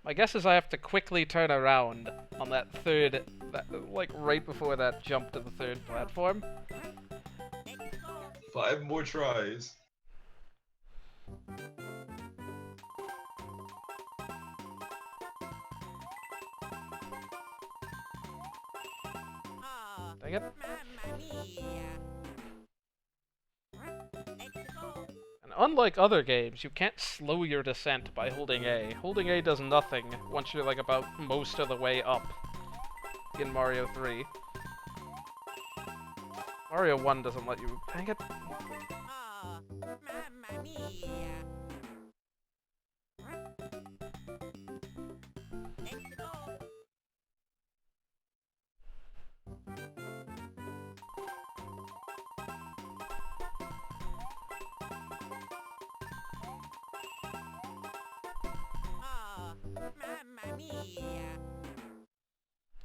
My guess is I have to quickly turn around on that third, like right before that jump to the third platform. 5 more tries. Dang it. And unlike other games, you can't slow your descent by holding A. Holding A does nothing once you're like about most of the way up in Mario 3. Mario 1 doesn't let you... Dang it.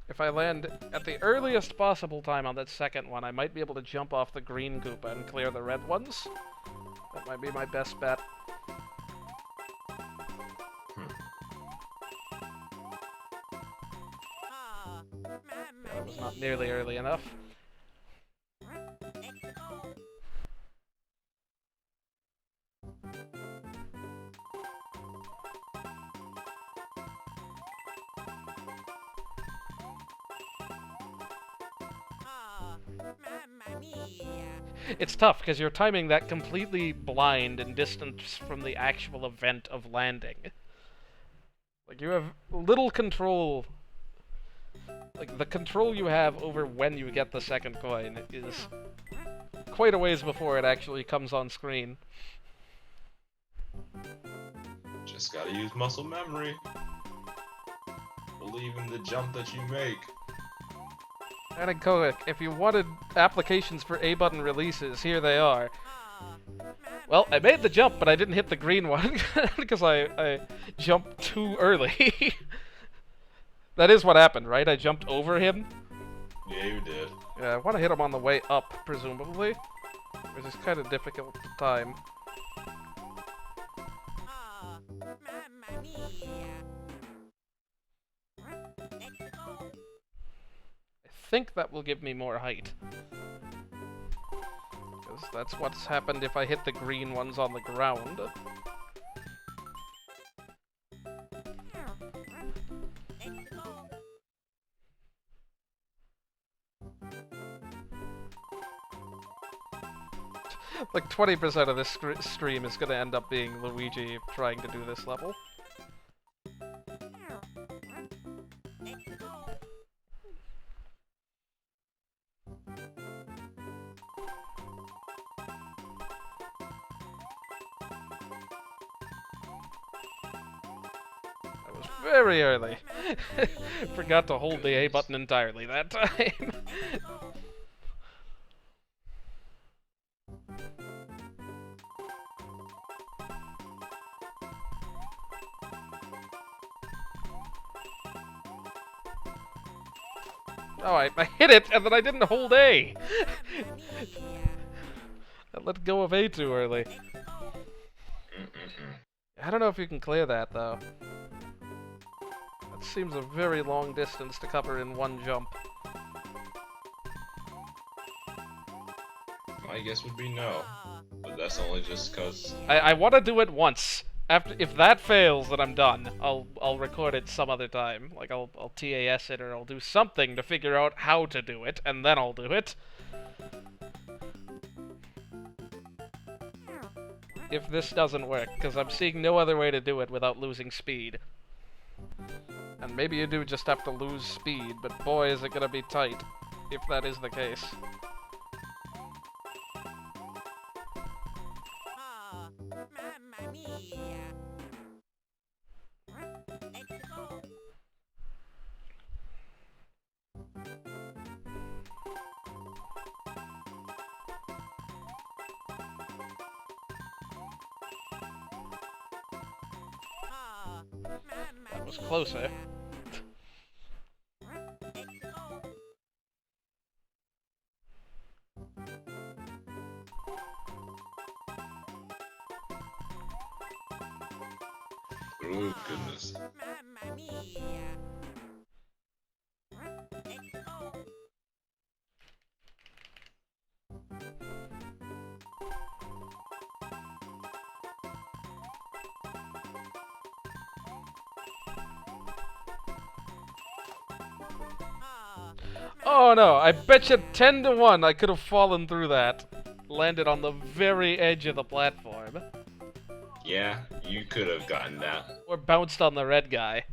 If I land at the earliest possible time on that second one, I might be able to jump off the green Koopa and clear the red ones. That might be my best bet. That was not nearly early enough. It's tough, because you're timing that completely blind and distant from the actual event of landing. Like, you have little control. Like, the control you have over when you get the second coin is quite a ways before it actually comes on screen. Just gotta use muscle memory. Believe in the jump that you make. And Koic, if you wanted applications for A-button releases, here they are. Well, I made the jump, but I didn't hit the green one, because I jumped too early. That is what happened, right? I jumped over him? Yeah, you did. Yeah, I want to hit him on the way up, presumably. Which is kind of difficult to time. I think that will give me more height. Because that's what's happened if I hit the green ones on the ground. Like 20% of this stream is gonna end up being Luigi trying to do this level. Very early. Forgot to hold the A button entirely that time. Oh, I hit it, and then I didn't hold A! I let go of A too early. I don't know if you can clear that, though. That seems a very long distance to cover in one jump. My guess would be no. But that's only just because... I want to do it once. If that fails, then I'm done. I'll record it some other time. Like, I'll TAS it, or I'll do something to figure out how to do it, and then I'll do it. If this doesn't work, because I'm seeing no other way to do it without losing speed. And maybe you do just have to lose speed, but boy is it gonna be tight. if that is the case. Oh, mamma mia. Let's go. Oh, mamma That was closer. Let's go. Oh goodness. Mamma mia. Let's go. Oh, Oh no, I bet you 10 to 1 I could have fallen through that. Landed on the very edge of the platform. Yeah, you could have gotten that. Or bounced on the red guy.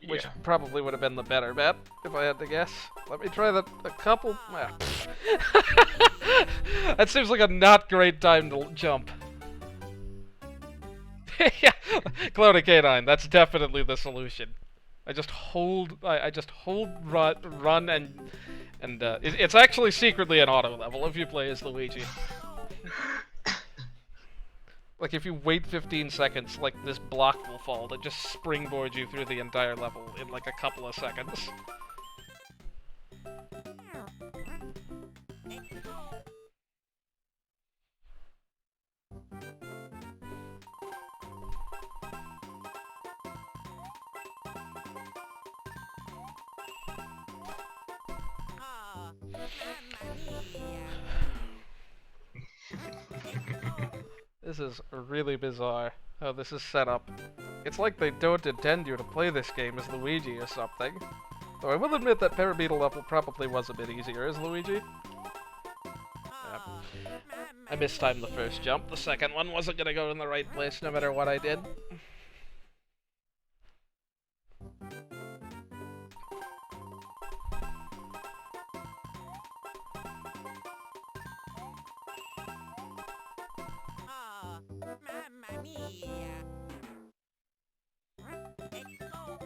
Which Yeah. probably would have been the better bet, if I had to guess. Let me try that a couple... ah, that seems like a not great time to jump. Yeah, Cloudy Canine, that's definitely the solution. I just hold, I just hold run and it's actually secretly an auto level if you play as Luigi. Like if you wait 15 seconds, like this block will fall that just springboards you through the entire level in like a couple of seconds. oh, mamma mia. This is really bizarre how this is set up. It's like they don't intend you to play this game as Luigi or something. Though I will admit that Parabeetle level probably was a bit easier as Luigi. Oh, I mistimed the first jump. The second one wasn't gonna go in the right place no matter what I did. oh, mamma mia. Let's go.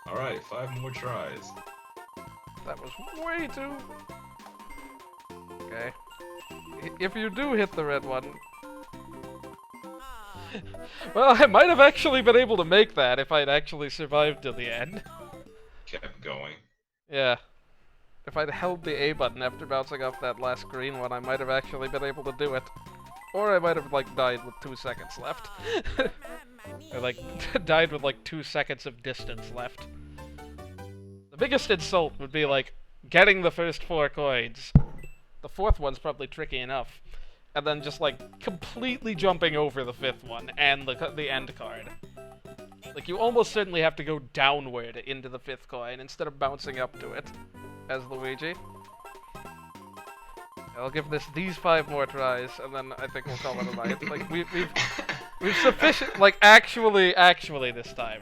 Alright, 5 more tries. That was way too... Okay. If you do hit the red one... Oh, Well, I might have actually been able to make that if I'd actually survived to the end. Kept going. Yeah. If I'd held the A button after bouncing off that last green one, I might have actually been able to do it. Or I might have, like, died with 2 seconds left. mamma Or, mia. like, died with, like, 2 seconds of distance left. The biggest insult would be, like, getting the first 4 coins. The 4th one's probably tricky enough. And then just, like, completely jumping over the 5th one and the end card. Like, you almost certainly have to go downward into the 5th coin instead of bouncing up to it, as Luigi. I'll give these 5 more tries, and then I think we'll call it a night. Like, we've sufficient, like, actually this time.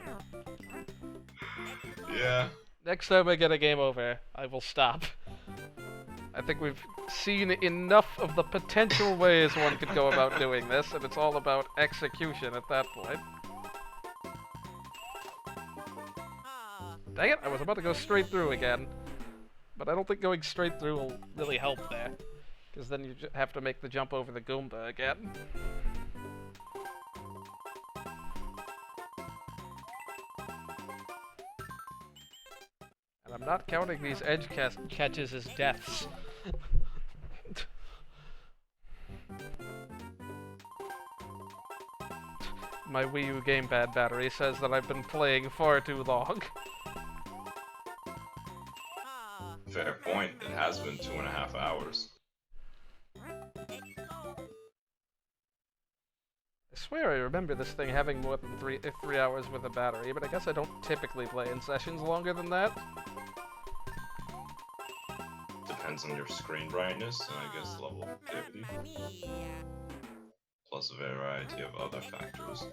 Yeah. Next time I get a game over, I will stop. I think we've seen enough of the potential ways one could go about doing this, and it's all about execution at that point. Oh, Dang it, I was about to go straight through again. But I don't think going straight through will really help there. Because then you have to make the jump over the Goomba again. And I'm not counting these edge catches as deaths. My Wii U gamepad battery says that I've been playing far too long. oh, Fair point. It has been 2.5 hours. let's go. I swear I remember this thing having more than 3 hours with a battery, but I guess I don't typically play in sessions longer than that. Depends on your screen brightness and I guess level of activity. Mamma mia. plus a variety of other factors.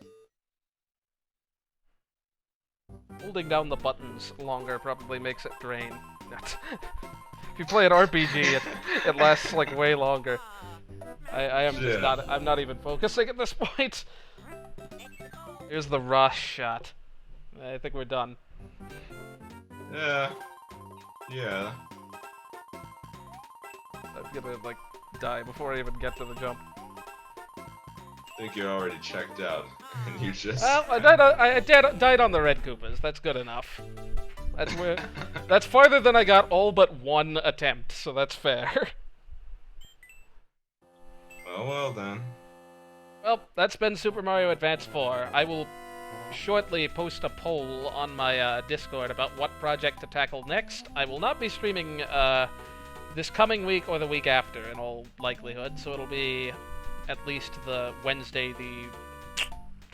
Holding down the buttons longer probably makes it drain. If you play an RPG, it lasts like way longer. I am just not. I'm not even focusing at this point. Here's the rush shot. I think we're done. Yeah. Yeah. I'm gonna like die before I even get to the jump. I think you're already checked out, and you just. Well, I died on the red Koopas. That's good enough. That's where. That's farther than I got all but one attempt, so that's fair. Well then. Well, that's been Super Mario Advance 4. I will shortly post a poll on my Discord about what project to tackle next. I will not be streaming this coming week or the week after, in all likelihood, so it'll be at least the Wednesday, the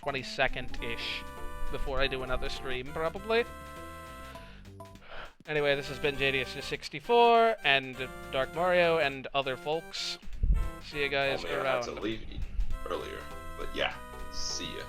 22nd-ish, before I do another stream, probably. Anyway, this has been JDS64, and Dark Mario, and other folks. See you guys I had around. to leave earlier, but yeah, see ya.